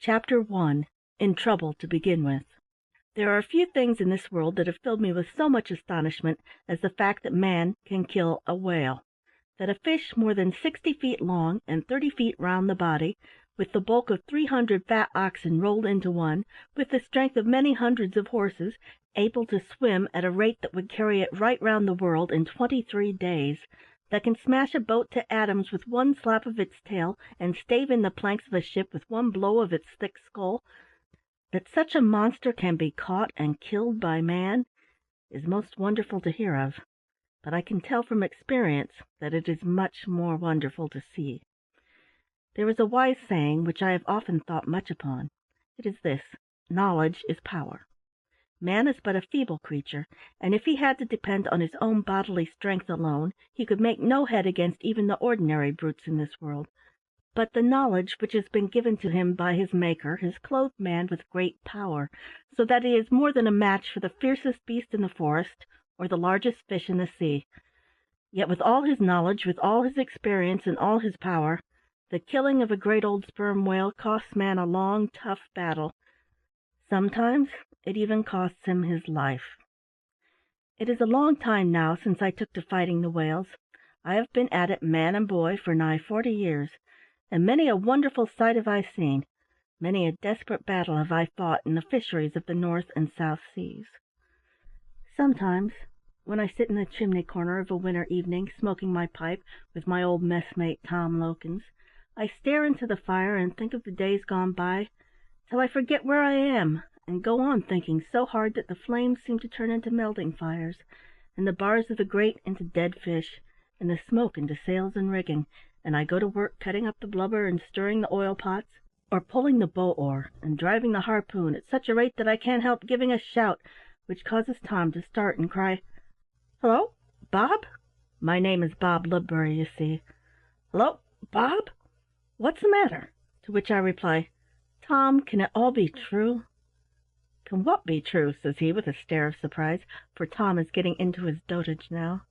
Chapter 1. In Trouble to Begin With. There are few things in this world that have filled me with so much astonishment as the fact that man can kill a whale, that a fish more than 60 feet long and 30 feet round the body, with the bulk of 300 fat oxen rolled into one, with the strength of many hundreds of horses, able to swim at a rate that would carry it right round the world in 23 days, that can smash a boat to atoms with one slap of its tail, and stave in the planks of a ship with one blow of its thick skull, that such a monster can be caught and killed by man, is most wonderful to hear of, but I can tell from experience that it is much more wonderful to see. There is a wise saying which I have often thought much upon. It is this: knowledge is power. Man is but a feeble creature, and if he had to depend on his own bodily strength alone, he could make no head against even the ordinary brutes in this world. But the knowledge which has been given to him by his Maker has clothed man with great power, so that he is more than a match for the fiercest beast in the forest, or the largest fish in the sea. Yet with all his knowledge, with all his experience, and all his power, the killing of a great old sperm whale costs man a long, tough battle. Sometimes it even costs him his life. It is a long time now since I took to fighting the whales. I have been at it, man and boy, for nigh 40 years, and many a wonderful sight have I seen, many a desperate battle have I fought in the fisheries of the North and South Seas. Sometimes, when I sit in the chimney corner of a winter evening, smoking my pipe with my old messmate Tom Lokins, I stare into the fire and think of the days gone by, till I forget where I am, and go on thinking so hard that the flames seem to turn into melting fires, and the bars of the grate into dead fish, and the smoke into sails and rigging, and I go to work cutting up the blubber and stirring the oil pots, or pulling the bow oar and driving the harpoon at such a rate that I can't help giving a shout, which causes Tom to start and cry, "Hello, Bob?" My name is Bob Ludbury, you see. "Hello, Bob? What's the matter?" To which I reply, "Tom, can it all be true?" "Can what be true?" says he, with a stare of surprise, for Tom is getting into his dotage now.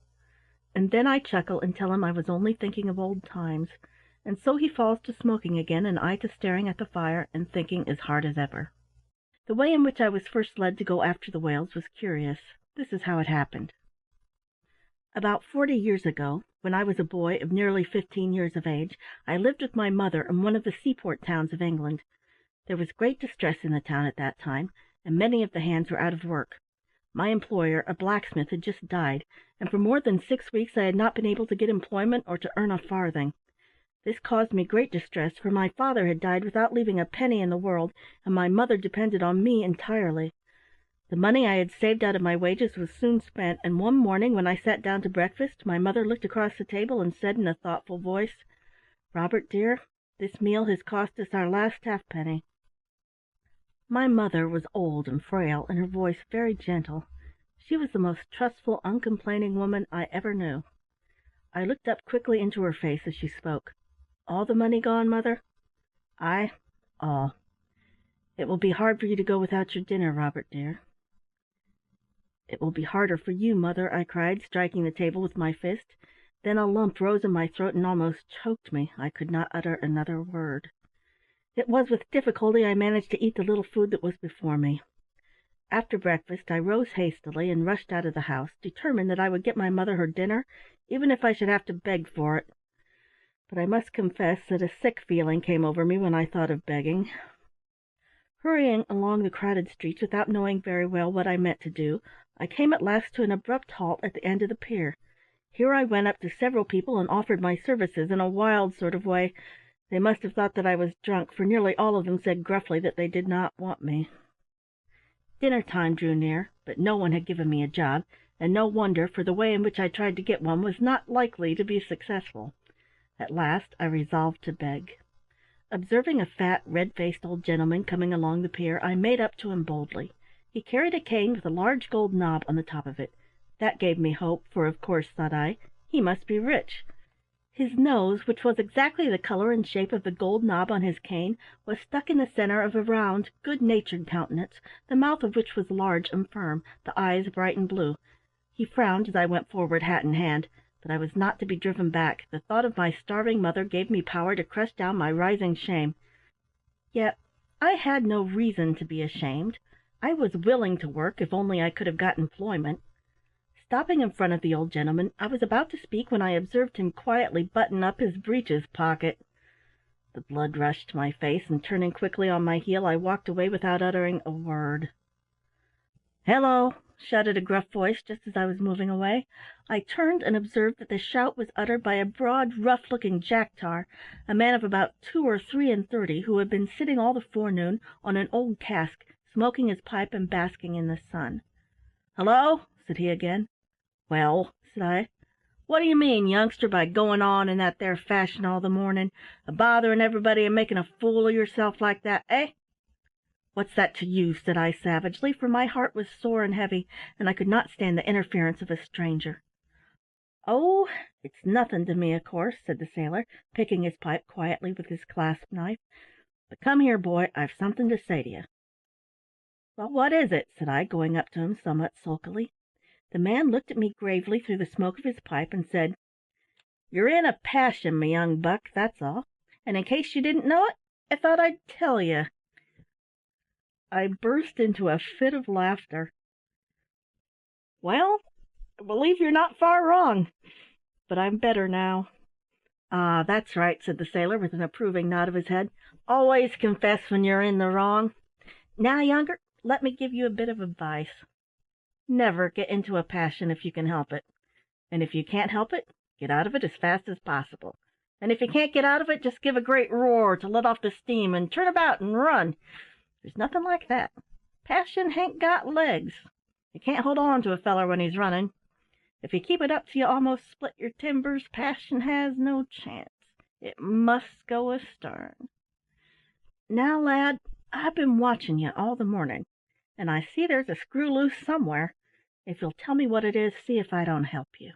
And then I chuckle and tell him I was only thinking of old times, and so he falls to smoking again, and I to staring at the fire and thinking as hard as ever. The way in which I was first led to go after the whales was curious. This is how it happened. About 40 years ago, when I was a boy of nearly 15 years of age, I lived with my mother in one of the seaport towns of England. There was great distress in the town at that time, and many of the hands were out of work. My employer, a blacksmith, had just died, and for more than 6 weeks I had not been able to get employment or to earn a farthing. This caused me great distress, for my father had died without leaving a penny in the world, and my mother depended on me entirely. The money I had saved out of my wages was soon spent, and one morning when I sat down to breakfast, my mother looked across the table and said in a thoughtful voice, "Robert, dear, this meal has cost us our last halfpenny." My mother was old and frail, and her voice very gentle. She was the most trustful, uncomplaining woman I ever knew. I looked up quickly into her face as she spoke. "All the money gone, mother?" "Aye, all. It will be hard for you to go without your dinner, Robert dear." "It will be harder for you, mother," I cried, striking the table with my fist. Then a lump rose in my throat and almost choked me. I could not utter another word. It was with difficulty I managed to eat the little food that was before me. After breakfast I rose hastily and rushed out of the house, determined that I would get my mother her dinner, even if I should have to beg for it. But I must confess that a sick feeling came over me when I thought of begging. Hurrying along the crowded streets without knowing very well what I meant to do, I came at last to an abrupt halt at the end of the pier. Here I went up to several people and offered my services in a wild sort of way. They must have thought that I was drunk, for nearly all of them said gruffly that they did not want me. Dinner time drew near, but no one had given me a job, and no wonder, for the way in which I tried to get one was not likely to be successful. At last I resolved to beg. Observing a fat, red-faced old gentleman coming along the pier, I made up to him boldly. He carried a cane with a large gold knob on the top of it. That gave me hope, for of course, thought I, he must be rich. His nose, which was exactly the color and shape of the gold knob on his cane, was stuck in the center of a round, good-natured countenance, the mouth of which was large and firm, the eyes bright and blue. He frowned as I went forward, hat in hand, but I was not to be driven back. The thought of my starving mother gave me power to crush down my rising shame. Yet I had no reason to be ashamed. I was willing to work if only I could have got employment. Stopping in front of the old gentleman, I was about to speak when I observed him quietly button up his breeches pocket. The blood rushed to my face, and turning quickly on my heel, I walked away without uttering a word. "Hello!" shouted a gruff voice just as I was moving away. I turned and observed that the shout was uttered by a broad, rough-looking jack-tar, a man of about 2 or 3 and 30, who had been sitting all the forenoon on an old cask, smoking his pipe and basking in the sun. "Hello!" said he again. "Well," said I, "what do you mean, youngster, by going on in that there fashion all the morning, a-bothering everybody and making a fool of yourself like that, eh?" "What's that to you?" said I savagely, for my heart was sore and heavy, and I could not stand the interference of a stranger. "Oh, it's nothing to me, of course," said the sailor, picking his pipe quietly with his clasp knife. "But come here, boy, I've something to say to you." "Well, what is it?" said I, going up to him somewhat sulkily. The man looked at me gravely through the smoke of his pipe, and said, "You're in a passion, me young buck, that's all, and in case you didn't know it, I thought I'd tell you." I burst into a fit of laughter. "Well, I believe you're not far wrong, but I'm better now." "Ah, that's right," said the sailor, with an approving nod of his head. "Always confess when you're in the wrong. Now, younger, let me give you a bit of advice. Never get into a passion if you can help it, and if you can't help it, get out of it as fast as possible, and if you can't get out of it, just give a great roar to let off the steam, and turn about and run. There's nothing like that. Passion hain't got legs. You can't hold on to a feller when he's running. If you keep it up till you almost split your timbers, passion has no chance. It must go astern. Now, lad, I've been watching you all the morning, and I see there's a screw loose somewhere. If you'll tell me what it is, see if I don't help you."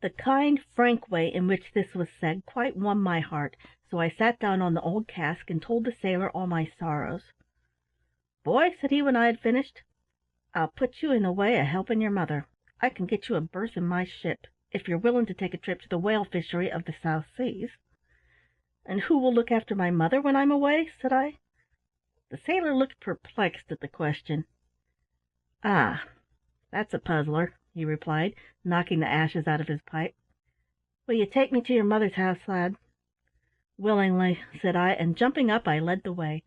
The kind, frank way in which this was said quite won my heart, so I sat down on the old cask and told the sailor all my sorrows. "Boy," said he when I had finished, "I'll put you in the way of helping your mother. I can get you a berth in my ship, if you're willing to take a trip to the whale fishery of the South Seas." "And who will look after my mother when I'm away?" said I. The sailor looked perplexed at the question. "Ah, that's a puzzler," he replied, knocking the ashes out of his pipe. "Will you take me to your mother's house, lad?" "Willingly," said I, and jumping up I led the way.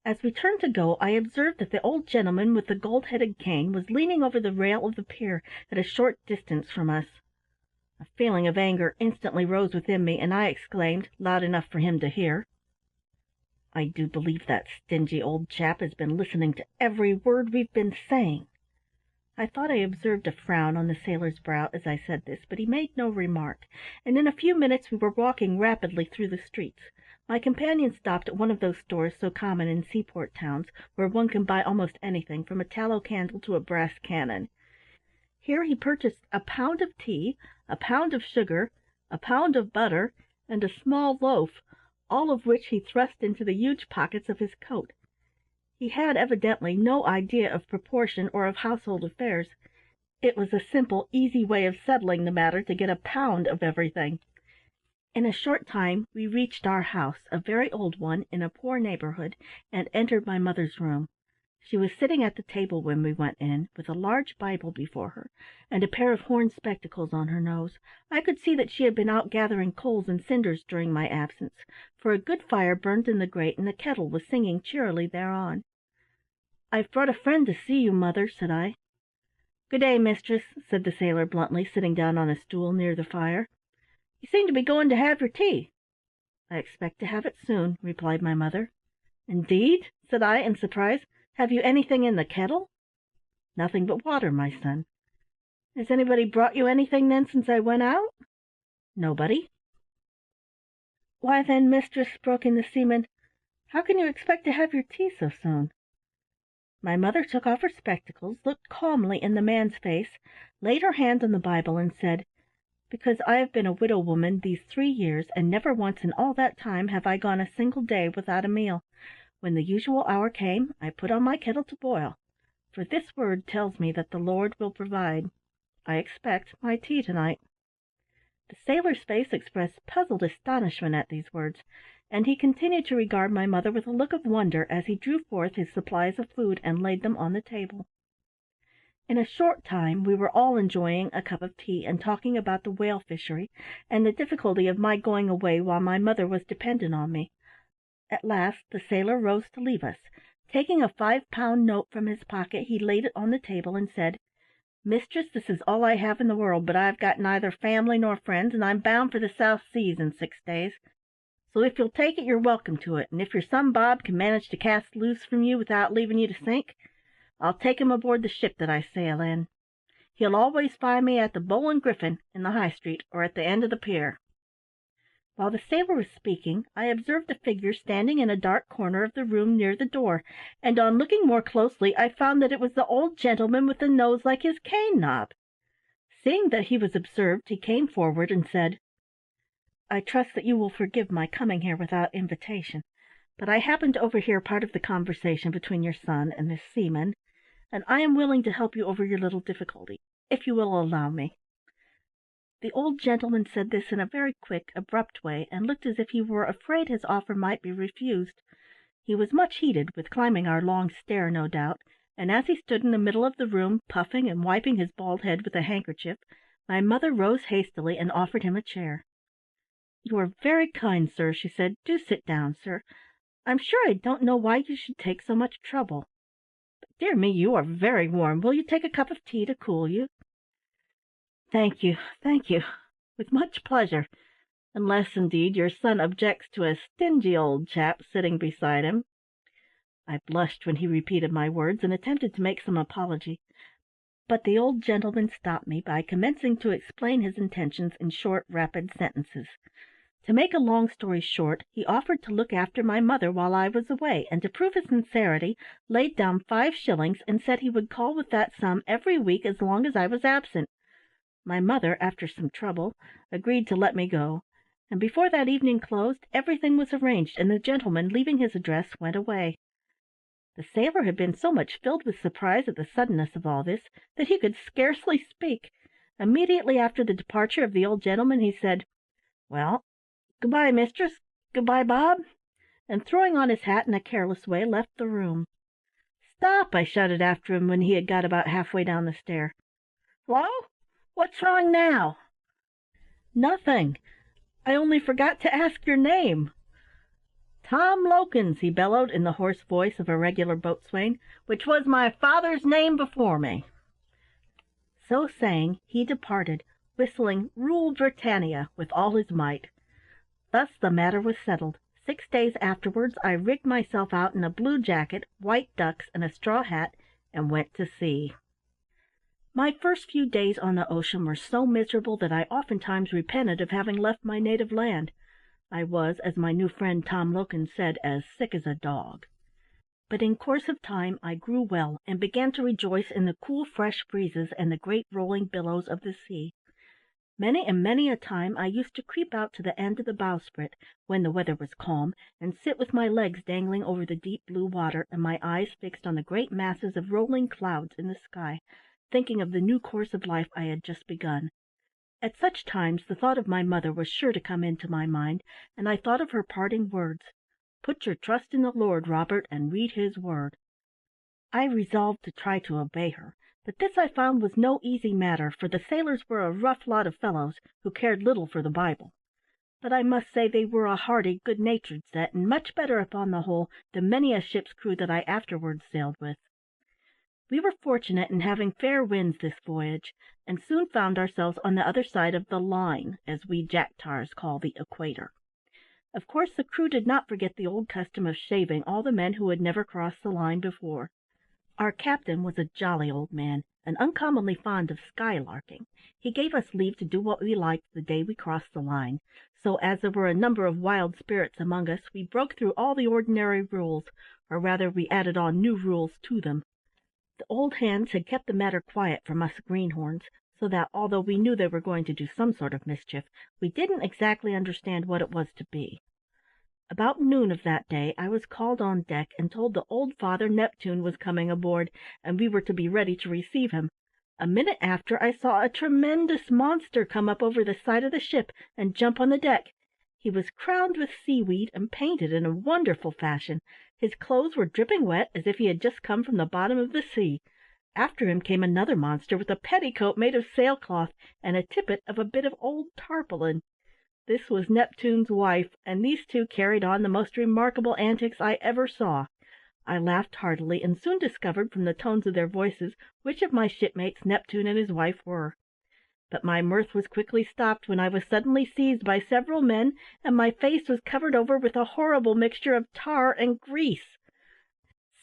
As we turned to go, I observed that the old gentleman with the gold-headed cane was leaning over the rail of the pier at a short distance from us. A feeling of anger instantly rose within me, and I exclaimed, loud enough for him to hear, "I do believe that stingy old chap has been listening to every word we've been saying." I thought I observed a frown on the sailor's brow as I said this, but he made no remark, and in a few minutes we were walking rapidly through the streets. My companion stopped at one of those stores so common in seaport towns, where one can buy almost anything, from a tallow candle to a brass cannon. Here he purchased a pound of tea, a pound of sugar, a pound of butter, and a small loaf, all of which he thrust into the huge pockets of his coat. He had evidently no idea of proportion or of household affairs. It was a simple, easy way of settling the matter to get a pound of everything. In a short time we reached our house, a very old one, in a poor neighbourhood, and entered my mother's room. She was sitting at the table when we went in, with a large Bible before her, and a pair of horn spectacles on her nose. I could see that she had been out gathering coals and cinders during my absence, for a good fire burned in the grate, and the kettle was singing cheerily thereon. "I've brought a friend to see you, mother," said I. "Good day, mistress," said the sailor bluntly, sitting down on a stool near the fire. "You seem to be going to have your tea." "I expect to have it soon," replied my mother. "Indeed?" said I in surprise. "Have you anything in the kettle?" "Nothing but water, my son." "Has anybody brought you anything, then, since I went out?" "Nobody." "Why, then, mistress," broke in the seaman, "how can you expect to have your tea so soon?" My mother took off her spectacles, looked calmly in the man's face, laid her hand on the Bible, and said, "Because I have been a widow woman these 3 years, and never once in all that time have I gone a single day without a meal. When the usual hour came, I put on my kettle to boil, for this word tells me that the Lord will provide. I expect my tea to-night." The sailor's face expressed puzzled astonishment at these words. and he continued to regard my mother with a look of wonder as he drew forth his supplies of food and laid them on the table. In a short time we were all enjoying a cup of tea and talking about the whale fishery, and the difficulty of my going away while my mother was dependent on me. At last the sailor rose to leave us. Taking a 5-pound note from his pocket, he laid it on the table and said, "Mistress, this is all I have in the world, but I've got neither family nor friends, and I'm bound for the South Seas in 6 days. So if you'll take it, you're welcome to it, and if your son Bob can manage to cast loose from you without leaving you to sink, I'll take him aboard the ship that I sail in. He'll always find me at the Bull and Griffin in the High Street, or at the end of the pier." While the sailor was speaking, I observed a figure standing in a dark corner of the room near the door, and on looking more closely I found that it was the old gentleman with the nose like his cane knob. Seeing that he was observed, he came forward and said, "I trust that you will forgive my coming here without invitation, but I happened to overhear part of the conversation between your son and this seaman, and I am willing to help you over your little difficulty, if you will allow me." The old gentleman said this in a very quick, abrupt way, and looked as if he were afraid his offer might be refused. He was much heated with climbing our long stair, no doubt, and as he stood in the middle of the room, puffing and wiping his bald head with a handkerchief, my mother rose hastily and offered him a chair. "You are very kind, sir," she said. "Do sit down, sir. I'm sure I don't know why you should take so much trouble. But, dear me, you are very warm. Will you take a cup of tea to cool you?" "Thank you, thank you. With much pleasure, unless, indeed, your son objects to a stingy old chap sitting beside him." I blushed when he repeated my words, and attempted to make some apology, but the old gentleman stopped me by commencing to explain his intentions in short, rapid sentences. To make a long story short, he offered to look after my mother while I was away, and to prove his sincerity, laid down 5 shillings, and said he would call with that sum every week as long as I was absent. My mother, after some trouble, agreed to let me go, and before that evening closed, everything was arranged, and the gentleman, leaving his address, went away. The sailor had been so much filled with surprise at the suddenness of all this, that he could scarcely speak. Immediately after the departure of the old gentleman, he said, "Well, good-bye, mistress, good-bye, Bob," and throwing on his hat in a careless way, left the room. "Stop!" I shouted after him when he had got about half-way down the stair. "Hullo! What's wrong now?" "Nothing. I only forgot to ask your name." "Tom Lokins," he bellowed in the hoarse voice of a regular boatswain, "which was my father's name before me." So saying, he departed, whistling "Rule Britannia" with all his might. Thus the matter was settled. 6 days afterwards I rigged myself out in a blue jacket, white ducks, and a straw hat, and went to sea. My first few days on the ocean were so miserable that I oftentimes repented of having left my native land. I was, as my new friend Tom Lokins said, as sick as a dog. But in course of time I grew well, and began to rejoice in the cool fresh breezes and the great rolling billows of the sea. Many and many a time I used to creep out to the end of the bowsprit, when the weather was calm, and sit with my legs dangling over the deep blue water, and my eyes fixed on the great masses of rolling clouds in the sky, thinking of the new course of life I had just begun. At such times the thought of my mother was sure to come into my mind, and I thought of her parting words, "Put your trust in the Lord, Robert, and read his word." I resolved to try to obey her, but this I found was no easy matter, for the sailors were a rough lot of fellows, who cared little for the Bible. But I must say they were a hearty, good-natured set, and much better upon the whole than many a ship's crew that I afterwards sailed with. We were fortunate in having fair winds this voyage, and soon found ourselves on the other side of the line, as we Jack-tars call the equator. Of course the crew did not forget the old custom of shaving all the men who had never crossed the line before. Our captain was a jolly old man, and uncommonly fond of skylarking. He gave us leave to do what we liked the day we crossed the line, so as there were a number of wild spirits among us, we broke through all the ordinary rules, or rather we added on new rules to them. The old hands had kept the matter quiet from us greenhorns, so that, although we knew they were going to do some sort of mischief, we didn't exactly understand what it was to be. About noon of that day I was called on deck and told that old Father Neptune was coming aboard, and we were to be ready to receive him. A minute after I saw a tremendous monster come up over the side of the ship and jump on the deck. He was crowned with seaweed and painted in a wonderful fashion. His clothes were dripping wet, as if he had just come from the bottom of the sea. After him came another monster with a petticoat made of sailcloth and a tippet of a bit of old tarpaulin. This was Neptune's wife, and these two carried on the most remarkable antics I ever saw. I laughed heartily, and soon discovered from the tones of their voices which of my shipmates Neptune and his wife were. But my mirth was quickly stopped when I was suddenly seized by several men, and my face was covered over with a horrible mixture of tar and grease.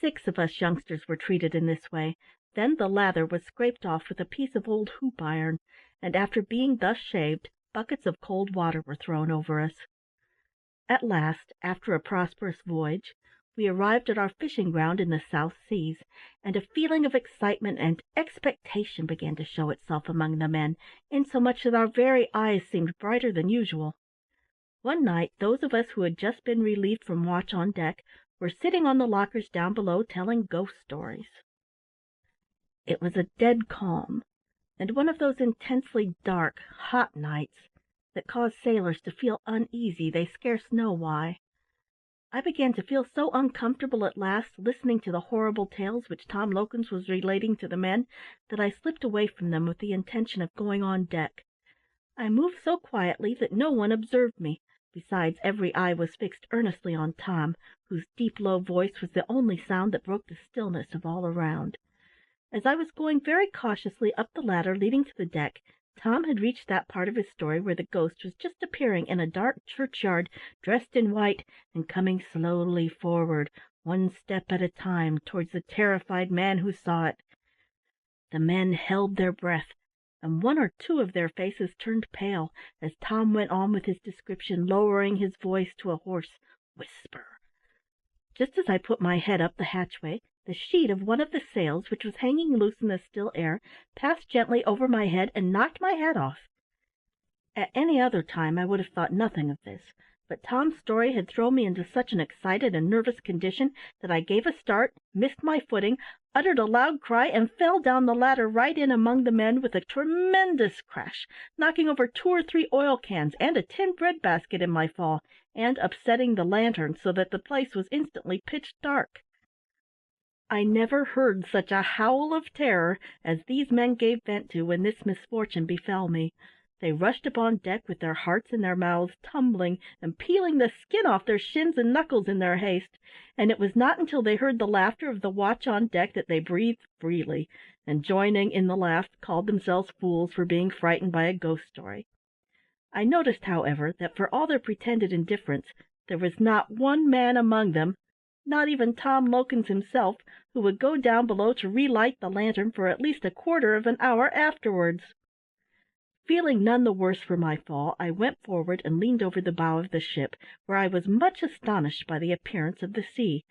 6 of us youngsters were treated in this way. Then the lather was scraped off with a piece of old hoop iron, and after being thus shaved, buckets of cold water were thrown over us. At last, after a prosperous voyage, we arrived at our fishing ground in the South Seas, and a feeling of excitement and expectation began to show itself among the men, insomuch that our very eyes seemed brighter than usual. One night those of us who had just been relieved from watch on deck were sitting on the lockers down below telling ghost stories. It was a dead calm, and one of those intensely dark, hot nights that cause sailors to feel uneasy, they scarce know why. I began to feel so uncomfortable at last, listening to the horrible tales which Tom Lokins was relating to the men, that I slipped away from them with the intention of going on deck. I moved so quietly that no one observed me. Besides, every eye was fixed earnestly on Tom, whose deep low voice was the only sound that broke the stillness of all around. As I was going very cautiously up the ladder leading to the deck, Tom had reached that part of his story where the ghost was just appearing in a dark churchyard, dressed in white, and coming slowly forward, one step at a time, towards the terrified man who saw it. The men held their breath, and 1 or 2 of their faces turned pale, as Tom went on with his description, lowering his voice to a hoarse whisper. Just as I put my head up the hatchway, the sheet of one of the sails, which was hanging loose in the still air, passed gently over my head and knocked my hat off. At any other time I would have thought nothing of this, but Tom's story had thrown me into such an excited and nervous condition that I gave a start, missed my footing, uttered a loud cry, and fell down the ladder right in among the men with a tremendous crash, knocking over 2 or 3 oil cans and a tin bread basket in my fall, and upsetting the lantern so that the place was instantly pitch dark. I never heard such a howl of terror as these men gave vent to when this misfortune befell me. They rushed upon deck with their hearts in their mouths, tumbling and peeling the skin off their shins and knuckles in their haste, and it was not until they heard the laughter of the watch on deck that they breathed freely, and joining in the laugh called themselves fools for being frightened by a ghost story. I noticed, however, that for all their pretended indifference, there was not one man among them, not even Tom Lokins himself, who would go down below to relight the lantern for at least a quarter of an hour afterwards. Feeling none the worse for my fall, I went forward and leaned over the bow of the ship, where I was much astonished by the appearance of the sea.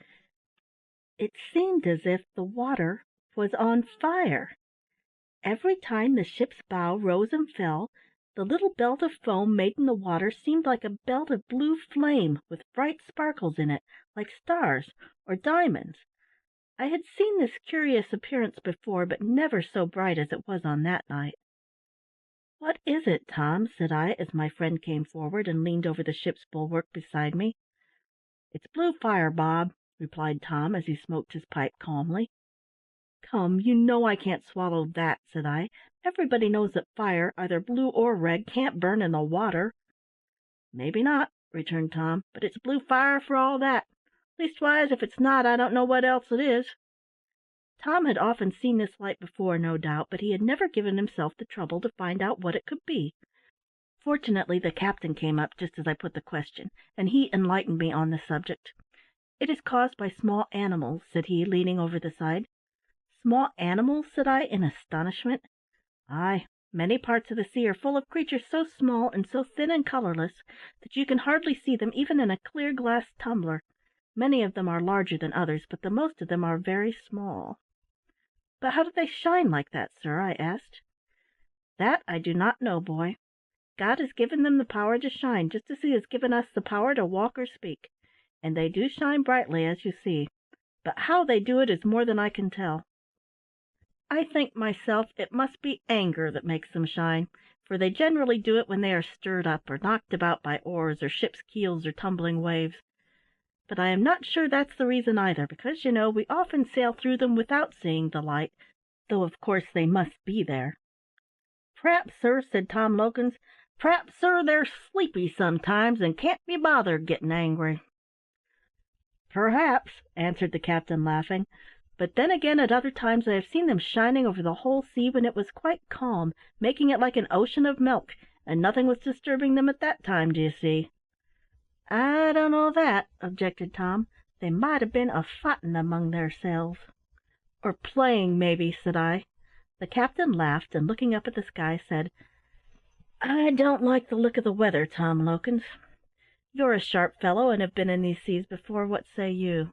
It seemed as if the water was on fire. Every time the ship's bow rose and fell, the little belt of foam made in the water seemed like a belt of blue flame, with bright sparkles in it, like stars or diamonds. I had seen this curious appearance before, but never so bright as it was on that night. "What is it, Tom?" said I, as my friend came forward and leaned over the ship's bulwark beside me. "It's blue fire, Bob," replied Tom, as he smoked his pipe calmly. "Come, you know I can't swallow that," said I. "Everybody knows that fire, either blue or red, can't burn in the water." "Maybe not," returned Tom, "but it's blue fire for all that. Leastwise, if it's not, I don't know what else it is." Tom had often seen this light before, no doubt, but he had never given himself the trouble to find out what it could be. Fortunately the captain came up just as I put the question, and he enlightened me on the subject. "It is caused by small animals," said he, leaning over the side. "Small animals?" said I, in astonishment. "Ay, many parts of the sea are full of creatures so small and so thin and colourless that you can hardly see them even in a clear glass tumbler. Many of them are larger than others, but the most of them are very small." "But how do they shine like that, sir?" I asked. "That I do not know, boy. God has given them the power to shine, just as he has given us the power to walk or speak, and they do shine brightly, as you see, but how they do it is more than I can tell. I think myself it must be anger that makes them shine. for they generally do it when they are stirred up, or knocked about by oars, or ship's keels, or tumbling waves. But I am not sure that's the reason either, because, you know, we often sail through them without seeing the light, though of course they must be there." "P'raps, sir," said Tom Lokins, "p'raps, sir, they're sleepy sometimes, and can't be bothered getting angry." "Perhaps," answered the captain, laughing, "but then again at other times I have seen them shining over the whole sea when it was quite calm, making it like an ocean of milk, and nothing was disturbing them at that time, d'ye see." "I don't know that," objected Tom. "They might have been a-fighting among theirselves." "Or playing, maybe," said I. The captain laughed, and looking up at the sky, said, "I don't like the look of the weather, Tom Lokins. You're a sharp fellow, and have been in these seas before. What say you?"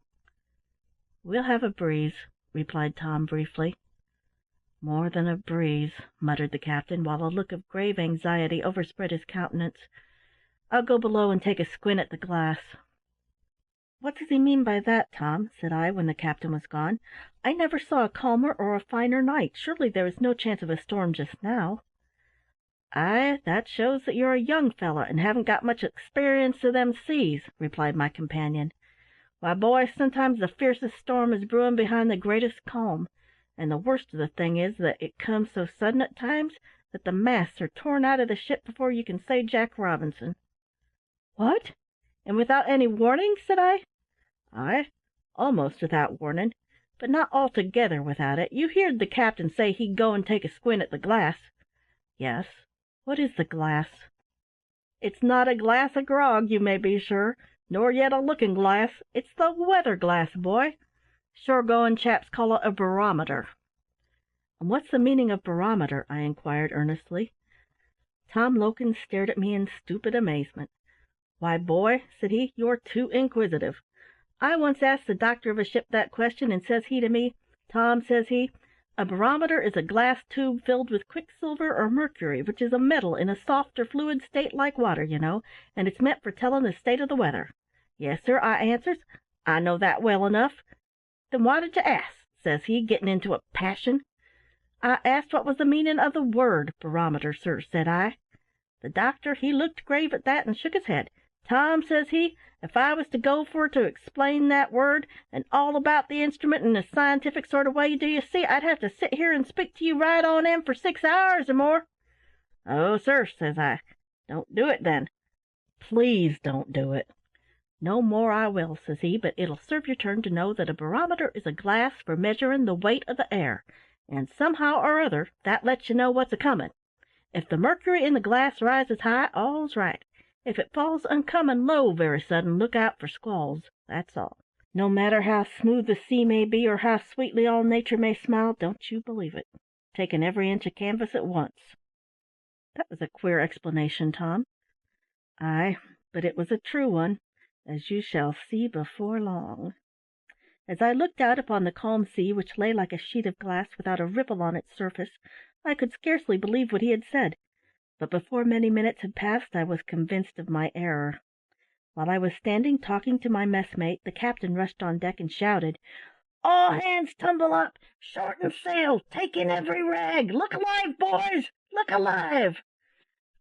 "We'll have a breeze," replied Tom briefly. "More than a breeze," muttered the captain, while a look of grave anxiety overspread his countenance. "I'll go below and take a squint at the glass." "What does he mean by that, Tom?" said I, when the captain was gone. "I never saw a calmer or a finer night. Surely there is no chance of a storm just now?" "Ay, that shows that you're a young feller, and haven't got much experience of them seas," replied my companion. "Why, boy, sometimes the fiercest storm is brewing behind the greatest calm, and the worst of the thing is that it comes so sudden at times that the masts are torn out of the ship before you can say Jack Robinson." "What! And without any warning?" said I. "Ay, almost without warning, but not altogether without it. You heerd the captain say he'd go and take a squint at the glass." "Yes. What is the glass?" "It's not a glass of grog, you may be sure, nor yet a looking glass. It's the weather glass, boy. Shore going chaps call it a barometer." "And what's the meaning of barometer?" I inquired earnestly. Tom Lokins stared at me in stupid amazement. "Why, boy," said he, "you're too inquisitive. I once asked the doctor of a ship that question, and says he to me, 'Tom,' says he, 'a barometer is a glass tube filled with quicksilver or mercury, which is a metal in a soft or fluid state like water, you know, and it's meant for telling the state of the weather.' 'Yes, sir,' I answers, 'I know that well enough.' 'Then why did you ask?' says he, getting into a passion. 'I asked what was the meaning of the word barometer, sir,' said I. The doctor he looked grave at that, and shook his head. 'Tom,' says he, 'if I was to go for to explain that word, and all about the instrument in a scientific sort of way, do you see, I'd have to sit here and speak to you right on end for 6 hours or more.' 'Oh, sir,' says I, 'don't do it then. Please don't do it.' 'No more I will,' says he, 'but it'll serve your turn to know that a barometer is a glass for measuring the weight of the air, and somehow or other that lets you know what's a comin'. If the mercury in the glass rises high, all's right. If it falls uncommon low very sudden, look out for squalls, that's all. No matter how smooth the sea may be, or how sweetly all nature may smile, don't you believe it. Taking every inch of canvas at once." "That was a queer explanation, Tom." "Ay, but it was a true one, as you shall see before long." As I looked out upon the calm sea, which lay like a sheet of glass without a ripple on its surface, I could scarcely believe what he had said, but before many minutes had passed I was convinced of my error. While I was standing talking to my messmate, the captain rushed on deck and shouted, "All hands tumble up! Shorten sail! Take in every rag! Look alive, boys! Look alive!"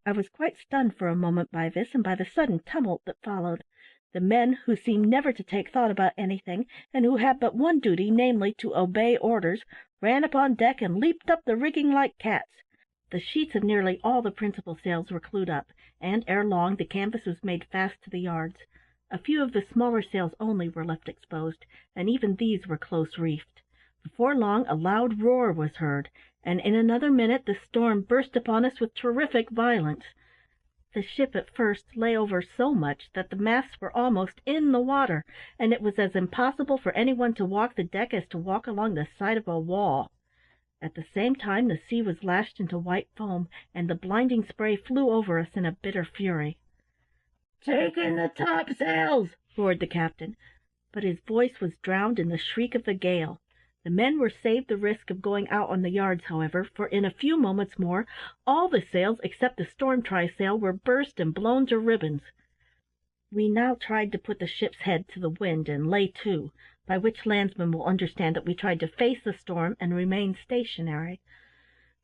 I was quite stunned for a moment by this, and by the sudden tumult that followed. The men, who seemed never to take thought about anything, and who had but one duty, namely, to obey orders, ran upon deck and leaped up the rigging like cats. The sheets of nearly all the principal sails were clewed up, and ere long the canvas was made fast to the yards. A few of the smaller sails only were left exposed, and even these were close reefed. Before long a loud roar was heard, and in another minute the storm burst upon us with terrific violence. The ship at first lay over so much that the masts were almost in the water, and it was as impossible for any one to walk the deck as to walk along the side of a wall. At the same time the sea was lashed into white foam, and the blinding spray flew over us in a bitter fury. "Take in the topsails!" roared the captain, but his voice was drowned in the shriek of the gale. The men were saved the risk of going out on the yards, however, for in a few moments more all the sails except the storm trysail were burst and blown to ribbons. We now tried to put the ship's head to the wind and lay to, by which landsmen will understand that we tried to face the storm and remain stationary.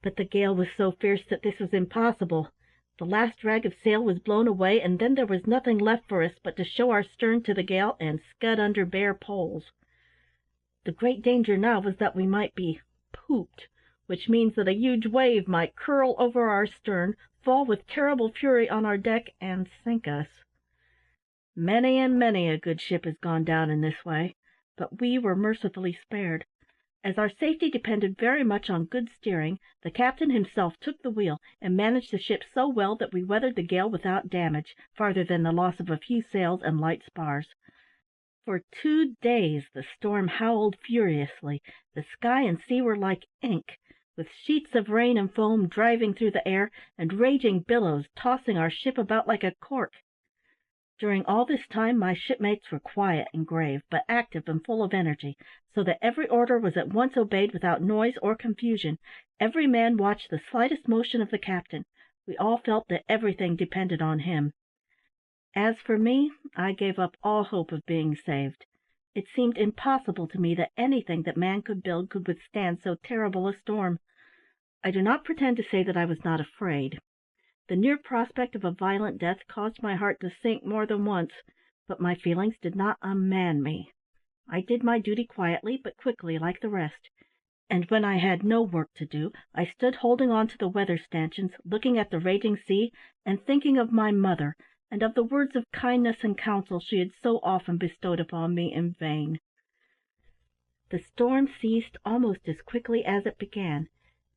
But the gale was so fierce that this was impossible. The last rag of sail was blown away, and then there was nothing left for us but to show our stern to the gale and scud under bare poles. The great danger now was that we might be "pooped," which means that a huge wave might curl over our stern, fall with terrible fury on our deck, and sink us. Many and many a good ship has gone down in this way, but we were mercifully spared. As our safety depended very much on good steering, the captain himself took the wheel, and managed the ship so well that we weathered the gale without damage, farther than the loss of a few sails and light spars. For 2 days the storm howled furiously. The sky and sea were like ink, with sheets of rain and foam driving through the air, and raging billows tossing our ship about like a cork. During all this time my shipmates were quiet and grave, but active and full of energy, so that every order was at once obeyed without noise or confusion. Every man watched the slightest motion of the captain. We all felt that everything depended on him. As for me, I gave up all hope of being saved. It seemed impossible to me that anything that man could build could withstand so terrible a storm. I do not pretend to say that I was not afraid. The near prospect of a violent death caused my heart to sink more than once, but my feelings did not unman me. I did my duty quietly but quickly like the rest, and when I had no work to do, I stood holding on to the weather stanchions, looking at the raging sea, and thinking of my mother, and of the words of kindness and counsel she had so often bestowed upon me in vain. The storm ceased almost as quickly as it began,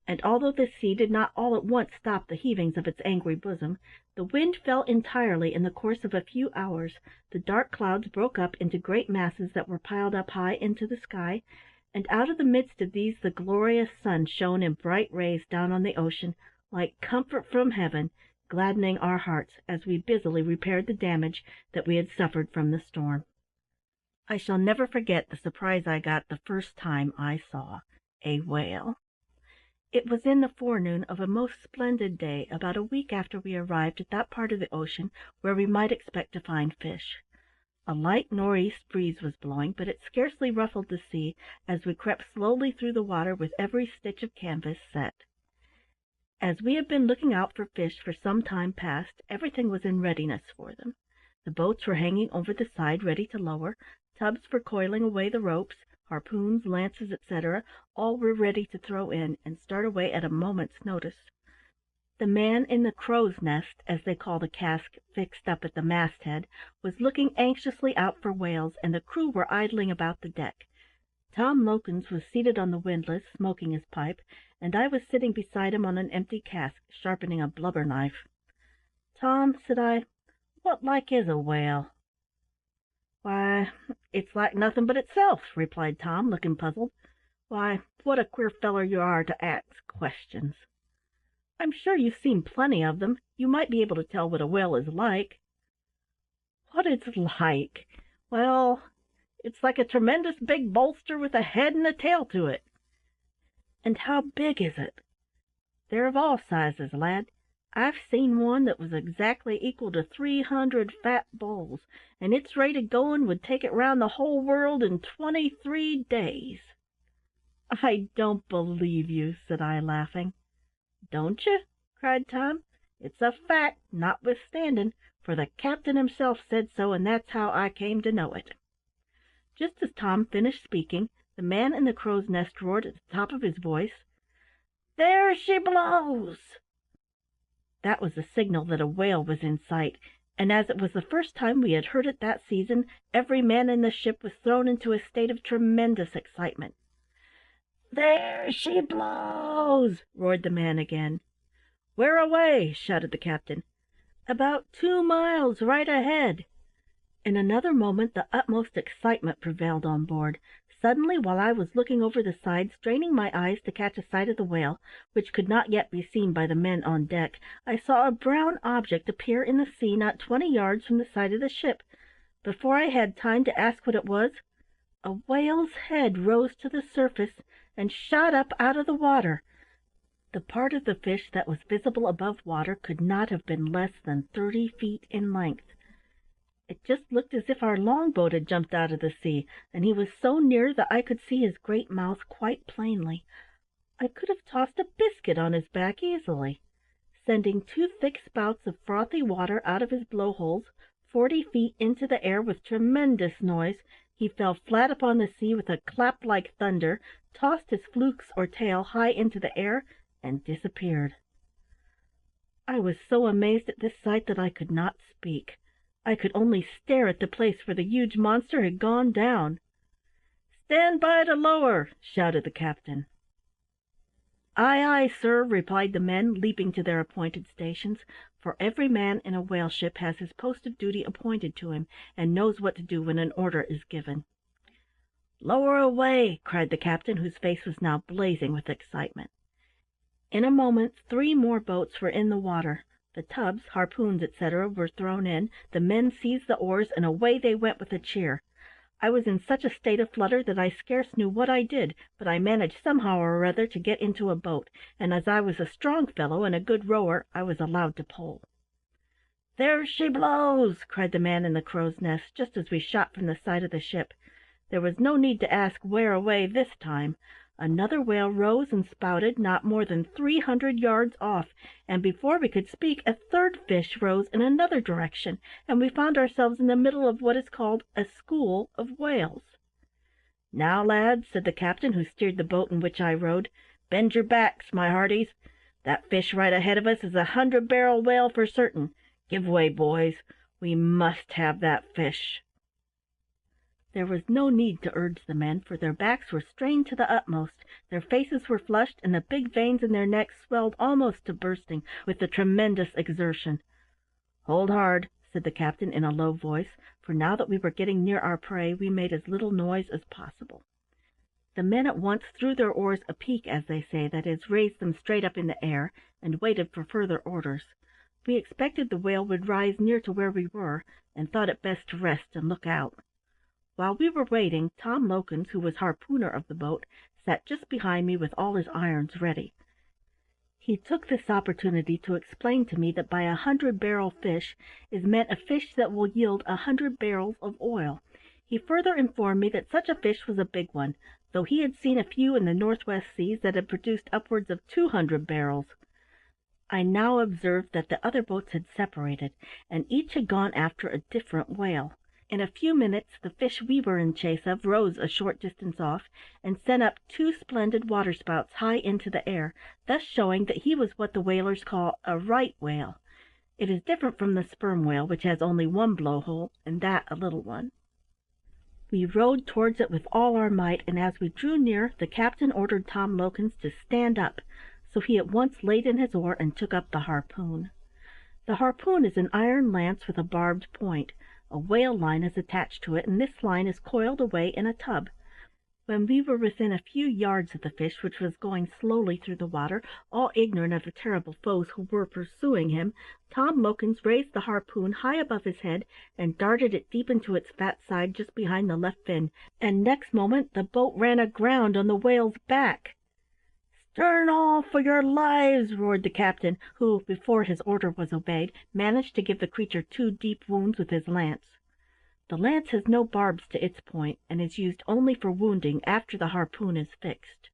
and although the sea did not all at once stop the heavings of its angry bosom, the wind fell entirely in the course of a few hours, the dark clouds broke up into great masses that were piled up high into the sky, and out of the midst of these the glorious sun shone in bright rays down on the ocean, like comfort from heaven, gladdening our hearts as we busily repaired the damage that we had suffered from the storm. I shall never forget the surprise I got the first time I saw a whale. It was in the forenoon of a most splendid day, about a week after we arrived at that part of the ocean where we might expect to find fish. A light northeast breeze was blowing, but it scarcely ruffled the sea as we crept slowly through the water with every stitch of canvas set. As we had been looking out for fish for some time past, everything was in readiness for them. The boats were hanging over the side ready to lower, tubs for coiling away the ropes, harpoons, lances, etc., all were ready to throw in, and start away at a moment's notice. The man in the crow's nest, as they call the cask fixed up at the masthead, was looking anxiously out for whales, and the crew were idling about the deck. Tom Lokins was seated on the windlass, smoking his pipe, and I was sitting beside him on an empty cask, sharpening a blubber knife. "Tom," said I, "what like is a whale?" "Why, it's like nothing but itself," replied Tom, looking puzzled. "Why, what a queer feller you are to ask questions! I'm sure you've seen plenty of them. You might be able to tell what a whale is like." "What it's like? Well, it's like a tremendous big bolster with a head and a tail to it." "And how big is it?" "They're of all sizes, lad. I've seen one that was exactly equal to 300 fat bulls, and its rate of going would take it round the whole world in 23 days." "I don't believe you," said I, laughing. "Don't you?" cried Tom. "It's a fact, notwithstanding, for the captain himself said so, and that's how I came to know it." Just as Tom finished speaking, the man in the crow's nest roared at the top of his voice, "There she blows!" That was the signal that a whale was in sight, and as it was the first time we had heard it that season, every man in the ship was thrown into a state of tremendous excitement. "There she blows!" roared the man again. "Where away?" shouted the captain. "About 2 miles right ahead." In another moment the utmost excitement prevailed on board. Suddenly, while I was looking over the side, straining my eyes to catch a sight of the whale, which could not yet be seen by the men on deck, I saw a brown object appear in the sea not 20 yards from the side of the ship. Before I had time to ask what it was, a whale's head rose to the surface and shot up out of the water. The part of the fish that was visible above water could not have been less than 30 feet in length. It just looked as if our longboat had jumped out of the sea, and he was so near that I could see his great mouth quite plainly. I could have tossed a biscuit on his back easily. Sending two thick spouts of frothy water out of his blow-holes 40 feet into the air with tremendous noise, he fell flat upon the sea with a clap like thunder, tossed his flukes or tail high into the air, and disappeared. I was so amazed at this sight that I could not speak. I could only stare at the place where the huge monster had gone down. "Stand by to lower!" shouted the captain. "Aye, aye, sir," replied the men, leaping to their appointed stations, for every man in a whale ship has his post of duty appointed to him, and knows what to do when an order is given. "Lower away!" cried the captain, whose face was now blazing with excitement. In a moment 3 more boats were in the water. The tubs, harpoons, etc., were thrown in, the men seized the oars, and away they went with a cheer. I was in such a state of flutter that I scarce knew what I did, but I managed somehow or other to get into a boat, and as I was a strong fellow and a good rower, I was allowed to pull. "There she blows!" cried the man in the crow's nest, just as we shot from the side of the ship. There was no need to ask where away this time. Another whale rose and spouted not more than 300 yards off, and before we could speak a third fish rose in another direction, and we found ourselves in the middle of what is called a school of whales. "Now, lads," said the captain, who steered the boat in which I rowed, "bend your backs, my hearties. That fish right ahead of us is a 100-barrel whale for certain. Give way, boys. We must have that fish." There was no need to urge the men, for their backs were strained to the utmost, their faces were flushed, and the big veins in their necks swelled almost to bursting with the tremendous exertion. "Hold hard," said the captain in a low voice, for now that we were getting near our prey we made as little noise as possible. The men at once threw their oars apeak, as they say, that is, raised them straight up in the air, and waited for further orders. We expected the whale would rise near to where we were, and thought it best to rest and look out. While we were waiting, Tom Lokins, who was harpooner of the boat, sat just behind me with all his irons ready. He took this opportunity to explain to me that by 100-barrel fish is meant a fish that will yield 100 barrels of oil. He further informed me that such a fish was a big one, though he had seen a few in the northwest seas that had produced upwards of 200 barrels. I now observed that the other boats had separated, and each had gone after a different whale. In a few minutes the fish we were in chase of rose a short distance off, and sent up 2 splendid waterspouts high into the air, thus showing that he was what the whalers call a right whale. It is different from the sperm whale, which has only 1 blow-hole, and that a little one. We rowed towards it with all our might, and as we drew near the captain ordered Tom Lokins to stand up, so he at once laid in his oar and took up the harpoon. The harpoon is an iron lance with a barbed point. A whale line is attached to it, and this line is coiled away in a tub. When we were within a few yards of the fish, which was going slowly through the water, all ignorant of the terrible foes who were pursuing him, Tom Lokins raised the harpoon high above his head and darted it deep into its fat side just behind the left fin, and next moment the boat ran aground on the whale's back. "Stern all for your lives!" roared the captain, who, before his order was obeyed, managed to give the creature 2 deep wounds with his lance. The lance has no barbs to its point, and is used only for wounding after the harpoon is fixed.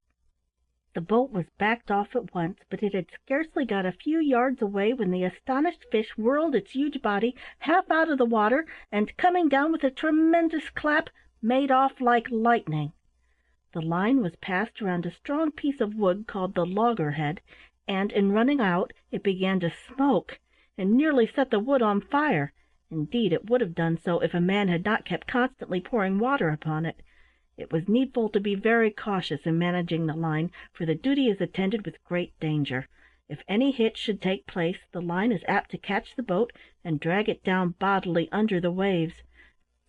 The boat was backed off at once, but it had scarcely got a few yards away when the astonished fish whirled its huge body half out of the water, and, coming down with a tremendous clap, made off like lightning. The line was passed around a strong piece of wood called the loggerhead, and, in running out, it began to smoke, and nearly set the wood on fire. Indeed, it would have done so if a man had not kept constantly pouring water upon it. It was needful to be very cautious in managing the line, for the duty is attended with great danger. If any hitch should take place, the line is apt to catch the boat and drag it down bodily under the waves.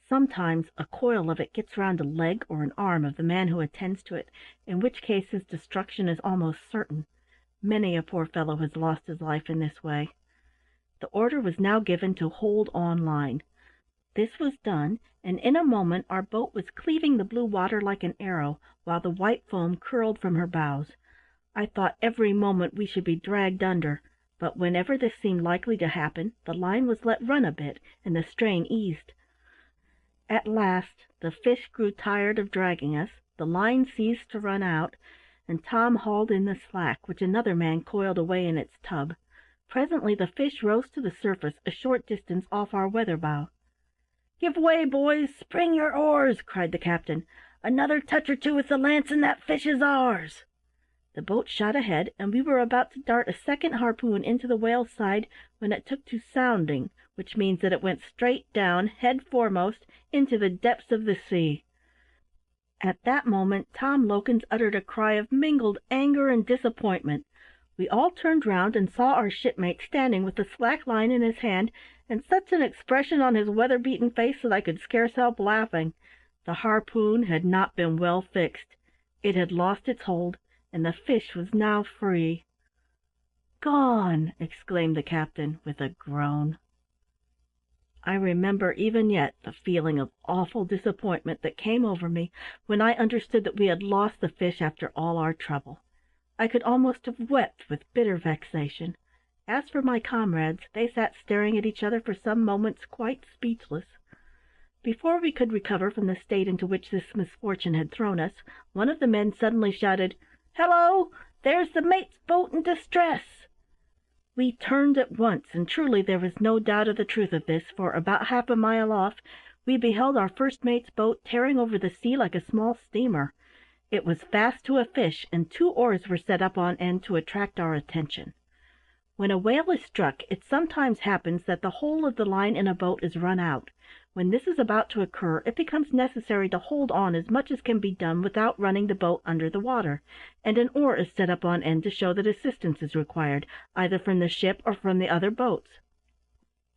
Sometimes a coil of it gets round a leg or an arm of the man who attends to it, in which case his destruction is almost certain. Many a poor fellow has lost his life in this way. The order was now given to hold on line. This was done, and in a moment our boat was cleaving the blue water like an arrow, while the white foam curled from her bows. I thought every moment we should be dragged under, but whenever this seemed likely to happen, the line was let run a bit, and the strain eased. At last the fish grew tired of dragging us, the line ceased to run out, and Tom hauled in the slack, which another man coiled away in its tub. Presently the fish rose to the surface a short distance off our weather bow. "Give way, boys! Spring your oars!" cried the captain. "Another touch or two with the lance and that fish is ours!" The boat shot ahead, and we were about to dart a second harpoon into the whale's side when it took to sounding, which means that it went straight down, head foremost, into the depths of the sea. At that moment Tom Lokins uttered a cry of mingled anger and disappointment. We all turned round and saw our shipmate standing with the slack line in his hand, and such an expression on his weather-beaten face that I could scarce help laughing. The harpoon had not been well fixed. It had lost its hold, and the fish was now free. "Gone!" exclaimed the captain, with a groan. I remember even yet the feeling of awful disappointment that came over me when I understood that we had lost the fish after all our trouble. I could almost have wept with bitter vexation. As for my comrades, they sat staring at each other for some moments quite speechless. Before we could recover from the state into which this misfortune had thrown us, one of the men suddenly shouted, "Hello! There's the mate's boat in distress!" We turned at once, and truly there was no doubt of the truth of this, for about half a mile off we beheld our first mate's boat tearing over the sea like a small steamer. It was fast to a fish, and 2 oars were set up on end to attract our attention. When a whale is struck, it sometimes happens that the whole of the line in a boat is run out. When this is about to occur, it becomes necessary to hold on as much as can be done without running the boat under the water, and an oar is set up on end to show that assistance is required, either from the ship or from the other boats.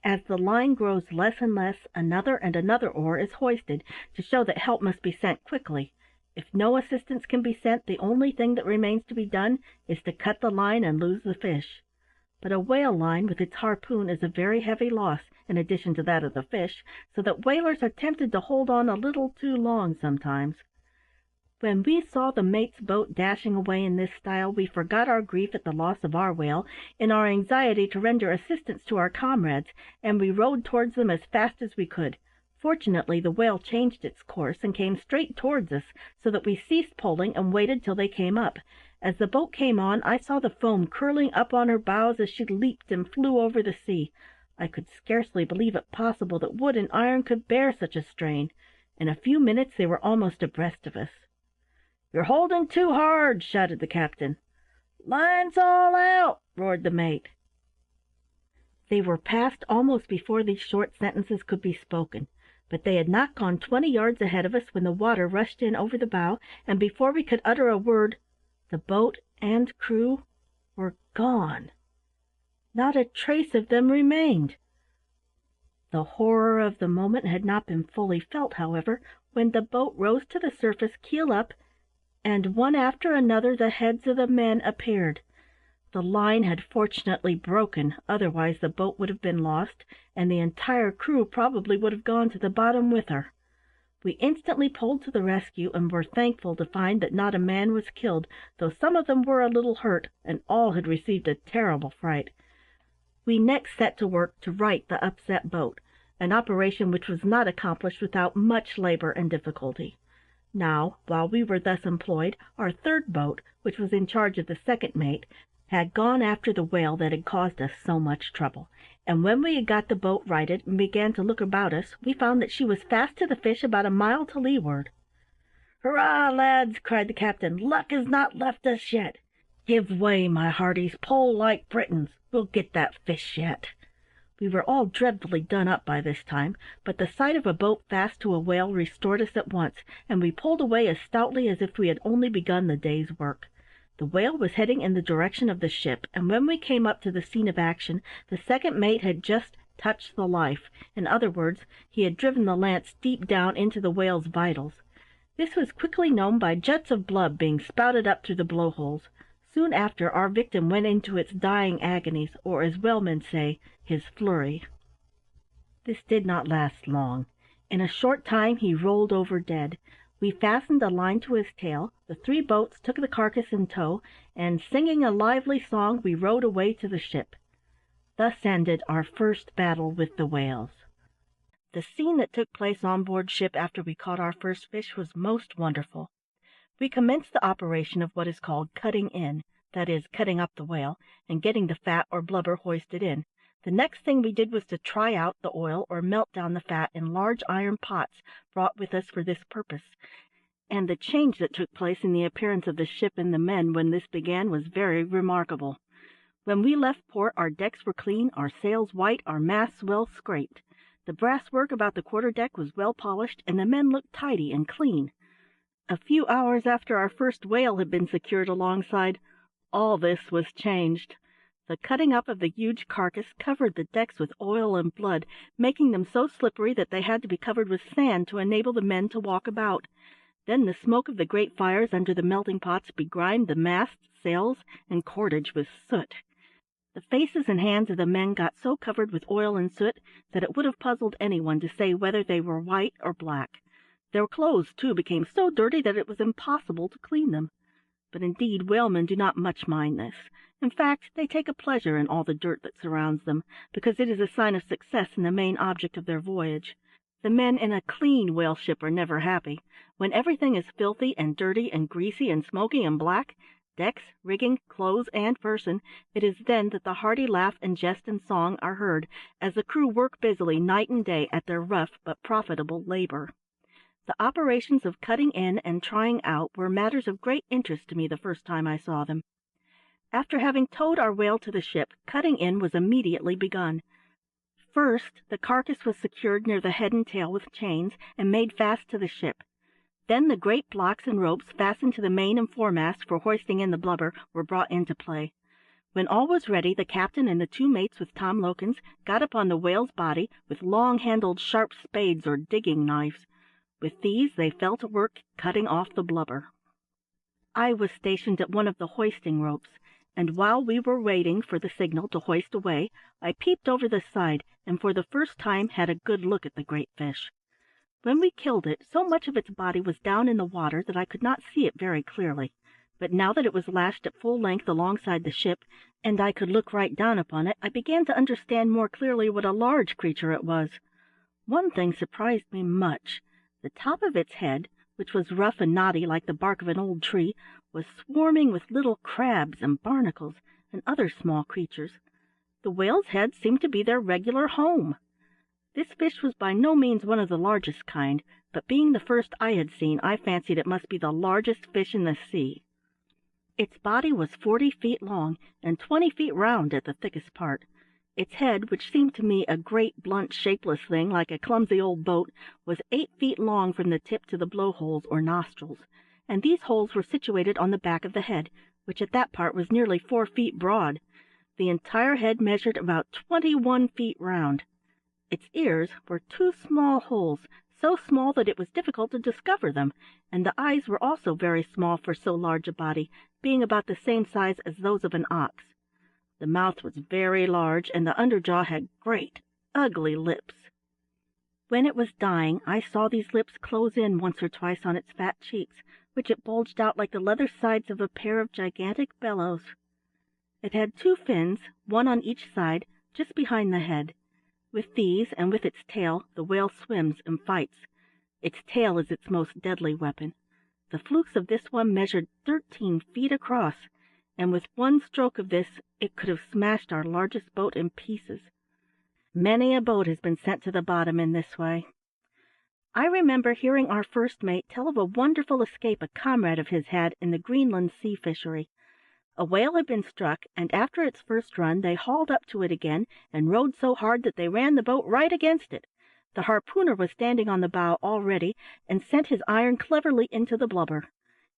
As the line grows less and less, another and another oar is hoisted, to show that help must be sent quickly. If no assistance can be sent, the only thing that remains to be done is to cut the line and lose the fish. But a whale line with its harpoon is a very heavy loss, in addition to that of the fish, so that whalers are tempted to hold on a little too long sometimes. When we saw the mate's boat dashing away in this style, we forgot our grief at the loss of our whale in our anxiety to render assistance to our comrades, and we rowed towards them as fast as we could. Fortunately the whale changed its course and came straight towards us, so that we ceased poling and waited till they came up. As the boat came on, I saw the foam curling up on her bows as she leaped and flew over the sea. I could scarcely believe it possible that wood and iron could bear such a strain. In a few minutes they were almost abreast of us. "You're holding too hard!" shouted the captain. "Line's all out!" roared the mate. They were past almost before these short sentences could be spoken, but they had not gone 20 yards ahead of us when the water rushed in over the bow, and before we could utter a word the boat and crew were gone. Not a trace of them remained. The horror of the moment had not been fully felt, however, when the boat rose to the surface keel up, and one after another the heads of the men appeared. The line had fortunately broken, otherwise the boat would have been lost, and the entire crew probably would have gone to the bottom with her. We instantly pulled to the rescue, and were thankful to find that not a man was killed, though some of them were a little hurt, and all had received a terrible fright. We next set to work to right the upset boat, an operation which was not accomplished without much labor and difficulty. Now, while we were thus employed, our third boat, which was in charge of the second mate, had gone after the whale that had caused us so much trouble, and when we had got the boat righted and began to look about us, we found that she was fast to the fish about a mile to leeward. "Hurrah, lads!" cried the captain. "Luck has not left us yet. Give way, my hearties, pull like Britons. We'll get that fish yet." We were all dreadfully done up by this time, but the sight of a boat fast to a whale restored us at once, and we pulled away as stoutly as if we had only begun the day's work. The whale was heading in the direction of the ship, and when we came up to the scene of action, the second mate had just touched the life. In other words, he had driven the lance deep down into the whale's vitals. This was quickly known by jets of blood being spouted up through the blowholes. Soon after our victim went into its dying agonies, or, as whalemen say, his flurry. This did not last long. In a short time he rolled over dead. We fastened a line to his tail, the 3 boats took the carcass in tow, and, singing a lively song, we rowed away to the ship. Thus ended our first battle with the whales. The scene that took place on board ship after we caught our first fish was most wonderful. We commenced the operation of what is called cutting in, that is, cutting up the whale, and getting the fat or blubber hoisted in. The next thing we did was to try out the oil or melt down the fat in large iron pots brought with us for this purpose, and the change that took place in the appearance of the ship and the men when this began was very remarkable. When we left port our decks were clean, our sails white, our masts well scraped. The brasswork about the quarter-deck was well polished, and the men looked tidy and clean. A few hours after our first whale had been secured alongside, all this was changed. The cutting up of the huge carcass covered the decks with oil and blood, making them so slippery that they had to be covered with sand to enable the men to walk about. Then the smoke of the great fires under the melting pots begrimed the masts, sails, and cordage with soot. The faces and hands of the men got so covered with oil and soot that it would have puzzled anyone to say whether they were white or black. Their clothes, too, became so dirty that it was impossible to clean them. But indeed whalemen do not much mind this. In fact, they take a pleasure in all the dirt that surrounds them, because it is a sign of success in the main object of their voyage. The men in a clean whale ship are never happy. When everything is filthy and dirty and greasy and smoky and black, decks, rigging, clothes, and person, it is then that the hearty laugh and jest and song are heard, as the crew work busily night and day at their rough but profitable labor. The operations of cutting in and trying out were matters of great interest to me the first time I saw them. After having towed our whale to the ship, cutting in was immediately begun. First, the carcass was secured near the head and tail with chains, and made fast to the ship. Then the great blocks and ropes fastened to the main and foremast for hoisting in the blubber were brought into play. When all was ready, the captain and the two mates with Tom Lokins got upon the whale's body with long-handled sharp spades or digging knives. With these they fell to work cutting off the blubber. I was stationed at one of the hoisting ropes, and while we were waiting for the signal to hoist away, I peeped over the side, and for the first time had a good look at the great fish. When we killed it, so much of its body was down in the water that I could not see it very clearly, but now that it was lashed at full length alongside the ship, and I could look right down upon it, I began to understand more clearly what a large creature it was. One thing surprised me much. The top of its head, which was rough and knotty like the bark of an old tree, was swarming with little crabs and barnacles and other small creatures. The whale's head seemed to be their regular home. This fish was by no means one of the largest kind, but being the first I had seen, I fancied it must be the largest fish in the sea. Its body was 40 feet long and 20 feet round at the thickest part. Its head, which seemed to me a great blunt shapeless thing like a clumsy old boat, was 8 feet long from the tip to the blow-holes or nostrils, and these holes were situated on the back of the head, which at that part was nearly 4 feet broad. The entire head measured about 21 feet round. Its ears were 2 small holes, so small that it was difficult to discover them, and the eyes were also very small for so large a body, being about the same size as those of an ox. The mouth was very large, and the underjaw had great, ugly lips. When it was dying, I saw these lips close in once or twice on its fat cheeks, which it bulged out like the leather sides of a pair of gigantic bellows. It had 2 fins, one on each side, just behind the head. With these, and with its tail, the whale swims and fights. Its tail is its most deadly weapon. The flukes of this one measured 13 feet across, and with one stroke of this it could have smashed our largest boat in pieces. Many a boat has been sent to the bottom in this way. I remember hearing our first mate tell of a wonderful escape a comrade of his had in the Greenland sea fishery. A whale had been struck, and after its first run they hauled up to it again and rowed so hard that they ran the boat right against it. The harpooner was standing on the bow all ready, and sent his iron cleverly into the blubber.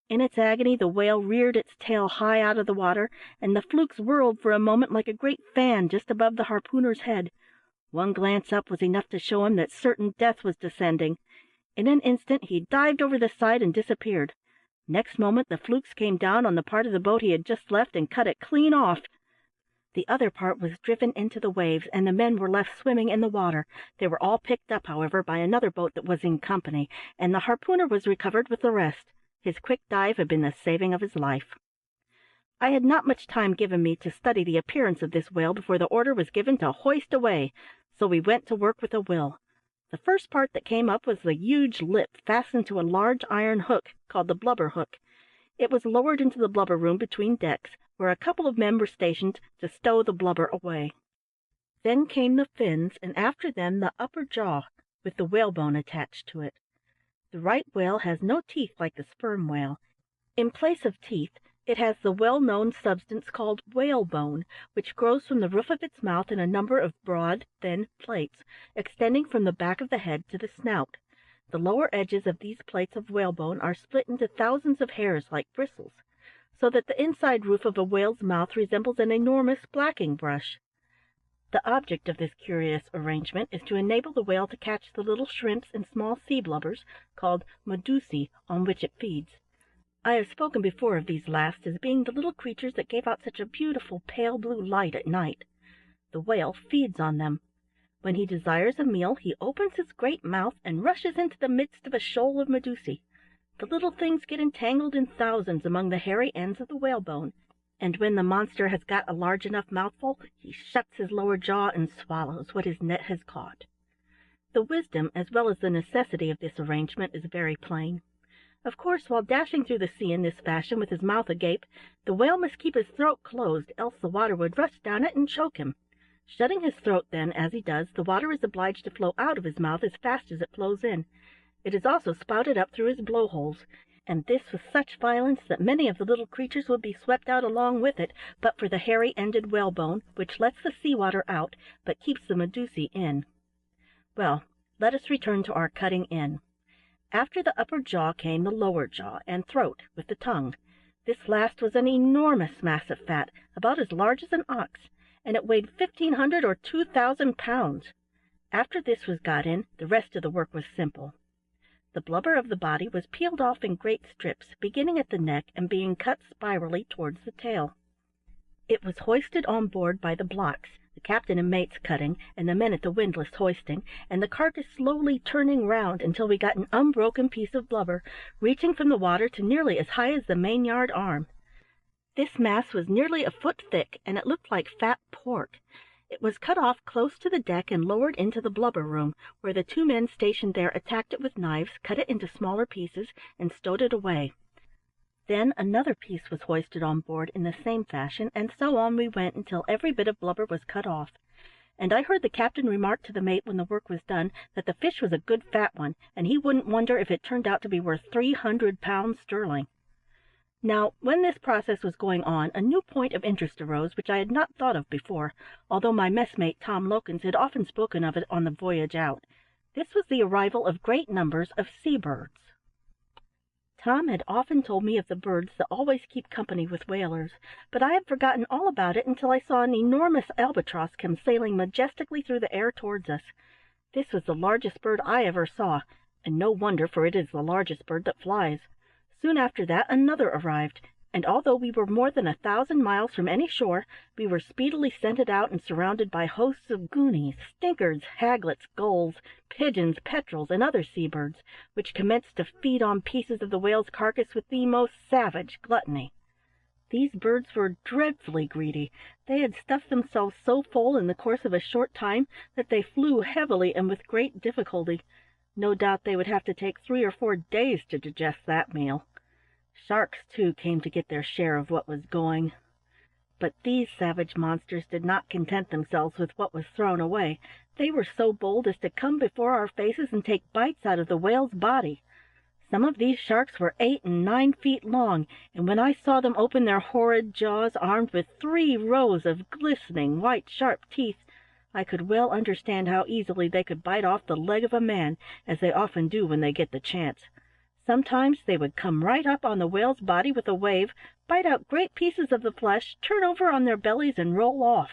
In its agony the whale reared its tail high out of the water, and the flukes whirled for a moment like a great fan just above the harpooner's head. One glance up was enough to show him that certain death was descending. In an instant he dived over the side and disappeared. Next moment the flukes came down on the part of the boat he had just left and cut it clean off. The other part was driven into the waves, and the men were left swimming in the water. They were all picked up, however, by another boat that was in company, and the harpooner was recovered with the rest. His quick dive had been the saving of his life. I had not much time given me to study the appearance of this whale before the order was given to hoist away, so we went to work with a will. The first part that came up was the huge lip fastened to a large iron hook, called the blubber hook. It was lowered into the blubber room between decks, where a couple of men were stationed to stow the blubber away. Then came the fins, and after them the upper jaw, with the whalebone attached to it. The right whale has no teeth like the sperm whale. In place of teeth, it has the well-known substance called whalebone, which grows from the roof of its mouth in a number of broad, thin plates, extending from the back of the head to the snout. The lower edges of these plates of whalebone are split into thousands of hairs like bristles, so that the inside roof of a whale's mouth resembles an enormous blacking brush. The object of this curious arrangement is to enable the whale to catch the little shrimps and small sea blubbers, called medusae, on which it feeds. I have spoken before of these last as being the little creatures that gave out such a beautiful pale blue light at night. The whale feeds on them. When he desires a meal, he opens his great mouth and rushes into the midst of a shoal of medusae. The little things get entangled in thousands among the hairy ends of the whalebone, and when the monster has got a large enough mouthful, he shuts his lower jaw and swallows what his net has caught. The wisdom as well as the necessity of this arrangement is very plain. Of course, while dashing through the sea in this fashion with his mouth agape, the whale must keep his throat closed, else the water would rush down it and choke him. Shutting his throat then, as he does, the water is obliged to flow out of his mouth as fast as it flows in. It is also spouted up through his blow-holes, and this with such violence that many of the little creatures would be swept out along with it, but for the hairy-ended whalebone, which lets the sea-water out, but keeps the medusae in. Well, let us return to our cutting in. After the upper jaw came the lower jaw and throat, with the tongue. This last was an enormous mass of fat, about as large as an ox, and it weighed 1,500 or 2,000 pounds. After this was got in, the rest of the work was simple. The blubber of the body was peeled off in great strips, beginning at the neck and being cut spirally towards the tail. It was hoisted on board by the blocks, the captain and mates cutting, and the men at the windlass hoisting, and the carcass slowly turning round until we got an unbroken piece of blubber, reaching from the water to nearly as high as the mainyard arm. This mass was nearly a foot thick, and it looked like fat pork. It was cut off close to the deck and lowered into the blubber room, where the two men stationed there attacked it with knives, cut it into smaller pieces, and stowed it away. Then another piece was hoisted on board in the same fashion, and so on we went until every bit of blubber was cut off. And I heard the captain remark to the mate when the work was done that the fish was a good fat one, and he wouldn't wonder if it turned out to be worth 300 pounds sterling. Now, when this process was going on, a new point of interest arose which I had not thought of before, although my messmate Tom Lokins had often spoken of it on the voyage out. This was the arrival of great numbers of sea-birds. Tom had often told me of the birds that always keep company with whalers, but I had forgotten all about it until I saw an enormous albatross come sailing majestically through the air towards us. This was the largest bird I ever saw, and no wonder, for it is the largest bird that flies. Soon after that another arrived, and although we were more than 1,000 miles from any shore, we were speedily scented out and surrounded by hosts of goonies, stinkards, haglets, gulls, pigeons, petrels, and other sea-birds, which commenced to feed on pieces of the whale's carcass with the most savage gluttony. These birds were dreadfully greedy. They had stuffed themselves so full in the course of a short time that they flew heavily and with great difficulty. No doubt they would have to take 3 or 4 days to digest that meal. Sharks, too, came to get their share of what was going. But these savage monsters did not content themselves with what was thrown away. They were so bold as to come before our faces and take bites out of the whale's body. Some of these sharks were 8 and 9 feet long, and when I saw them open their horrid jaws armed with 3 rows of glistening white sharp teeth, I could well understand how easily they could bite off the leg of a man, as they often do when they get the chance. Sometimes they would come right up on the whale's body with a wave, bite out great pieces of the flesh, turn over on their bellies, and roll off.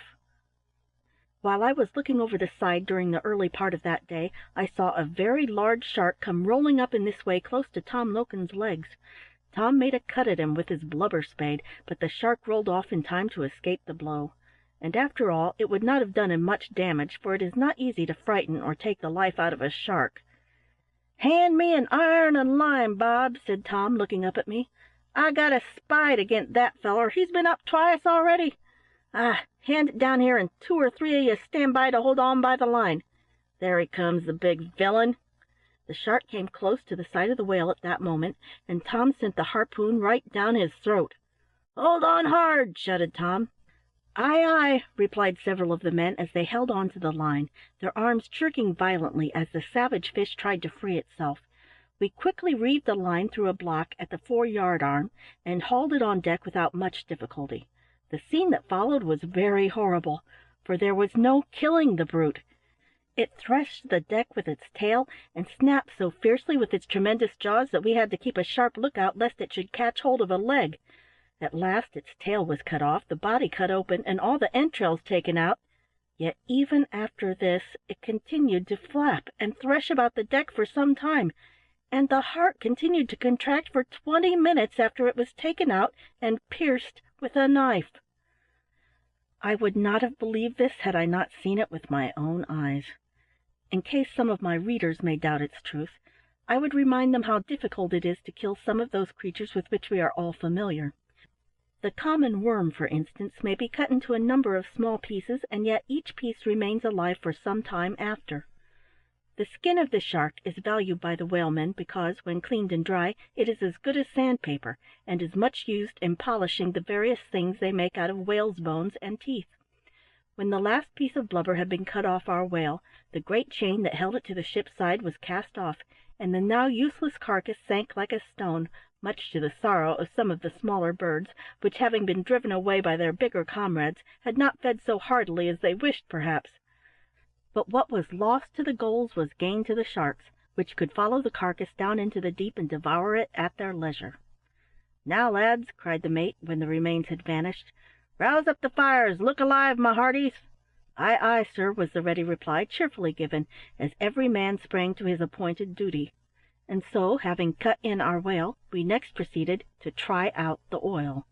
While I was looking over the side during the early part of that day, I saw a very large shark come rolling up in this way close to Tom Lokin's legs. Tom made a cut at him with his blubber spade, but the shark rolled off in time to escape the blow. And after all, it would not have done him much damage, for it is not easy to frighten or take the life out of a shark. "Hand me an iron and line, Bob," said Tom, looking up at me. "I got a spite against that feller. He's been up twice already. Hand it down here, and 2 or 3 of you stand by to hold on by the line. There he comes, the big villain." The shark came close to the side of the whale at that moment, and Tom sent the harpoon right down his throat. "Hold on hard!" shouted Tom. "Aye, aye!" replied several of the men as they held on to the line, their arms jerking violently as the savage fish tried to free itself. We quickly reeved the line through a block at the fore-yard arm, and hauled it on deck without much difficulty. The scene that followed was very horrible, for there was no killing the brute. It threshed the deck with its tail, and snapped so fiercely with its tremendous jaws that we had to keep a sharp lookout lest it should catch hold of a leg. At last its tail was cut off, the body cut open, and all the entrails taken out, yet even after this it continued to flap and thresh about the deck for some time, and the heart continued to contract for 20 minutes after it was taken out and pierced with a knife. I would not have believed this had I not seen it with my own eyes. In case some of my readers may doubt its truth, I would remind them how difficult it is to kill some of those creatures with which we are all familiar. The common worm, for instance, may be cut into a number of small pieces, and yet each piece remains alive for some time after. The skin of the shark is valued by the whalemen because, when cleaned and dry, it is as good as sandpaper, and is much used in polishing the various things they make out of whales' bones and teeth. When the last piece of blubber had been cut off our whale, the great chain that held it to the ship's side was cast off, and the now useless carcass sank like a stone, much to the sorrow of some of the smaller birds, which, having been driven away by their bigger comrades, had not fed so heartily as they wished perhaps. But what was lost to the gulls was gain to the sharks, which could follow the carcass down into the deep and devour it at their leisure. "Now, lads," cried the mate, when the remains had vanished, "rouse up the fires! Look alive, my hearties!" "Aye, aye, sir," was the ready reply, cheerfully given, as every man sprang to his appointed duty. And so, having cut in our whale, we next proceeded to try out the oil.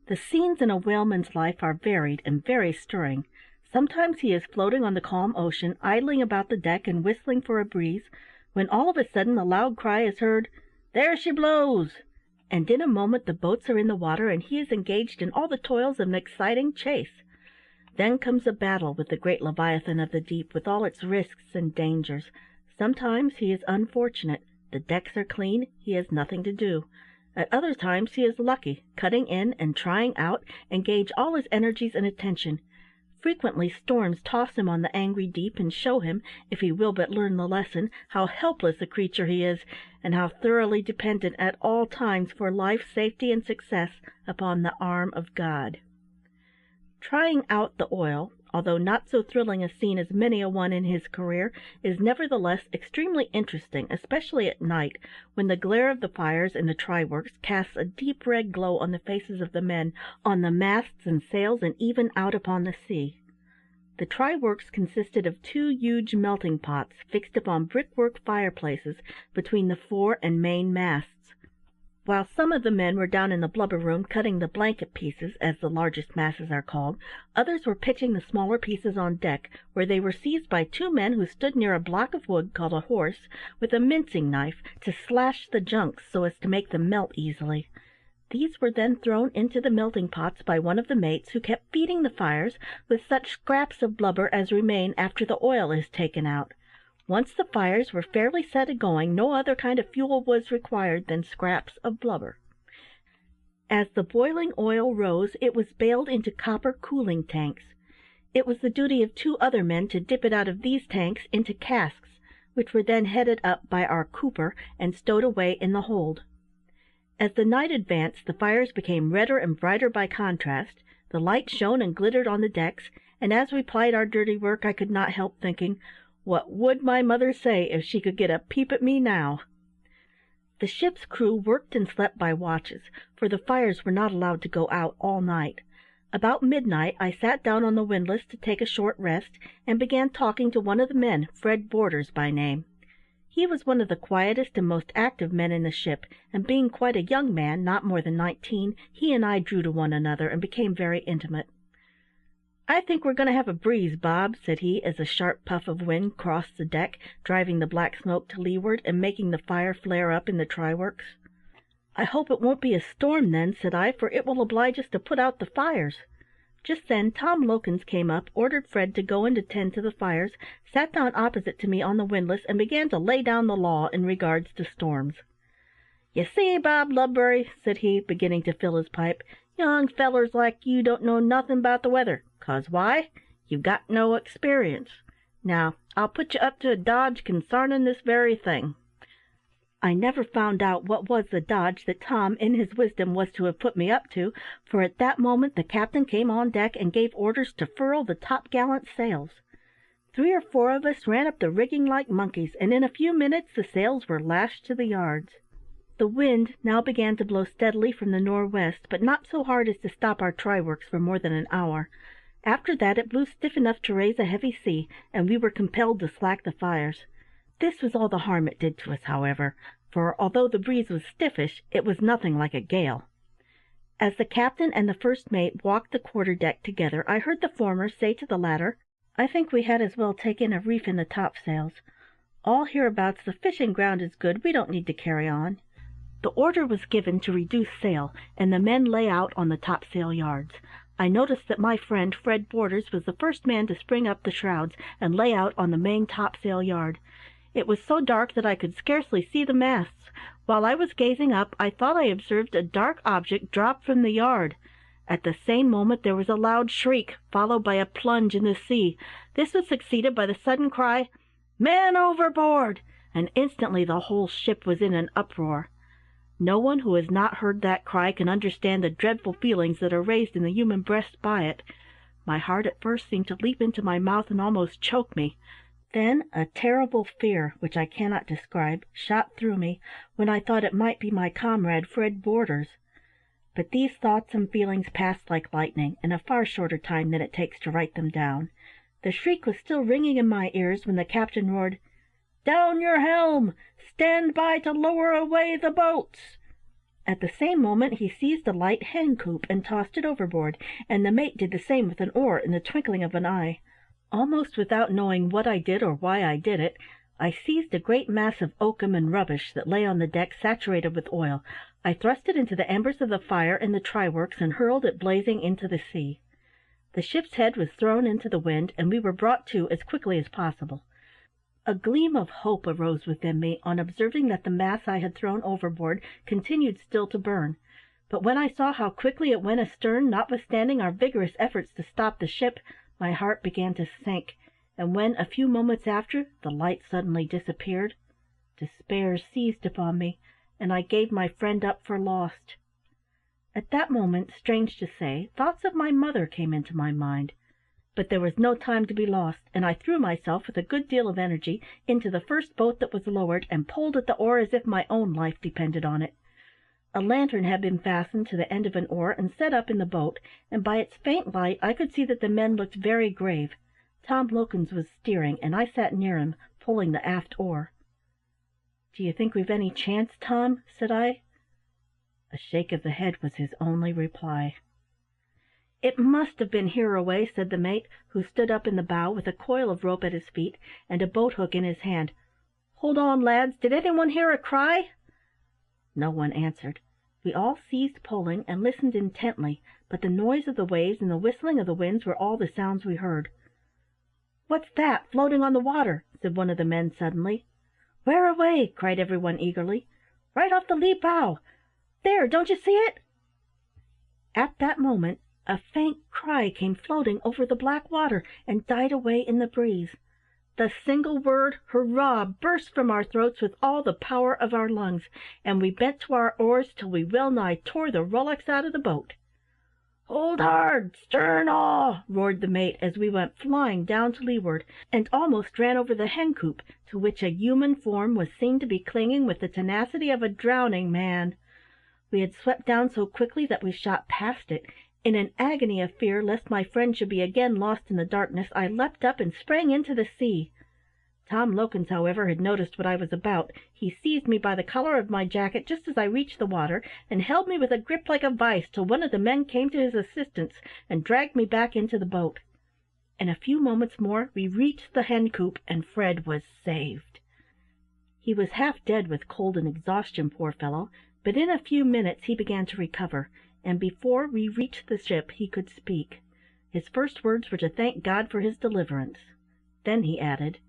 The scenes in a whaleman's life are varied and very stirring. Sometimes he is floating on the calm ocean, idling about the deck and whistling for a breeze, when all of a sudden the loud cry is heard, "There she blows!" and in a moment the boats are in the water, and he is engaged in all the toils of an exciting chase. Then comes a battle with the great leviathan of the deep, with all its risks and dangers. Sometimes he is unfortunate, the decks are clean, he has nothing to do. At other times he is lucky, cutting in and trying out, engage all his energies and attention. Frequently storms toss him on the angry deep, and show him, if he will but learn the lesson, how helpless a creature he is, and how thoroughly dependent at all times for life, safety, and success upon the arm of God. Trying out the oil, although not so thrilling a scene as many a one in his career, is nevertheless extremely interesting, especially at night, when the glare of the fires in the try-works casts a deep red glow on the faces of the men, on the masts and sails, and even out upon the sea. The try-works consisted of two huge melting pots fixed upon brickwork fireplaces between the fore and main masts. While some of the men were down in the blubber room cutting the blanket pieces, as the largest masses are called, others were pitching the smaller pieces on deck, where they were seized by two men who stood near a block of wood called a horse, with a mincing knife, to slash the junks so as to make them melt easily. These were then thrown into the melting pots by one of the mates, who kept feeding the fires with such scraps of blubber as remain after the oil is taken out. Once the fires were fairly set a-going, no other kind of fuel was required than scraps of blubber. As the boiling oil rose, it was baled into copper cooling tanks. It was the duty of two other men to dip it out of these tanks into casks, which were then headed up by our cooper and stowed away in the hold. As the night advanced, the fires became redder and brighter by contrast, the light shone and glittered on the decks, and as we plied our dirty work I could not help thinking, what would my mother say if she could get a peep at me now? The ship's crew worked and slept by watches, for the fires were not allowed to go out all night. About midnight I sat down on the windlass to take a short rest, and began talking to one of the men, Fred Borders by name. He was one of the quietest and most active men in the ship, and being quite a young man, not more than 19, he and I drew to one another and became very intimate. "I think we're going to have a breeze, Bob," said he, as a sharp puff of wind crossed the deck, driving the black smoke to leeward, and making the fire flare up in the try-works. "I hope it won't be a storm then," said I, "for it will oblige us to put out the fires." Just then Tom Lokins came up, ordered Fred to go and attend to the fires, sat down opposite to me on the windlass, and began to lay down the law in regards to storms. "You see, Bob Ludberry," said he, beginning to fill his pipe, "young fellers like you don't know nothing about the weather. 'Cause why? You've got no experience. Now, I'll put you up to a dodge consarnin' this very thing." I never found out what was the dodge that Tom in his wisdom was to have put me up to, for at that moment the captain came on deck and gave orders to furl the topgallant sails. 3 or 4 of us ran up the rigging like monkeys, and in a few minutes the sails were lashed to the yards. The wind now began to blow steadily from the nor'west, but not so hard as to stop our try works for more than an hour. After that it blew stiff enough to raise a heavy sea, and we were compelled to slack the fires. This was all the harm it did to us, however, for although the breeze was stiffish, it was nothing like a gale. As the captain and the first mate walked the quarter-deck together, I heard the former say to the latter, "I think we had as well take in a reef in the topsails. All hereabouts the fishing ground is good, we don't need to carry on." The order was given to reduce sail, and the men lay out on the topsail yards. I noticed that my friend Fred Borders was the first man to spring up the shrouds and lay out on the main topsail yard. It was so dark that I could scarcely see the masts. While I was gazing up, I thought I observed a dark object drop from the yard. At the same moment there was a loud shriek, followed by a plunge in the sea. This was succeeded by the sudden cry, "Man overboard!" and instantly the whole ship was in an uproar. No one who has not heard that cry can understand the dreadful feelings that are raised in the human breast by it. My heart at first seemed to leap into my mouth and almost choke me. Then a terrible fear, which I cannot describe, shot through me, when I thought it might be my comrade Fred Borders. But these thoughts and feelings passed like lightning, in a far shorter time than it takes to write them down. The shriek was still ringing in my ears when the captain roared, "Down your helm! Stand by to lower away the boats!" At the same moment he seized a light hen-coop and tossed it overboard, and the mate did the same with an oar in the twinkling of an eye. Almost without knowing what I did or why I did it, I seized a great mass of oakum and rubbish that lay on the deck saturated with oil. I thrust it into the embers of the fire in the try works and hurled it blazing into the sea. The ship's head was thrown into the wind, and we were brought to as quickly as possible. A gleam of hope arose within me on observing that the mass I had thrown overboard continued still to burn, but when I saw how quickly it went astern, notwithstanding our vigorous efforts to stop the ship, my heart began to sink, and when, a few moments after, the light suddenly disappeared, despair seized upon me, and I gave my friend up for lost. At that moment, strange to say, thoughts of my mother came into my mind. But there was no time to be lost, and I threw myself with a good deal of energy into the first boat that was lowered, and pulled at the oar as if my own life depended on it. A lantern had been fastened to the end of an oar and set up in the boat, and by its faint light I could see that the men looked very grave. Tom Lokins was steering, and I sat near him, pulling the aft oar. "Do you think we've any chance, Tom?" said I. A shake of the head was his only reply. "It must have been hereaway," said the mate, who stood up in the bow with a coil of rope at his feet and a boat hook in his hand. "Hold on, lads, did any one hear a cry?" No one answered. We all ceased pulling and listened intently, but the noise of the waves and the whistling of the winds were all the sounds we heard. "What's that, floating on the water?" said one of the men suddenly. "Where away?" cried every one eagerly. "Right off the lee bow. There, don't you see it?" At that moment a faint cry came floating over the black water, and died away in the breeze. The single word "hurrah" burst from our throats with all the power of our lungs, and we bent to our oars till we well nigh tore the rullocks out of the boat. "Hold hard! Stern all!" roared the mate as we went flying down to leeward, and almost ran over the hen-coop, to which a human form was seen to be clinging with the tenacity of a drowning man. We had swept down so quickly that we shot past it. In an agony of fear lest my friend should be again lost in the darkness, I leapt up and sprang into the sea. Tom Lokins, however, had noticed what I was about. He seized me by the collar of my jacket just as I reached the water, and held me with a grip like a vice till one of the men came to his assistance and dragged me back into the boat. In a few moments more we reached the hen-coop, and Fred was saved. He was half dead with cold and exhaustion, poor fellow, but in a few minutes he began to recover, and before we reached the ship he could speak. His first words were to thank God for his deliverance. Then he added,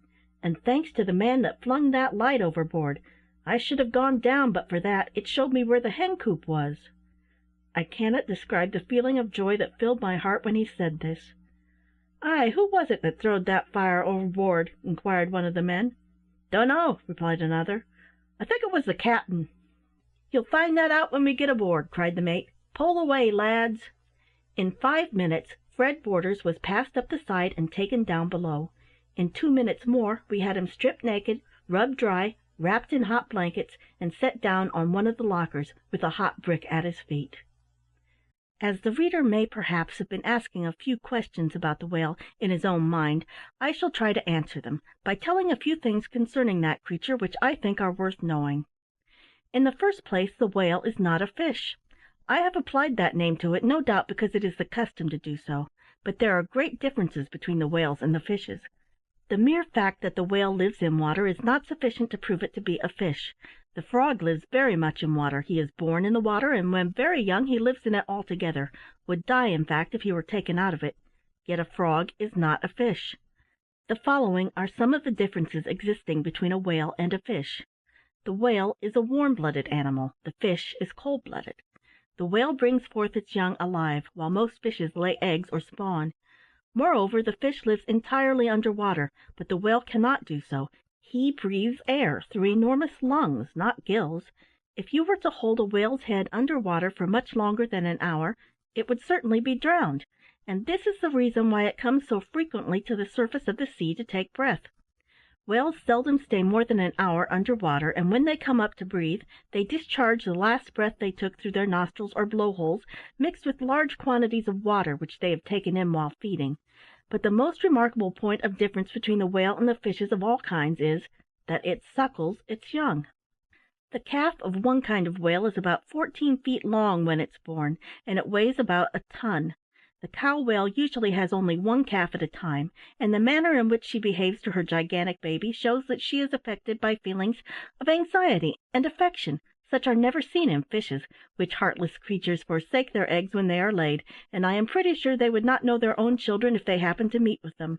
"And thanks to the man that flung that light overboard. I should have gone down but for that. It showed me where the hen coop was." I cannot describe the feeling of joy that filled my heart when he said this. "Ay, who was it that throwed that fire overboard?" inquired one of the men. "Dunno," replied another. "I think it was the captain." "You'll find that out when we get aboard," cried the mate. "Pull away, lads." In 5 minutes Fred Borders was passed up the side and taken down below. In 2 minutes more we had him stripped naked, rubbed dry, wrapped in hot blankets, and set down on one of the lockers, with a hot brick at his feet. As the reader may perhaps have been asking a few questions about the whale in his own mind, I shall try to answer them by telling a few things concerning that creature which I think are worth knowing. In the first place, the whale is not a fish. I have applied that name to it, no doubt because it is the custom to do so, but there are great differences between the whales and the fishes. The mere fact that the whale lives in water is not sufficient to prove it to be a fish. The frog lives very much in water. He is born in the water, and when very young he lives in it altogether, would die, in fact, if he were taken out of it. Yet a frog is not a fish. The following are some of the differences existing between a whale and a fish. The whale is a warm-blooded animal, the fish is cold-blooded. The whale brings forth its young alive, while most fishes lay eggs or spawn. Moreover, the fish lives entirely under water, but the whale cannot do so. He breathes air through enormous lungs, not gills. If you were to hold a whale's head under water for much longer than an hour, it would certainly be drowned, and this is the reason why it comes so frequently to the surface of the sea to take breath. Whales seldom stay more than an hour under water, and when they come up to breathe, they discharge the last breath they took through their nostrils or blow-holes, mixed with large quantities of water which they have taken in while feeding. But the most remarkable point of difference between the whale and the fishes of all kinds is, that it suckles its young. The calf of one kind of whale is about 14 feet long when it's born, and it weighs about a ton. The cow whale usually has only one calf at a time, and the manner in which she behaves to her gigantic baby shows that she is affected by feelings of anxiety and affection, such are never seen in fishes, which heartless creatures forsake their eggs when they are laid, and I am pretty sure they would not know their own children if they happened to meet with them.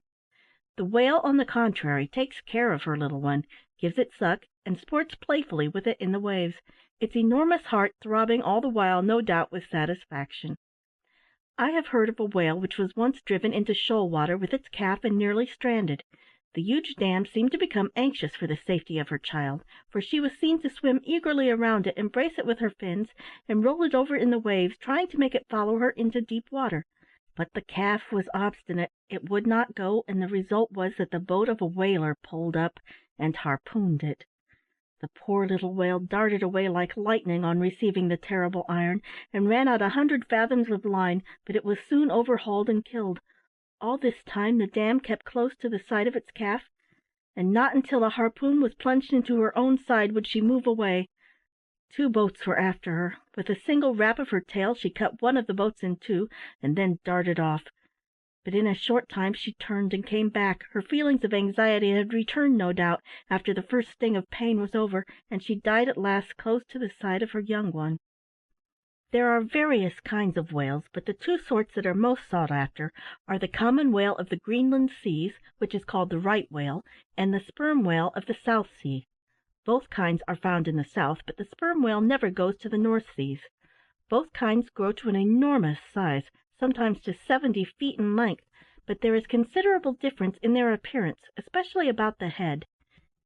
The whale, on the contrary, takes care of her little one, gives it suck, and sports playfully with it in the waves, its enormous heart throbbing all the while, no doubt with satisfaction. I have heard of a whale which was once driven into shoal water with its calf and nearly stranded. The huge dam seemed to become anxious for the safety of her child, for she was seen to swim eagerly around it, embrace it with her fins, and roll it over in the waves, trying to make it follow her into deep water. But the calf was obstinate. It would not go, and the result was that the boat of a whaler pulled up and harpooned it. The poor little whale darted away like lightning on receiving the terrible iron, and ran out 100 fathoms of line, but it was soon overhauled and killed. All this time the dam kept close to the side of its calf, and not until a harpoon was plunged into her own side would she move away. 2 boats were after her. With a single rap of her tail she cut one of the boats in two, and then darted off. But in a short time she turned and came back. Her feelings of anxiety had returned, no doubt, after the first sting of pain was over, and she died at last close to the side of her young one. There are various kinds of whales, but the 2 sorts that are most sought after are the common whale of the Greenland seas, which is called the right whale, and the sperm whale of the South Sea. Both kinds are found in the south, but the sperm whale never goes to the North Seas. Both kinds grow to an enormous size, sometimes to 70 feet in length, but there is considerable difference in their appearance, especially about the head.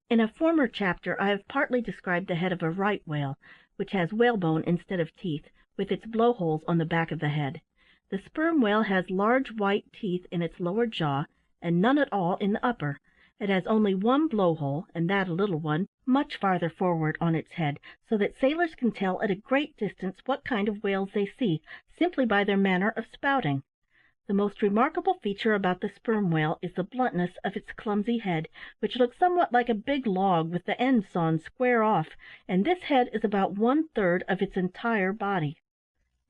In a former chapter I have partly described the head of a right whale, which has whalebone instead of teeth, with its blow-holes on the back of the head. The sperm whale has large white teeth in its lower jaw, and none at all in the upper. It has only one blow-hole, and that a little one, much farther forward on its head, so that sailors can tell at a great distance what kind of whales they see, simply by their manner of spouting. The most remarkable feature about the sperm whale is the bluntness of its clumsy head, which looks somewhat like a big log with the ends sawn square off, and this head is about 1/3 of its entire body.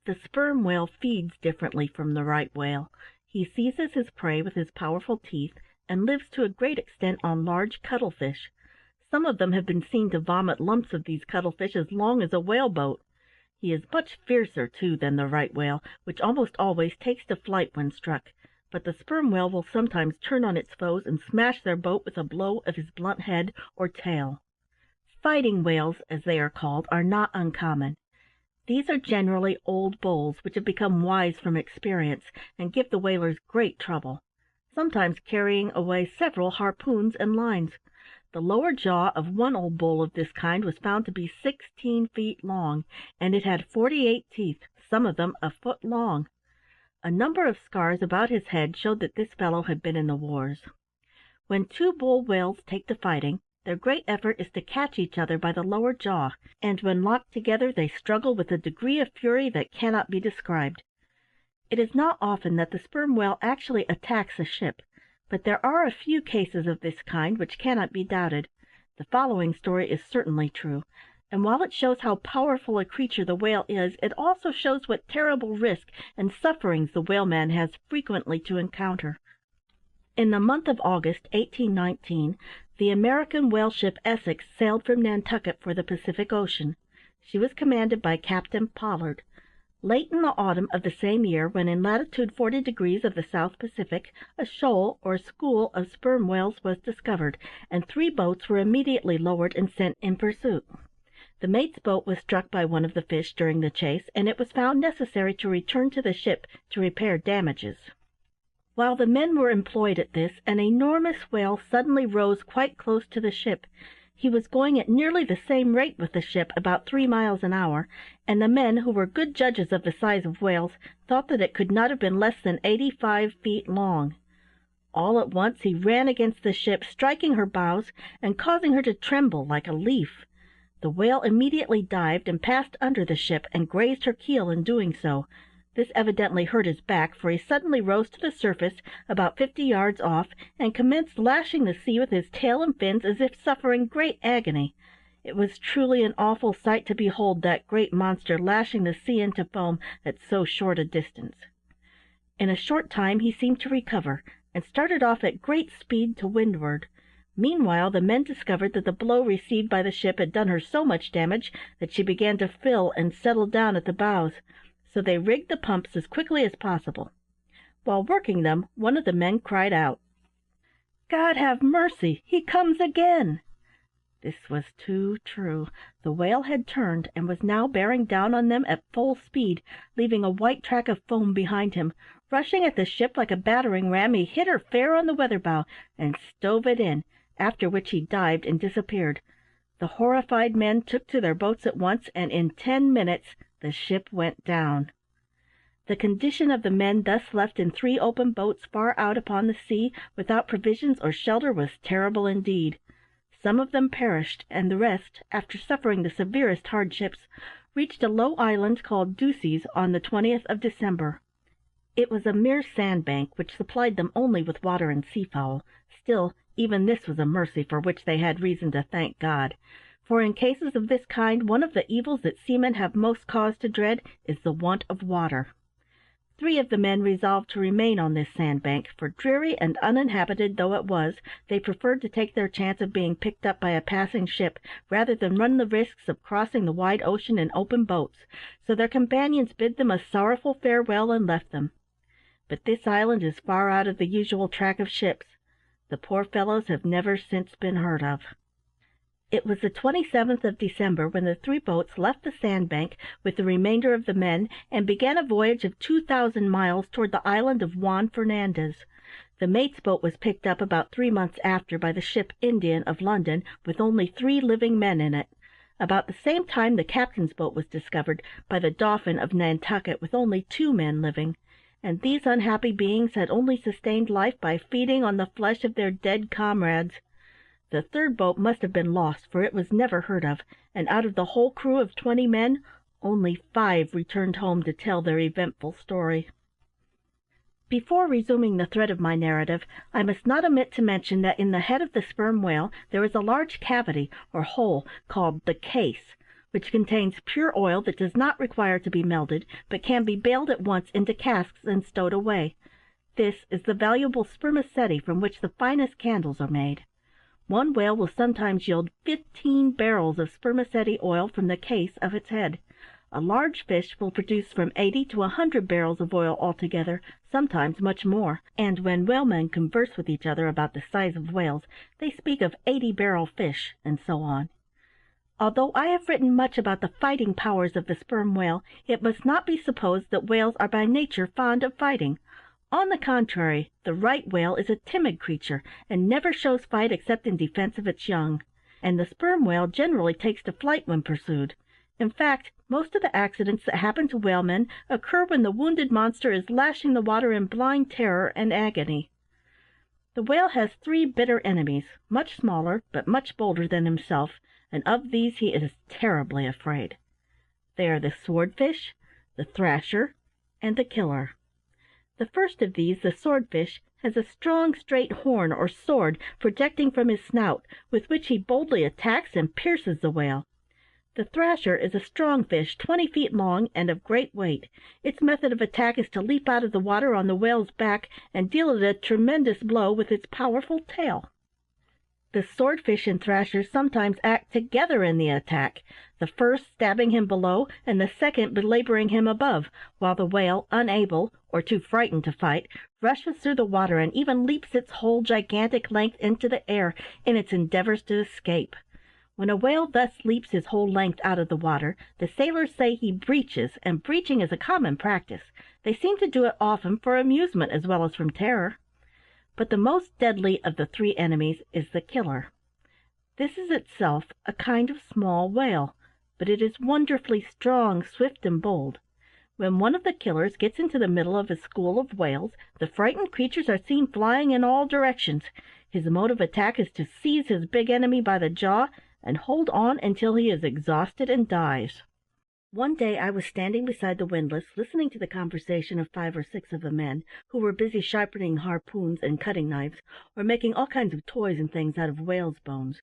The sperm whale feeds differently from the right whale. He seizes his prey with his powerful teeth, and lives to a great extent on large cuttlefish. Some of them have been seen to vomit lumps of these cuttlefish as long as a whaleboat. He is much fiercer, too, than the right whale, which almost always takes to flight when struck. but the sperm whale will sometimes turn on its foes and smash their boat with a blow of his blunt head or tail. Fighting whales, as they are called, are not uncommon. These are generally old bulls which have become wise from experience and give the whalers great trouble, sometimes carrying away several harpoons and lines. The lower jaw of one old bull of this kind was found to be 16 feet long, and it had 48 teeth, some of them a foot long. A number of scars about his head showed that this fellow had been in the wars. When two bull whales take to fighting, their great effort is to catch each other by the lower jaw, and when locked together they struggle with a degree of fury that cannot be described. It is not often that the sperm whale actually attacks a ship, but there are a few cases of this kind which cannot be doubted. The following story is certainly true, and while it shows how powerful a creature the whale is, it also shows what terrible risk and sufferings the whaleman has frequently to encounter. In the month of August, 1819, the American whale ship Essex sailed from Nantucket for the Pacific Ocean. She was commanded by Captain Pollard. Late in the autumn of the same year, when in latitude 40 degrees of the South Pacific, a shoal or school of sperm whales was discovered, and 3 boats were immediately lowered and sent in pursuit. The mate's boat was struck by one of the fish during the chase, and it was found necessary to return to the ship to repair damages. While the men were employed at this, an enormous whale suddenly rose quite close to the ship. He was going at nearly the same rate with the ship, about 3 miles an hour, and the men, who were good judges of the size of whales, thought that it could not have been less than 85 feet long. All at once he ran against the ship, striking her bows and causing her to tremble like a leaf. The whale immediately dived and passed under the ship and grazed her keel in doing so. This evidently hurt his back, for he suddenly rose to the surface about 50 yards off, and commenced lashing the sea with his tail and fins as if suffering great agony. It was truly an awful sight to behold that great monster lashing the sea into foam at so short a distance. In a short time he seemed to recover, and started off at great speed to windward. Meanwhile the men discovered that the blow received by the ship had done her so much damage that she began to fill and settle down at the bows, so they rigged the pumps as quickly as possible. While working them, one of the men cried out, "God have mercy! He comes again!" This was too true. The whale had turned, and was now bearing down on them at full speed, leaving a white track of foam behind him. Rushing at the ship like a battering ram, he hit her fair on the weather bow, and stove it in, after which he dived and disappeared. The horrified men took to their boats at once, and in 10 minutes the ship went down. The condition of the men thus left in 3 open boats far out upon the sea, without provisions or shelter, was terrible indeed. Some of them perished, and the rest, after suffering the severest hardships, reached a low island called Ducies on the 20th of December. It was a mere sandbank, which supplied them only with water and seafowl. Still, even this was a mercy for which they had reason to thank God, for in cases of this kind one of the evils that seamen have most cause to dread is the want of water. 3 of the men resolved to remain on this sandbank, for dreary and uninhabited though it was, they preferred to take their chance of being picked up by a passing ship rather than run the risks of crossing the wide ocean in open boats, so their companions bid them a sorrowful farewell and left them. But this island is far out of the usual track of ships. The poor fellows have never since been heard of. It was the 27th of December when the 3 boats left the sandbank with the remainder of the men, and began a voyage of 2,000 miles toward the island of Juan Fernandez. The mate's boat was picked up about 3 months after by the ship Indian of London, with only 3 living men in it. About the same time the captain's boat was discovered by the Dauphin of Nantucket, with only 2 men living, and these unhappy beings had only sustained life by feeding on the flesh of their dead comrades. The 3rd boat must have been lost, for it was never heard of, and out of the whole crew of 20 men, only 5 returned home to tell their eventful story. Before resuming the thread of my narrative, I must not omit to mention that in the head of the sperm whale there is a large cavity, or hole, called the case, which contains pure oil that does not require to be melted, but can be baled at once into casks and stowed away. This is the valuable spermaceti from which the finest candles are made. One whale will sometimes yield 15 barrels of spermaceti oil from the case of its head. A large fish will produce from 80 to 100 barrels of oil altogether, sometimes much more, and when whalemen converse with each other about the size of whales, they speak of 80-barrel fish, and so on. Although I have written much about the fighting powers of the sperm whale, it must not be supposed that whales are by nature fond of fighting. On the contrary, the right whale is a timid creature, and never shows fight except in defense of its young, and the sperm whale generally takes to flight when pursued. In fact, most of the accidents that happen to whalemen occur when the wounded monster is lashing the water in blind terror and agony. The whale has three bitter enemies, much smaller but much bolder than himself, and of these he is terribly afraid. They are the swordfish, the thrasher, and the killer. The first of these, the swordfish, has a strong straight horn or sword projecting from his snout, with which he boldly attacks and pierces the whale. The thrasher is a strong fish 20 feet long and of great weight. Its method of attack is to leap out of the water on the whale's back and deal it a tremendous blow with its powerful tail. The swordfish and thrasher sometimes act together in the attack, the first stabbing him below and the second belaboring him above, while the whale, unable, or too frightened to fight, rushes through the water and even leaps its whole gigantic length into the air in its endeavors to escape. When a whale thus leaps his whole length out of the water, the sailors say he breaches, and breaching is a common practice. They seem to do it often for amusement as well as from terror. But the most deadly of the three enemies is the killer. This is itself a kind of small whale, but it is wonderfully strong, swift, and bold. When one of the killers gets into the middle of a school of whales, the frightened creatures are seen flying in all directions. His mode of attack is to seize his big enemy by the jaw and hold on until he is exhausted and dies. One day I was standing beside the windlass, listening to the conversation of 5 or 6 of the men, who were busy sharpening harpoons and cutting knives, or making all kinds of toys and things out of whales' bones.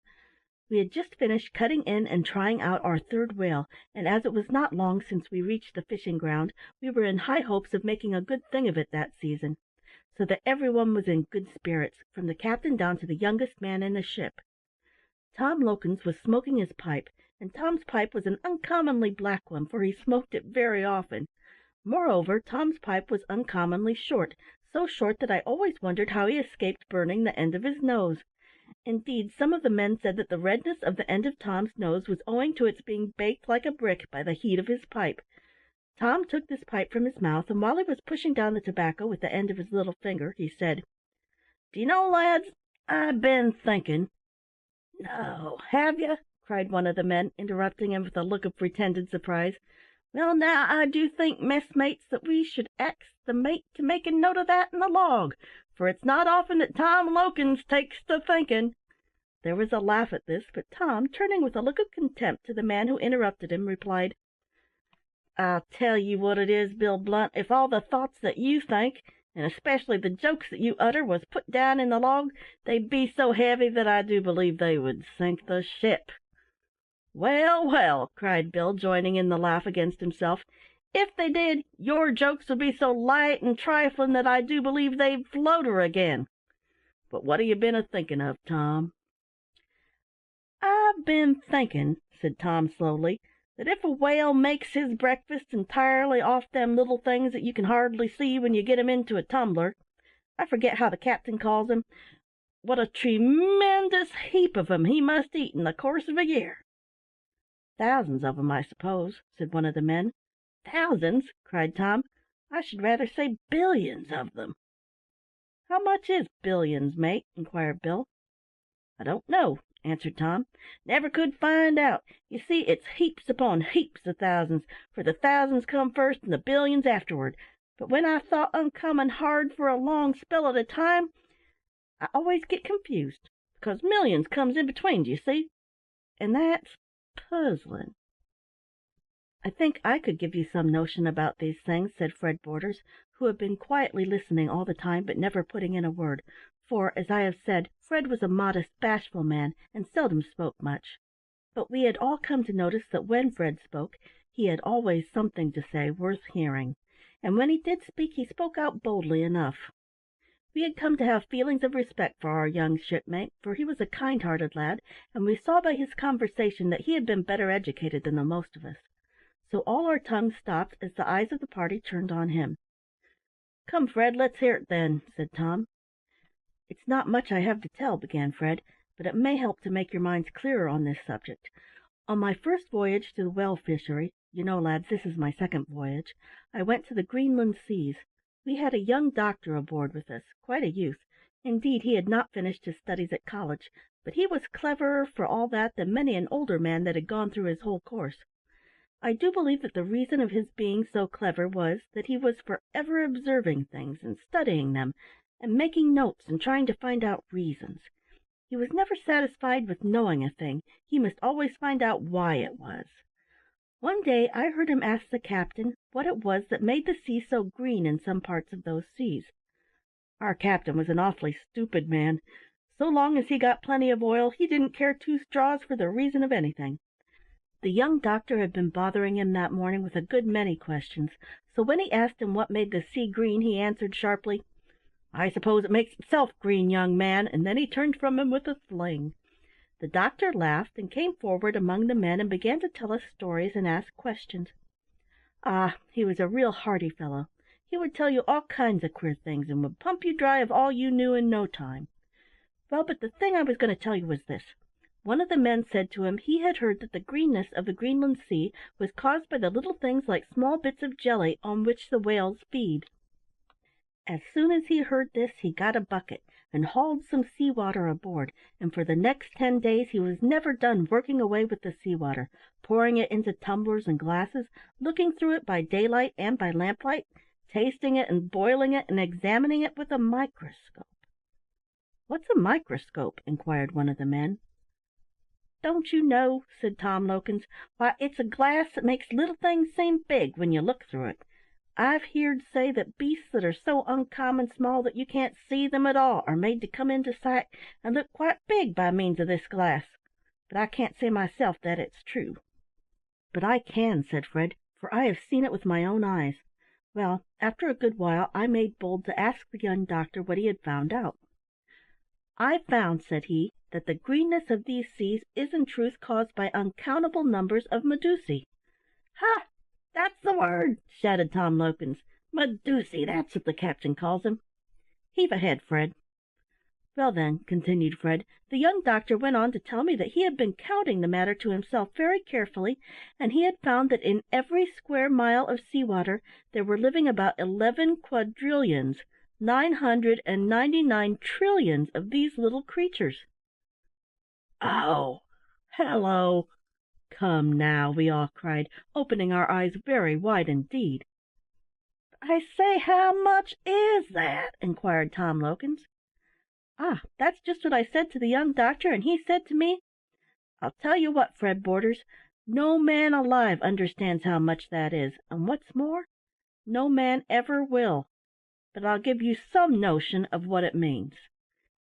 We had just finished cutting in and trying out our third whale, and as it was not long since we reached the fishing ground, we were in high hopes of making a good thing of it that season, so that every one was in good spirits, from the captain down to the youngest man in the ship. Tom Lokins was smoking his pipe, and Tom's pipe was an uncommonly black one, for he smoked it very often. Moreover, Tom's pipe was uncommonly short, so short that I always wondered how he escaped burning the end of his nose. Indeed, some of the men said that the redness of the end of Tom's nose was owing to its being baked like a brick by the heat of his pipe. Tom took this pipe from his mouth, and while he was pushing down the tobacco with the end of his little finger, he said, "Do you know, lads, I've been thinking—" "No, have you?" cried one of the men, interrupting him with a look of pretended surprise. "Well, now, I do think, messmates, that we should ax the mate to make a note of that in the log, for it's not often that Tom Lokins takes to thinking." There was a laugh at this, but Tom, turning with a look of contempt to the man who interrupted him, replied, "I'll tell you what it is, Bill Blunt, if all the thoughts that you think, and especially the jokes that you utter, was put down in the log, they'd be so heavy that I do believe they would sink the ship." "Well, well," cried Bill, joining in the laugh against himself, "if they did, your jokes would be so light and trifling that I do believe they'd float her again. But what have you been a-thinking of, Tom?" "I've been thinking," said Tom slowly, "that if a whale makes his breakfast entirely off them little things that you can hardly see when you get 'em into a tumbler, I forget how the captain calls 'em, what a tremendous heap of 'em he must eat in the course of a year." "Thousands of 'em, I suppose," said one of the men. "Thousands!" cried Tom. "I should rather say billions of them." "How much is billions, mate?" inquired Bill. "I don't know," answered Tom. "Never could find out. You see, it's heaps upon heaps of thousands, for the thousands come first and the billions afterward, but when I've thought uncommon hard for a long spell at a time, I always get confused, because millions comes in between, d'ye see, and that's puzzling." "I think I could give you some notion about these things," said Fred Borders, who had been quietly listening all the time, but never putting in a word, for, as I have said, Fred was a modest, bashful man, and seldom spoke much. But we had all come to notice that when Fred spoke, he had always something to say worth hearing, and when he did speak, he spoke out boldly enough. We had come to have feelings of respect for our young shipmate, for he was a kind-hearted lad, and we saw by his conversation that he had been better educated than the most of us. so all our tongues stopped as the eyes of the party turned on him. "Come, Fred, let's hear it then," said Tom. "It's not much I have to tell," began Fred, "but it may help to make your minds clearer on this subject. On my first voyage to the whale fishery, you know, lads, this is my second voyage, I went to the Greenland seas. We had a young doctor aboard with us, quite a youth. Indeed, he had not finished his studies at college, but he was cleverer for all that than many an older man that had gone through his whole course. I do believe that the reason of his being so clever was that he was forever observing things and studying them, and making notes and trying to find out reasons. He was never satisfied with knowing a thing, he must always find out why it was. One day I heard him ask the captain what it was that made the sea so green in some parts of those seas. Our captain was an awfully stupid man. So long as he got plenty of oil, he didn't care two straws for the reason of anything. The young doctor had been bothering him that morning with a good many questions, so when he asked him what made the sea green, he answered sharply, "I suppose it makes itself green, young man," and then he turned from him with a sling. The doctor laughed and came forward among the men and began to tell us stories and ask questions. Ah, he was a real hearty fellow. He would tell you all kinds of queer things, and would pump you dry of all you knew in no time. Well, but the thing I was going to tell you was this. One of the men said to him he had heard that the greenness of the Greenland sea was caused by the little things like small bits of jelly on which the whales feed. As soon as he heard this he got a bucket and hauled some sea water aboard, and for the next 10 days he was never done working away with the sea water, pouring it into tumblers and glasses, looking through it by daylight and by lamplight, tasting it and boiling it and examining it with a microscope. "What's a microscope?" inquired one of the men. "Don't you know?" said Tom Lokins. "Why, it's a glass that makes little things seem big when you look through it. I've heerd say that beasts that are so uncommon small that you can't see them at all are made to come into sight and look quite big by means of this glass, but I can't say myself that it's true." "But I can," said Fred, "for I have seen it with my own eyes. Well, after a good while I made bold to ask the young doctor what he had found out. "I found," said he, "that the greenness of these seas is in truth caused by uncountable numbers of medusæ." "Ha! That's the word!" shouted Tom Lokins. "Medusæ, that's what the captain calls 'em. Heave ahead, Fred." "Well, then," continued Fred, "the young doctor went on to tell me that he had been counting the matter to himself very carefully, and he had found that in every square mile of sea water there were living about 11 quadrillions, 999 trillions of these little creatures." "Oh, hello! Come now," we all cried, opening our eyes very wide indeed. "I say, how much is that?" inquired Tom Lokins. "Ah, that's just what I said to the young doctor, and he said to me, 'I'll tell you what, Fred Borders, no man alive understands how much that is, and what's more, no man ever will, but I'll give you some notion of what it means.'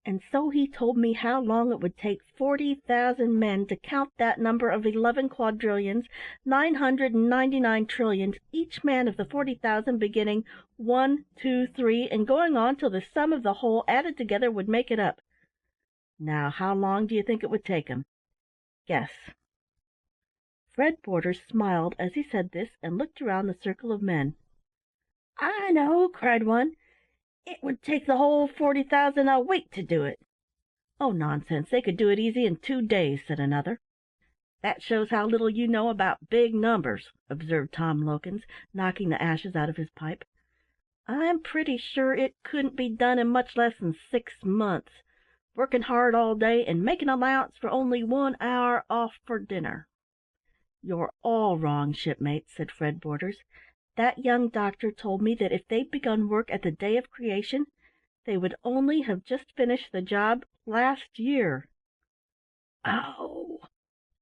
And so he told me how long it would take 40,000 men to count that number of 11 quadrillions, 999 trillions, each man of the 40,000 beginning 1, 2, 3, and going on till the sum of the whole added together would make it up. Now how long do you think it would take 'em? Guess." Fred Borders smiled as he said this, and looked around the circle of men. "I know," cried one. "It would take the whole 40,000 a week to do it." "Oh, nonsense! They could do it easy in 2 days," said another. "That shows how little you know about big numbers," observed Tom Lokins, knocking the ashes out of his pipe. "I'm pretty sure it couldn't be done in much less than 6 months, working hard all day, and making allowance for only 1 hour off for dinner." "You're all wrong, shipmates," said Fred Borders. "That young doctor told me that if they'd begun work at the day of creation, they would only have just finished the job last year." "Oh,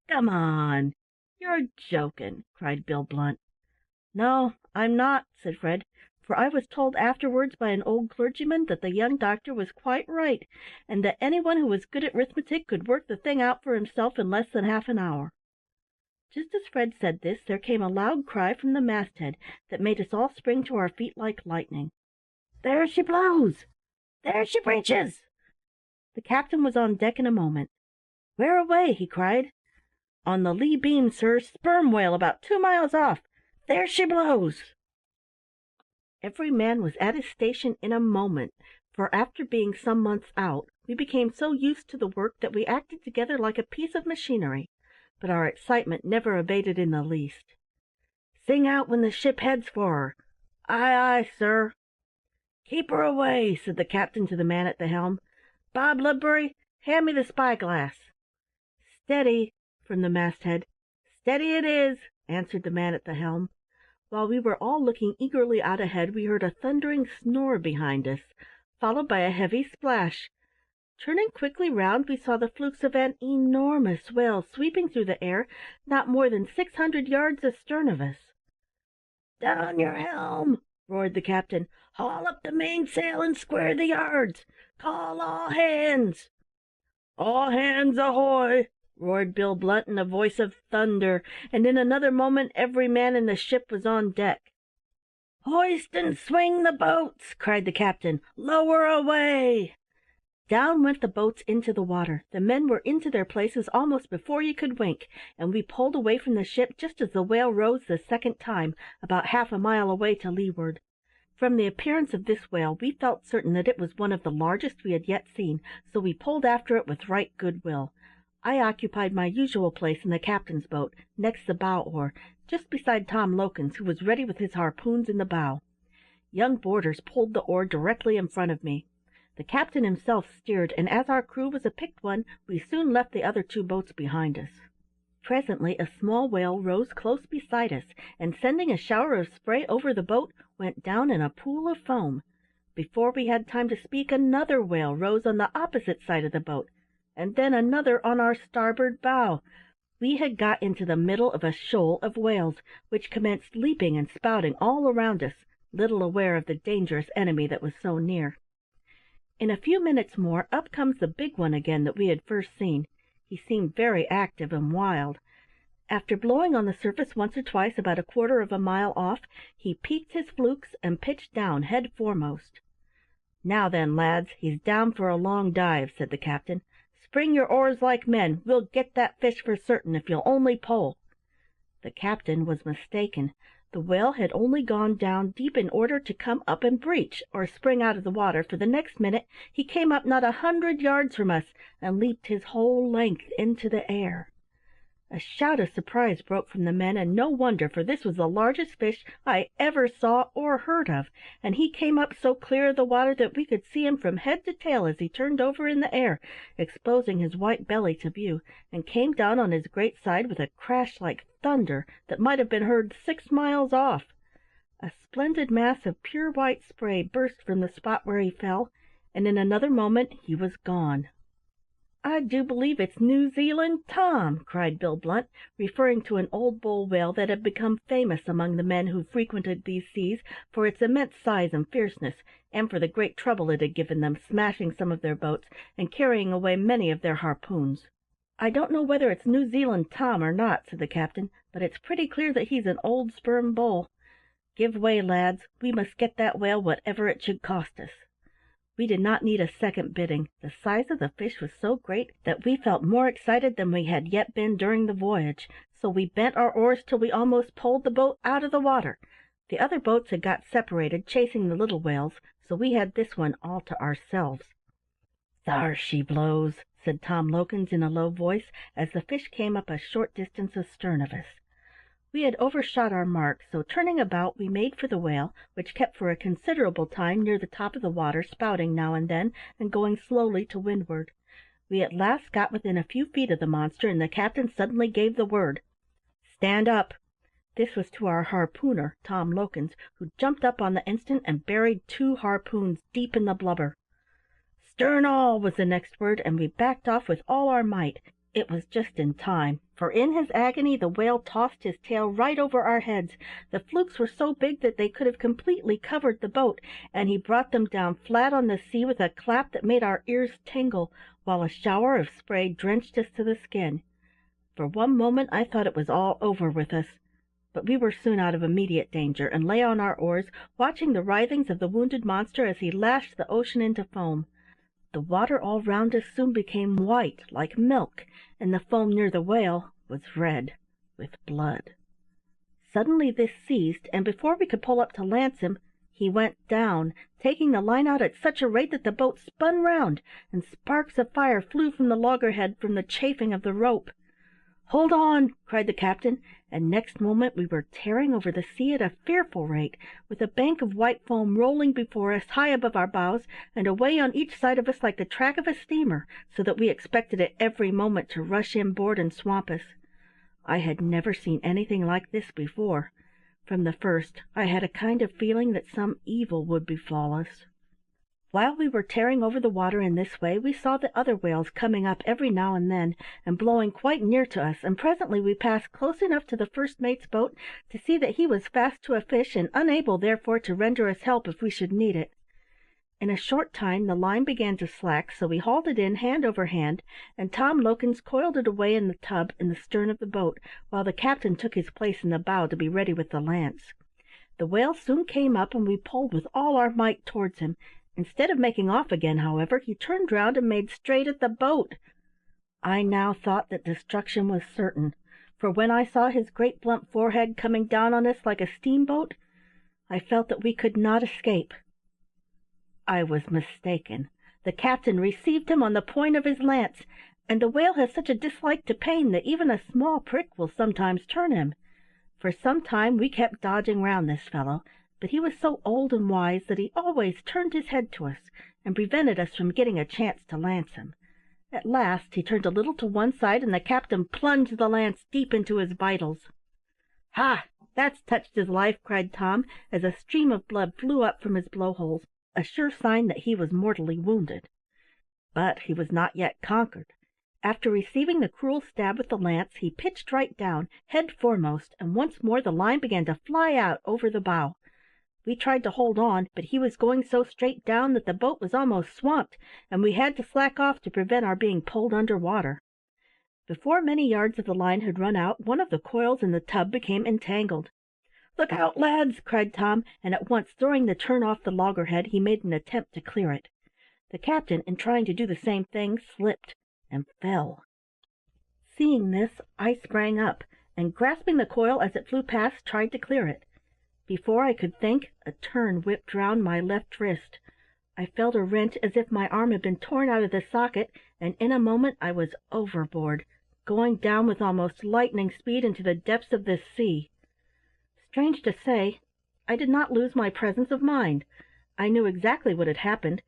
come on, you're joking," cried Bill Blunt. "No, I'm not," said Fred, "for I was told afterwards by an old clergyman that the young doctor was quite right, and that anyone who was good at arithmetic could work the thing out for himself in less than half an hour." Just as Fred said this, there came a loud cry from the masthead that made us all spring to our feet like lightning. "There she blows! There she breaches!" The captain was on deck in a moment. "Where away?" he cried. "On the lee beam, sir, sperm whale about 2 miles off. There she blows!" Every man was at his station in a moment, for after being some months out, we became so used to the work that we acted together like a piece of machinery, but our excitement never abated in the least. "Sing out when the ship heads for her." "Aye, aye, sir." "Keep her away," said the captain to the man at the helm. "Bob Ludbury, hand me the spy-glass." "Steady," from the masthead. "Steady it is," answered the man at the helm. While we were all looking eagerly out ahead, we heard a thundering snore behind us, followed by a heavy splash. Turning quickly round, we saw the flukes of an enormous whale sweeping through the air not more than 600 yards astern of us. "Down your helm!" roared the captain. "Haul up the mainsail and square the yards! Call all hands!" "All hands ahoy!" roared Bill Blunt in a voice of thunder, and in another moment every man in the ship was on deck. "Hoist and swing the boats!" cried the captain. "Lower away!" Down went the boats into the water. The men were into their places almost before you could wink, and we pulled away from the ship just as the whale rose the second time, about half a mile away to leeward. From the appearance of this whale we felt certain that it was one of the largest we had yet seen, so we pulled after it with right good will. I occupied my usual place in the captain's boat, next the bow oar, just beside Tom Lokins, who was ready with his harpoons in the bow. Young Borders pulled the oar directly in front of me. The captain himself steered, and as our crew was a picked one, we soon left the other two boats behind us. Presently a small whale rose close beside us, and sending a shower of spray over the boat, went down in a pool of foam. Before we had time to speak, another whale rose on the opposite side of the boat, and then another on our starboard bow. We had got into the middle of a shoal of whales, which commenced leaping and spouting all around us, little aware of the dangerous enemy that was so near. In a few minutes more up comes the big one again that we had first seen. He seemed very active and wild. After blowing on the surface once or twice about a quarter of a mile off, he peaked his flukes and pitched down head foremost. "Now then, lads, he's down for a long dive," said the captain. "Spring your oars like men. We'll get that fish for certain, if you'll only pull." The captain was mistaken. The whale had only gone down deep in order to come up and breach, or spring out of the water, for the next minute he came up not 100 yards from us, and leaped his whole length into the air. A shout of surprise broke from the men, and no wonder, for this was the largest fish I ever saw or heard of, and he came up so clear of the water that we could see him from head to tail as he turned over in the air, exposing his white belly to view, and came down on his great side with a crash like thunder that might have been heard 6 miles off. A splendid mass of pure white spray burst from the spot where he fell, and in another moment he was gone. "I do believe it's New Zealand Tom!" cried Bill Blunt, referring to an old bull whale that had become famous among the men who frequented these seas for its immense size and fierceness, and for the great trouble it had given them, smashing some of their boats and carrying away many of their harpoons. "I don't know whether it's New Zealand Tom or not," said the captain, "but it's pretty clear that he's an old sperm bull. Give way, lads, we must get that whale whatever it should cost us." We did not need a second bidding. The size of the fish was so great that we felt more excited than we had yet been during the voyage, so we bent our oars till we almost pulled the boat out of the water. The other boats had got separated, chasing the little whales, so we had this one all to ourselves. "Thar she blows," said Tom Lokins in a low voice, as the fish came up a short distance astern of us. We had overshot our mark, so turning about we made for the whale, which kept for a considerable time near the top of the water, spouting now and then, and going slowly to windward. We at last got within a few feet of the monster, and the captain suddenly gave the word, "Stand up!" This was to our harpooner, Tom Lokins, who jumped up on the instant and buried 2 harpoons deep in the blubber. "Stern all!" was the next word, and we backed off with all our might. It was just in time, for in his agony the whale tossed his tail right over our heads. The flukes were so big that they could have completely covered the boat, and he brought them down flat on the sea with a clap that made our ears tingle, while a shower of spray drenched us to the skin. For one moment I thought it was all over with us, but we were soon out of immediate danger, and lay on our oars, watching the writhings of the wounded monster as he lashed the ocean into foam. The water all round us soon became white like milk, and the foam near the whale was red with blood. Suddenly this ceased, and before we could pull up to lance him, he went down, taking the line out at such a rate that the boat spun round, and sparks of fire flew from the loggerhead from the chafing of the rope. "Hold on!" cried the captain, and next moment we were tearing over the sea at a fearful rate, with a bank of white foam rolling before us high above our bows, and away on each side of us like the track of a steamer, so that we expected it every moment to rush inboard and swamp us. I had never seen anything like this before. From the first I had a kind of feeling that some evil would befall us. While we were tearing over the water in this way, we saw the other whales coming up every now and then, and blowing quite near to us, and presently we passed close enough to the first mate's boat to see that he was fast to a fish, and unable therefore to render us help if we should need it. In a short time the line began to slack, so we hauled it in hand over hand, and Tom Lokins coiled it away in the tub in the stern of the boat, while the captain took his place in the bow to be ready with the lance. The whale soon came up, and we pulled with all our might towards him. Instead of making off again, however, he turned round and made straight at the boat. I now thought that destruction was certain, for when I saw his great blunt forehead coming down on us like a steamboat, I felt that we could not escape. I was mistaken. The captain received him on the point of his lance, and the whale has such a dislike to pain that even a small prick will sometimes turn him. For some time we kept dodging round this fellow, but he was so old and wise that he always turned his head to us, and prevented us from getting a chance to lance him. At last he turned a little to one side, and the captain plunged the lance deep into his vitals. "Ha! That's touched his life!" cried Tom, as a stream of blood flew up from his blow-holes, a sure sign that he was mortally wounded. But he was not yet conquered. After receiving the cruel stab with the lance, he pitched right down, head foremost, and once more the line began to fly out over the bow. We tried to hold on, but he was going so straight down that the boat was almost swamped, and we had to slack off to prevent our being pulled under water. Before many yards of the line had run out, one of the coils in the tub became entangled. "Look out, lads!" cried Tom, and at once throwing the turn off the loggerhead, he made an attempt to clear it. The captain, in trying to do the same thing, slipped and fell. Seeing this, I sprang up, and grasping the coil as it flew past, tried to clear it. Before I could think, a turn whipped round my left wrist. I felt a wrench as if my arm had been torn out of the socket, and in a moment I was overboard, going down with almost lightning speed into the depths of the sea. Strange to say, I did not lose my presence of mind. I knew exactly what had happened.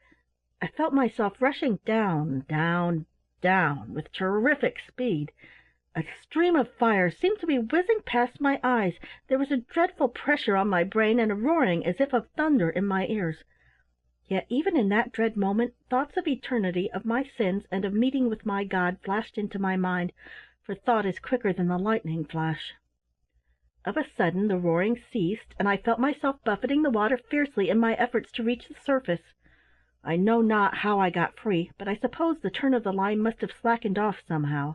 I felt myself rushing down, down, down, with terrific speed. A stream of fire seemed to be whizzing past my eyes. There was a dreadful pressure on my brain, and a roaring as if of thunder in my ears. Yet even in that dread moment, thoughts of eternity, of my sins, and of meeting with my God flashed into my mind, for thought is quicker than the lightning flash. Of a sudden the roaring ceased, and I felt myself buffeting the water fiercely in my efforts to reach the surface. I know not how I got free, but I suppose the turn of the line must have slackened off somehow.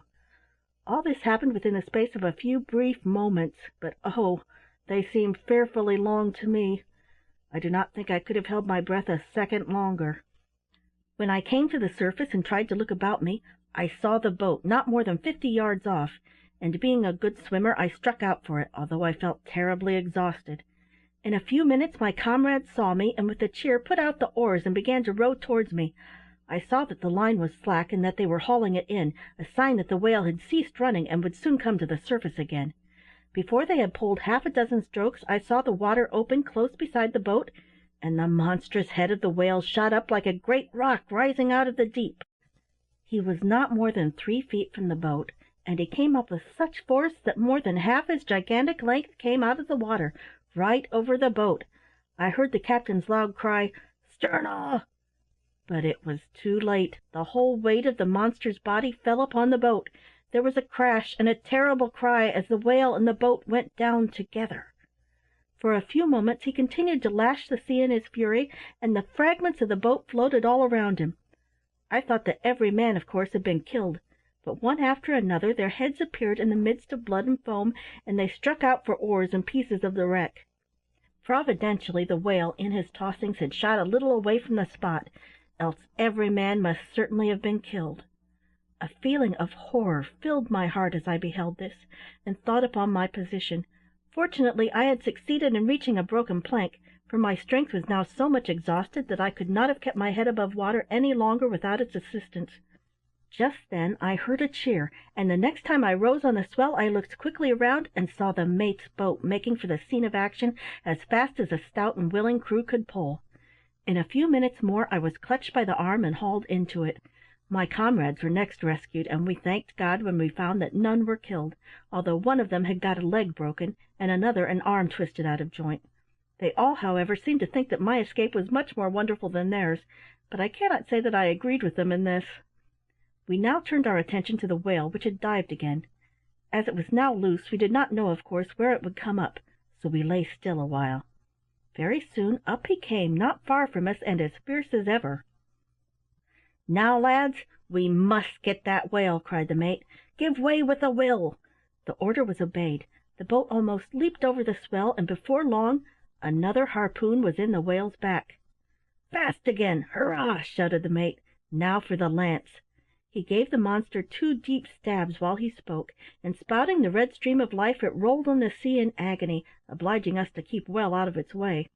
All this happened within the space of a few brief moments, but oh, they seemed fearfully long to me. I do not think I could have held my breath a second longer. When I came to the surface and tried to look about me, I saw the boat not more than 50 yards off, and being a good swimmer I struck out for it, although I felt terribly exhausted. In a few minutes my comrades saw me, and with a cheer put out the oars and began to row towards me. I saw that the line was slack, and that they were hauling it in, a sign that the whale had ceased running and would soon come to the surface again. Before they had pulled half a dozen strokes, I saw the water open close beside the boat, and the monstrous head of the whale shot up like a great rock rising out of the deep. He was not more than 3 feet from the boat, and he came up with such force that more than half his gigantic length came out of the water, right over the boat. I heard the captain's loud cry, "Sterna!" But it was too late. The whole weight of the monster's body fell upon the boat. There was a crash and a terrible cry as the whale and the boat went down together. For a few moments he continued to lash the sea in his fury, and the fragments of the boat floated all around him. I thought that every man, of course, had been killed, but one after another their heads appeared in the midst of blood and foam, and they struck out for oars and pieces of the wreck. Providentially the whale, in his tossings, had shot a little away from the spot, else every man must certainly have been killed. A feeling of horror filled my heart as I beheld this, and thought upon my position, Fortunately I had succeeded in reaching a broken plank, for my strength was now so much exhausted that I could not have kept my head above water any longer without its assistance. Just then I heard a cheer, and the next time I rose on the swell I looked quickly around and saw the mate's boat making for the scene of action as fast as a stout and willing crew could pull. In a few minutes more I was clutched by the arm and hauled into it. My comrades were next rescued, and we thanked God when we found that none were killed, although one of them had got a leg broken and another an arm twisted out of joint. They all, however, seemed to think that my escape was much more wonderful than theirs, but I cannot say that I agreed with them in this. We now turned our attention to the whale, which had dived again. As it was now loose, we did not know, of course, where it would come up, so we lay still a while. Very soon up he came, not far from us, and as fierce as ever. "Now, lads, we must get that whale," cried the mate. "Give way with a will." The order was obeyed. The boat almost leaped over the swell, and before long another harpoon was in the whale's back. "Fast again! Hurrah!" shouted the mate. "Now for the lance." He gave the monster 2 deep stabs while he spoke, and spouting the red stream of life it rolled on the sea in agony, obliging us to keep well out of its way.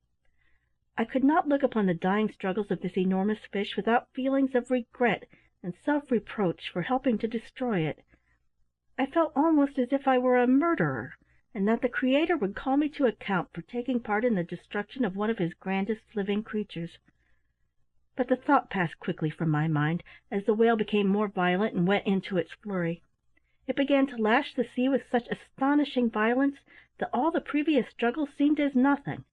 I could not look upon the dying struggles of this enormous fish without feelings of regret and self-reproach for helping to destroy it. I felt almost as if I were a murderer, and that the Creator would call me to account for taking part in the destruction of one of His grandest living creatures. But the thought passed quickly from my mind, as the whale became more violent and went into its flurry. It began to lash the sea with such astonishing violence that all the previous struggles seemed as nothing.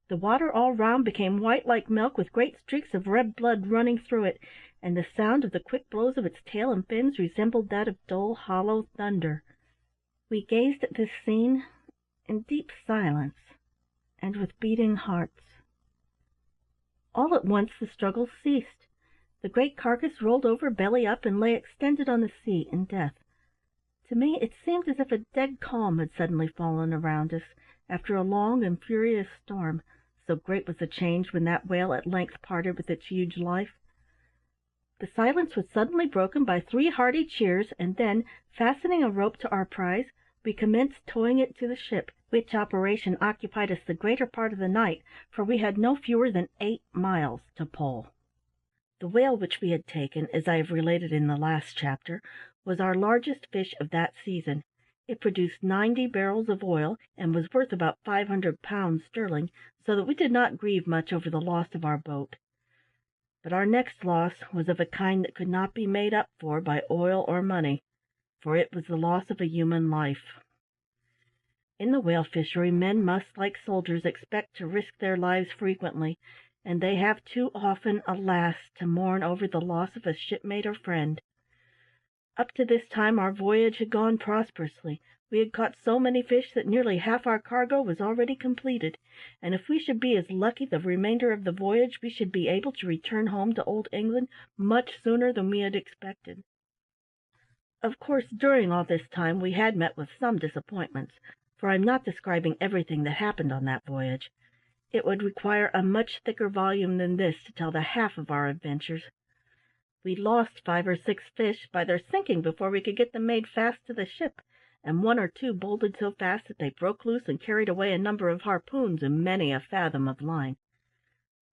The water all round became white like milk, with great streaks of red blood running through it, and the sound of the quick blows of its tail and fins resembled that of dull, hollow thunder. We gazed at this scene in deep silence and with beating hearts. All at once the struggle ceased. The great carcass rolled over belly up and lay extended on the sea in death. To me it seemed as if a dead calm had suddenly fallen around us, after a long and furious storm, so great was the change when that whale at length parted with its huge life. The silence was suddenly broken by 3 hearty cheers, and then, fastening a rope to our prize, we commenced towing it to the ship, which operation occupied us the greater part of the night, for we had no fewer than 8 miles to pull. The whale which we had taken, as I have related in the last chapter, was our largest fish of that season. It produced 90 barrels of oil, and was worth about 500 pounds sterling, so that we did not grieve much over the loss of our boat. But our next loss was of a kind that could not be made up for by oil or money, for it was the loss of a human life. In the whale fishery men must, like soldiers, expect to risk their lives frequently, and they have too often, alas, to mourn over the loss of a shipmate or friend. Up to this time our voyage had gone prosperously. We had caught so many fish that nearly half our cargo was already completed, and if we should be as lucky the remainder of the voyage, we should be able to return home to old England much sooner than we had expected. Of course, during all this time we had met with some disappointments, for I am not describing everything that happened on that voyage. It would require a much thicker volume than this to tell the half of our adventures. We lost 5 or 6 fish by their sinking before we could get them made fast to the ship, and 1 or 2 bolted so fast that they broke loose and carried away a number of harpoons and many a fathom of line.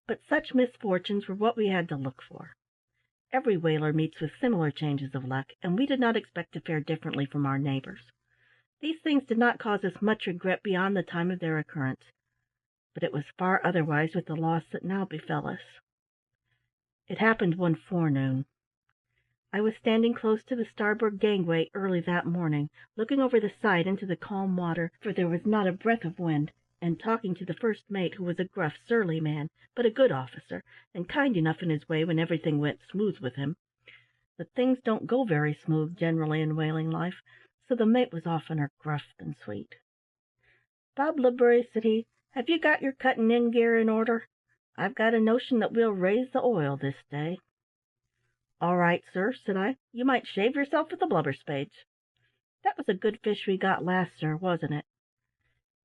But such misfortunes were what we had to look for. Every whaler meets with similar changes of luck, and we did not expect to fare differently from our neighbours. These things did not cause us much regret beyond the time of their occurrence, but it was far otherwise with the loss that now befell us. It happened one forenoon. I was standing close to the starboard gangway early that morning, looking over the side into the calm water, for there was not a breath of wind, and talking to the first mate, who was a gruff, surly man, but a good officer, and kind enough in his way when everything went smooth with him. But things don't go very smooth generally in whaling life, so the mate was oftener gruff than sweet. "Bob Blubbery," said he, "have you got your cutting in gear in order? I've got a notion that we'll raise the oil this day." "All right, sir," said I. "You might shave yourself with the blubber spades. That was a good fish we got last, sir, wasn't it?"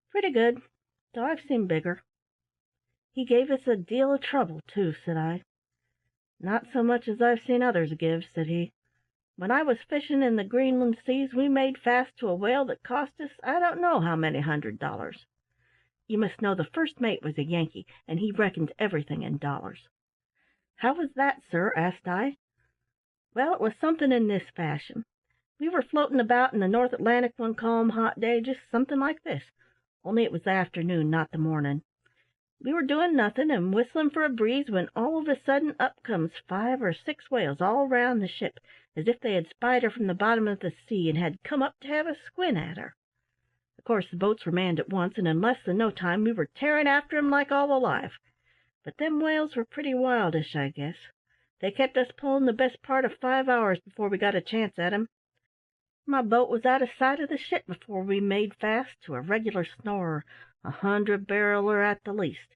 "Pretty good, though I've seen bigger." "He gave us a deal of trouble, too," said I. "Not so much as I've seen others give," said he. When I was fishing in the Greenland seas we made fast to a whale that cost us I don't know how many $100. You must know the first mate was a Yankee, and he reckoned everything in dollars." "How was that, sir?" asked I. "Well, it was something in this fashion. We were floating about in the North Atlantic one calm, hot day, just something like this, only it was the afternoon, not the morning. We were doing nothing and whistling for a breeze when all of a sudden up comes 5 or 6 whales all round the ship, as if they had spied her from the bottom of the sea and had come up to have a squint at her. Of course the boats were manned at once, and in less than no time we were tearing after 'em like all alive. But them whales were pretty wildish, I guess. They kept us pulling the best part of 5 hours before we got a chance at 'em. My boat was out of sight of the ship before we made fast to a regular snorer, 100-barreler at the least.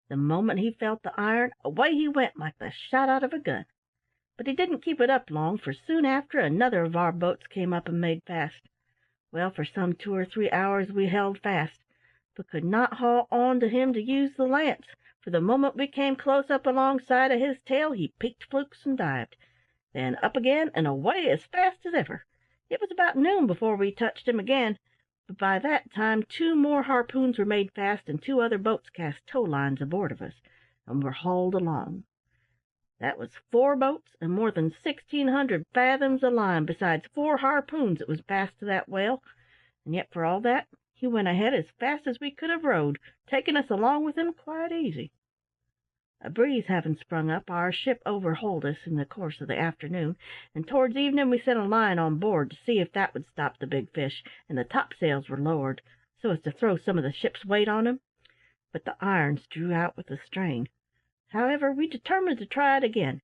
The moment he felt the iron, away he went like the shot out of a gun. But he didn't keep it up long, for soon after another of our boats came up and made fast. Well, for some 2 or 3 hours we held fast, but could not haul on to him to use the lance, for the moment we came close up alongside of his tail he peaked flukes and dived, then up again and away as fast as ever. It was about noon before we touched him again, but by that time 2 more harpoons were made fast and 2 other boats cast tow lines aboard of us, and were hauled along. That was 4 boats and more than 1,600 fathoms of line, besides 4 harpoons that was passed to that whale, and yet for all that he went ahead as fast as we could have rowed, taking us along with him quite easy. A breeze having sprung up, our ship overhauled us in the course of the afternoon, and towards evening we sent a line on board to see if that would stop the big fish, and the topsails were lowered, so as to throw some of the ship's weight on him, but the irons drew out with the strain. However, we determined to try it again.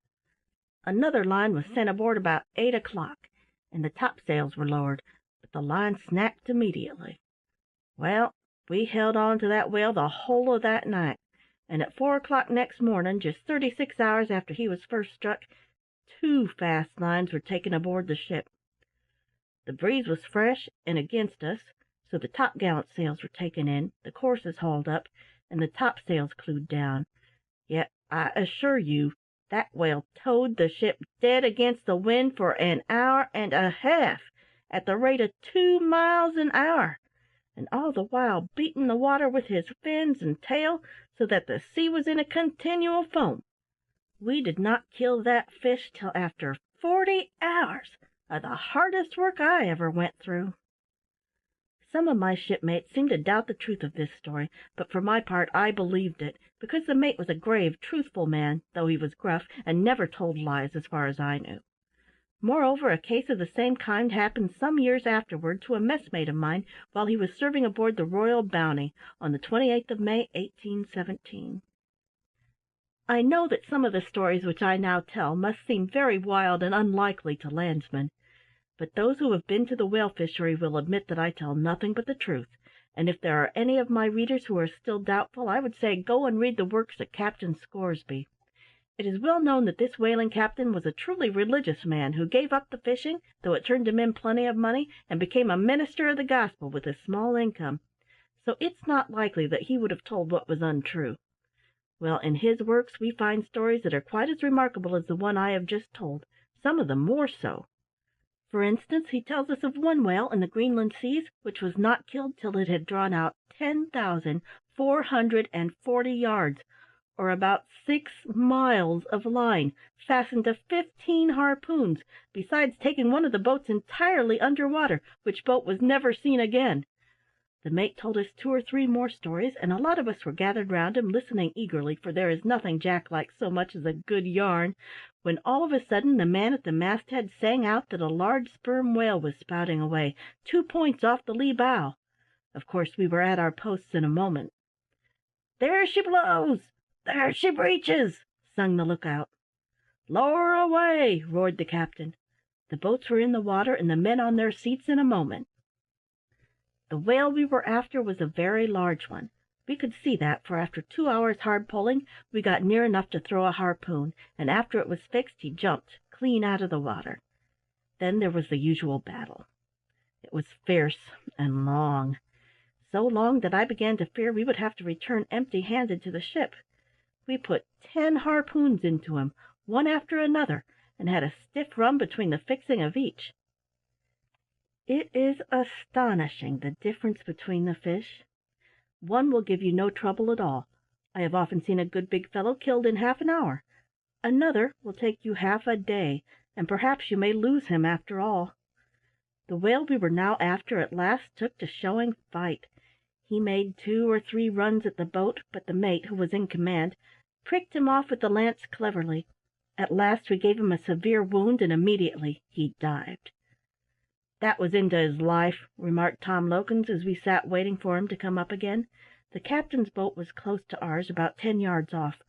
Another line was sent aboard about 8 o'clock, and the topsails were lowered, but the line snapped immediately. Well, we held on to that whale the whole of that night, and at 4 o'clock next morning, just 36 hours after he was first struck, 2 fast lines were taken aboard the ship. The breeze was fresh and against us, so the topgallant sails were taken in, the courses hauled up, and the topsails clewed down. Yet I assure you that whale towed the ship dead against the wind for an hour and a half, at the rate of 2 miles an hour, and all the while beating the water with his fins and tail, so that the sea was in a continual foam. We did not kill that fish till after 40 hours of the hardest work I ever went through." Some of my shipmates seemed to doubt the truth of this story, but for my part I believed it, because the mate was a grave, truthful man, though he was gruff, and never told lies as far as I knew. Moreover, a case of the same kind happened some years afterward to a messmate of mine while he was serving aboard the Royal Bounty on the 28th of May, 1817. I know that some of the stories which I now tell must seem very wild and unlikely to landsmen, but those who have been to the whale fishery will admit that I tell nothing but the truth, and if there are any of my readers who are still doubtful, I would say go and read the works of Captain Scoresby. It is well known that this whaling captain was a truly religious man, who gave up the fishing, though it turned him in plenty of money, and became a minister of the gospel with a small income, so it's not likely that he would have told what was untrue. Well, in his works we find stories that are quite as remarkable as the one I have just told, some of them more so. For instance, he tells us of one whale in the Greenland seas which was not killed till it had drawn out 10,440 yards, or about 6 miles of line, fastened to 15 harpoons, besides taking one of the boats entirely under water, which boat was never seen again. The mate told us 2 or 3 more stories, and a lot of us were gathered round him, listening eagerly, for there is nothing Jack likes so much as a good yarn, when all of a sudden the man at the masthead sang out that a large sperm whale was spouting away, 2 points off the lee bow. Of course we were at our posts in a moment. "There she blows! There she breaches!" sung the lookout. "Lower away!" roared the captain. The boats were in the water and the men on their seats in a moment. The whale we were after was a very large one. We could see that, for after 2 hours' hard pulling we got near enough to throw a harpoon, and after it was fixed he jumped clean out of the water. Then there was the usual battle. It was fierce and long, so long that I began to fear we would have to return empty-handed to the ship. We put 10 harpoons into him, one after another, and had a stiff run between the fixing of each. It is astonishing, the difference between the fish. One will give you no trouble at all. I have often seen a good big fellow killed in half an hour. Another will take you half a day, and perhaps you may lose him after all. The whale we were now after at last took to showing fight. He made 2 or 3 runs at the boat, but the mate, who was in command, pricked him off with the lance cleverly. At last we gave him a severe wound, and immediately he dived. "That was into his life," remarked Tom Lokins, as we sat waiting for him to come up again. The captain's boat was close to ours, about 10 yards off.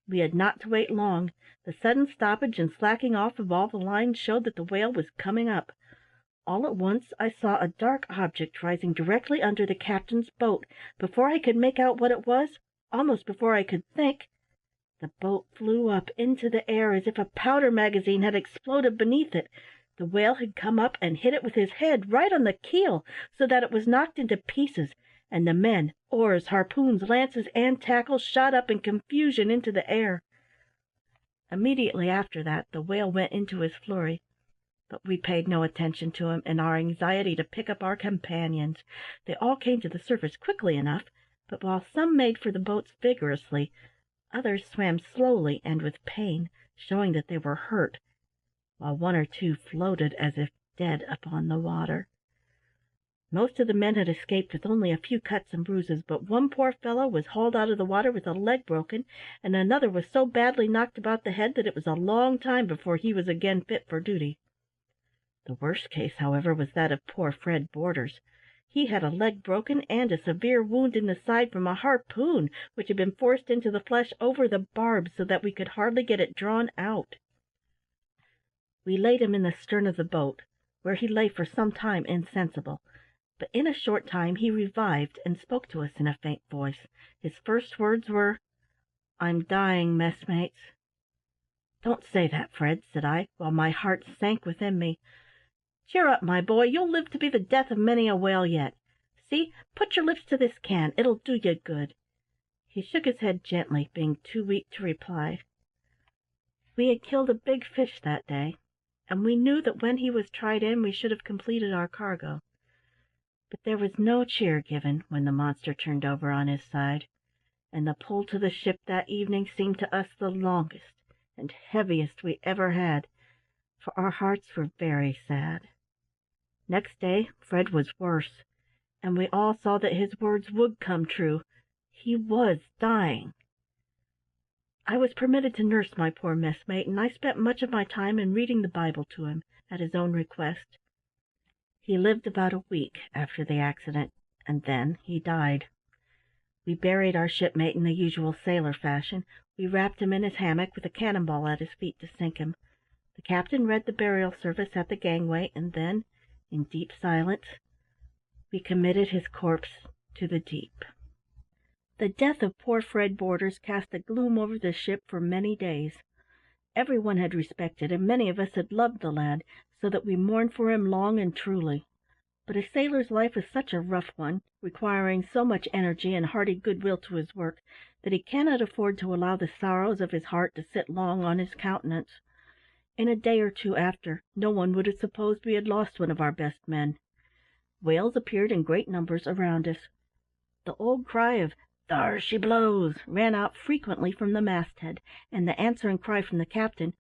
We had not to wait long. The sudden stoppage and slacking off of all the lines showed that the whale was coming up. All at once I saw a dark object rising directly under the captain's boat. Before I could make out what it was, almost before I could think, the boat flew up into the air as if a powder magazine had exploded beneath it. The whale had come up and hit it with his head right on the keel, so that it was knocked into pieces, and the men, oars, harpoons, lances, and tackle shot up in confusion into the air. Immediately after that the whale went into his flurry, but we paid no attention to him in our anxiety to pick up our companions. They all came to the surface quickly enough, but while some made for the boats vigorously, others swam slowly and with pain, showing that they were hurt, while 1 or 2 floated as if dead upon the water. Most of the men had escaped with only a few cuts and bruises, but one poor fellow was hauled out of the water with a leg broken, and another was so badly knocked about the head that it was a long time before he was again fit for duty. The worst case, however, was that of poor Fred Borders. He had a leg broken and a severe wound in the side from a harpoon which had been forced into the flesh over the barb, so that we could hardly get it drawn out. We laid him in the stern of the boat, where he lay for some time insensible, but in a short time he revived and spoke to us in a faint voice. His first words were, "I'm dying, messmates." "Don't say that, Fred," said I, while my heart sank within me. "Cheer up, my boy, you'll live to be the death of many a whale yet. See, put your lips to this can, it'll do you good." He shook his head gently, being too weak to reply. We had killed a big fish that day, and we knew that when he was tried in we should have completed our cargo. But there was no cheer given when the monster turned over on his side, and the pull to the ship that evening seemed to us the longest and heaviest we ever had, for our hearts were very sad. Next day Fred was worse, and we all saw that his words would come true. He was dying. I was permitted to nurse my poor messmate, and I spent much of my time in reading the Bible to him, at his own request. He lived about a week after the accident, and then he died. We buried our shipmate in the usual sailor fashion. We wrapped him in his hammock with a cannon-ball at his feet to sink him. The captain read the burial service at the gangway, and then, in deep silence, we committed his corpse to the deep. The death of poor Fred Borders cast a gloom over the ship for many days. Every one had respected, and many of us had loved the lad, so that we mourned for him long and truly. But a sailor's life is such a rough one, requiring so much energy and hearty goodwill to his work, that he cannot afford to allow the sorrows of his heart to sit long on his countenance. In a day or two after, no one would have supposed we had lost one of our best men. Whales appeared in great numbers around us. The old cry of "Thar she blows!" ran out frequently from the masthead, and the answering cry from the captain,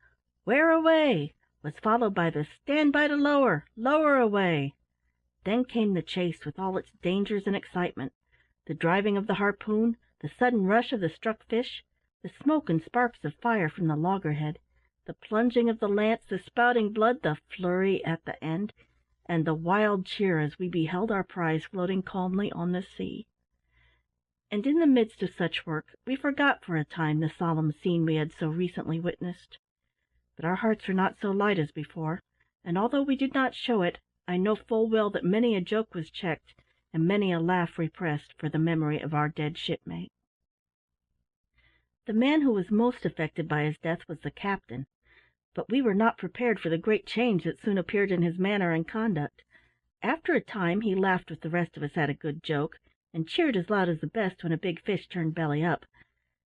"Where away?" was followed by the "Stand by to lower! Lower away!" Then came the chase with all its dangers and excitement, the driving of the harpoon, the sudden rush of the struck fish, the smoke and sparks of fire from the loggerhead, the plunging of the lance, the spouting blood, the flurry at the end, and the wild cheer as we beheld our prize floating calmly on the sea. And in the midst of such work we forgot for a time the solemn scene we had so recently witnessed. But our hearts were not so light as before, and although we did not show it, I know full well that many a joke was checked, and many a laugh repressed, for the memory of our dead shipmate. The man who was most affected by his death was the captain, but we were not prepared for the great change that soon appeared in his manner and conduct. After a time he laughed with the rest of us at a good joke, and cheered as loud as the best when a big fish turned belly up.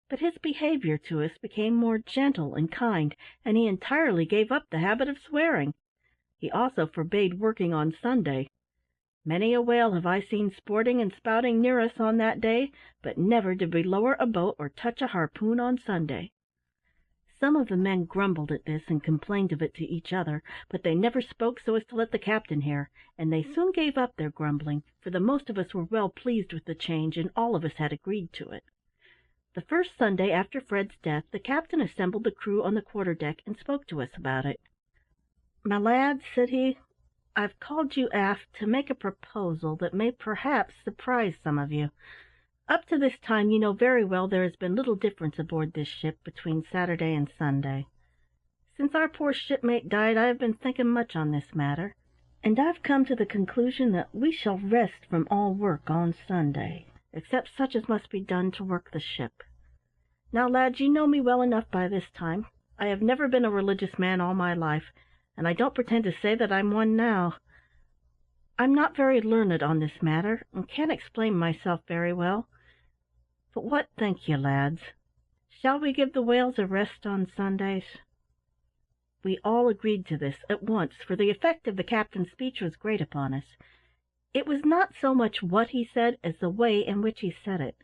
but his behavior to us became more gentle and kind, and he entirely gave up the habit of swearing. He also forbade working on Sunday. Many a whale have I seen sporting and spouting near us on that day, but never did we lower a boat or touch a harpoon on Sunday. Some of the men grumbled at this and complained of it to each other, but they never spoke so as to let the captain hear, and they soon gave up their grumbling, for the most of us were well pleased with the change, and all of us had agreed to it. The first Sunday after Fred's death the captain assembled the crew on the quarter-deck and spoke to us about it. "My lads," said he, "I've called you aft to make a proposal that may perhaps surprise some of you. Up to this time you know very well there has been little difference aboard this ship between Saturday and Sunday. Since our poor shipmate died I have been thinking much on this matter, and I've come to the conclusion that we shall rest from all work on Sunday, except such as must be done to work the ship. Now, lads, you know me well enough by this time. I have never been a religious man all my life, and I don't pretend to say that I'm one now. I'm not very learned on this matter, and can't explain myself very well. But what think you, lads? Shall we give the whales a rest on Sundays?" We all agreed to this at once, for the effect of the captain's speech was great upon us. It was not so much what he said as the way in which he said it.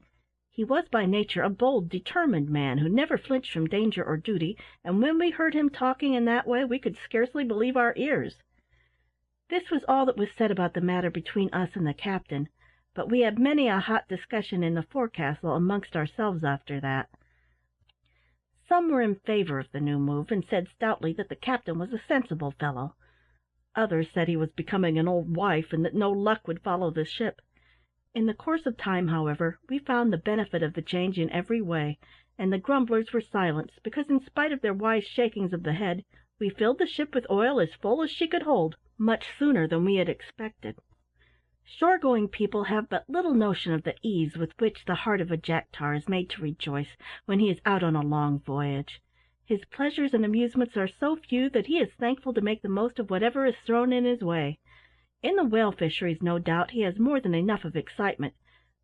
He was by nature a bold, determined man, who never flinched from danger or duty, and when we heard him talking in that way we could scarcely believe our ears. This was all that was said about the matter between us and the captain, but we had many a hot discussion in the forecastle amongst ourselves after that. Some were in favour of the new move, and said stoutly that the captain was a sensible fellow. Others said he was becoming an old wife, and that no luck would follow the ship. In the course of time, however, we found the benefit of the change in every way, and the grumblers were silenced, because in spite of their wise shakings of the head, we filled the ship with oil as full as she could hold, much sooner than we had expected. Shore-going people have but little notion of the ease with which the heart of a jack-tar is made to rejoice when he is out on a long voyage. His pleasures and amusements are so few that he is thankful to make the most of whatever is thrown in his way. In the whale fisheries, no doubt, he has more than enough of excitement,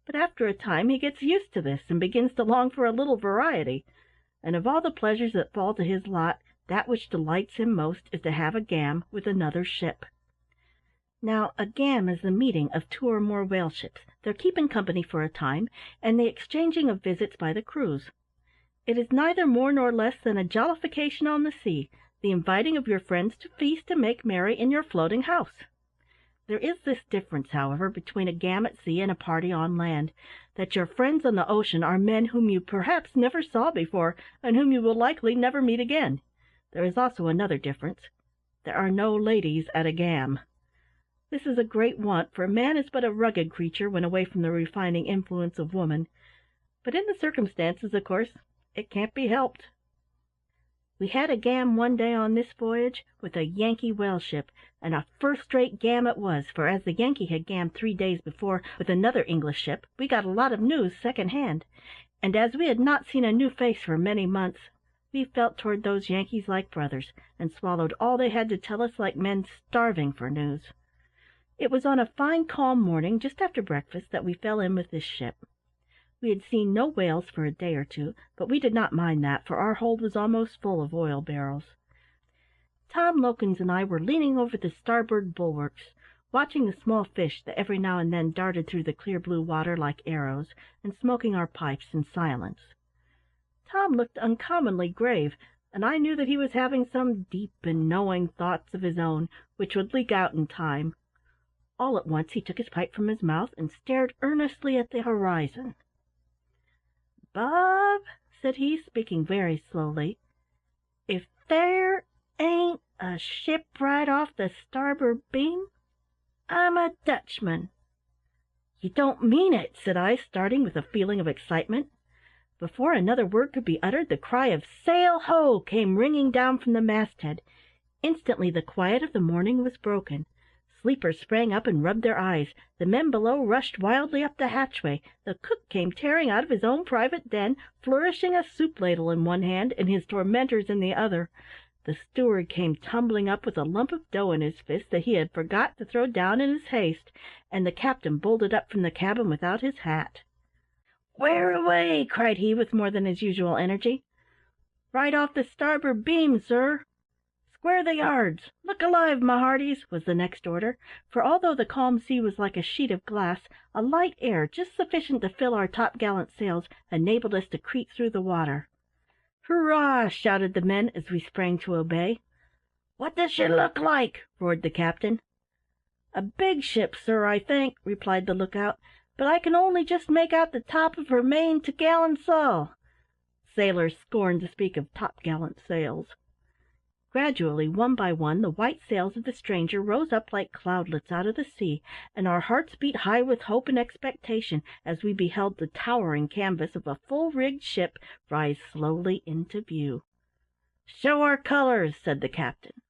but after a time he gets used to this, and begins to long for a little variety, and of all the pleasures that fall to his lot, that which delights him most is to have a gam with another ship. Now, a gam is the meeting of two or more whale ships, their keeping company for a time, and the exchanging of visits by the crews. It is neither more nor less than a jollification on the sea, the inviting of your friends to feast and make merry in your floating house. There is this difference, however, between a gam at sea and a party on land, that your friends on the ocean are men whom you perhaps never saw before, and whom you will likely never meet again. There is also another difference. There are no ladies at a gam. This is a great want, for man is but a rugged creature when away from the refining influence of woman, but in the circumstances, of course, it can't be helped. We had a gam one day on this voyage with a Yankee whale ship, and a first-rate gam it was, for as the Yankee had gammed 3 days before with another English ship, we got a lot of news second-hand, and as we had not seen a new face for many months, we felt toward those Yankees like brothers, and swallowed all they had to tell us like men starving for news. It was on a fine calm morning, just after breakfast, that we fell in with this ship. We had seen no whales for a day or two, but we did not mind that, for our hold was almost full of oil barrels. Tom Lokins and I were leaning over the starboard bulwarks, watching the small fish that every now and then darted through the clear blue water like arrows, and smoking our pipes in silence. Tom looked uncommonly grave, and I knew that he was having some deep and knowing thoughts of his own, which would leak out in time. All at once he took his pipe from his mouth and stared earnestly at the horizon. "Bob," said he, speaking very slowly, "if there ain't a ship right off the starboard beam, I'm a Dutchman." "You don't mean it!" said I, starting with a feeling of excitement. Before another word could be uttered, the cry of "Sail ho!" came ringing down from the masthead. Instantly the quiet of the morning was broken. Sleepers sprang up and rubbed their eyes, the men below rushed wildly up the hatchway, the cook came tearing out of his own private den, flourishing a soup ladle in one hand and his tormentors in the other. The steward came tumbling up with a lump of dough in his fist that he had forgot to throw down in his haste, and the captain bolted up from the cabin without his hat. "Where away?" cried he with more than his usual energy. "Right off the starboard beam, sir." "Square the yards. Look alive, my hearties," was the next order, for although the calm sea was like a sheet of glass, a light air, just sufficient to fill our topgallant sails, enabled us to creep through the water. "Hurrah!" shouted the men as we sprang to obey. "What does she look like?" roared the captain. "A big ship, sir, I think," replied the lookout, "but I can only just make out the top of her main topgallant sail." Sailors scorned to speak of topgallant sails. Gradually, one by one, the white sails of the stranger rose up like cloudlets out of the sea, and our hearts beat high with hope and expectation as we beheld the towering canvas of a full-rigged ship rise slowly into view. "Show our colours," said the captain.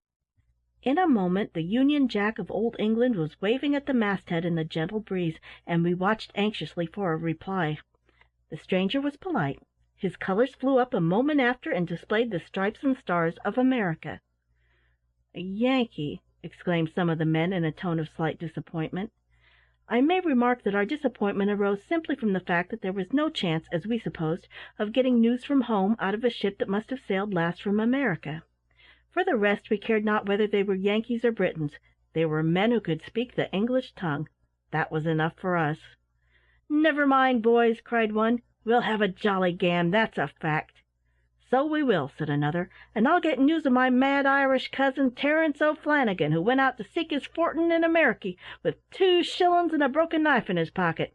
In a moment the Union Jack of old England was waving at the masthead in the gentle breeze, and we watched anxiously for a reply. The stranger was polite. His colours flew up a moment after and displayed the stripes and stars of America. "A Yankee!" exclaimed some of the men in a tone of slight disappointment. I may remark that our disappointment arose simply from the fact that there was no chance, as we supposed, of getting news from home out of a ship that must have sailed last from America. For the rest, we cared not whether they were Yankees or Britons. They were men who could speak the English tongue. That was enough for us. "Never mind, boys," cried one. "We'll have a jolly gam, that's a fact." "So we will," said another, "and I'll get news of my mad Irish cousin, Terence O'Flannigan, who went out to seek his fortin in Ameriky with 2 shillin's and a broken knife in his pocket,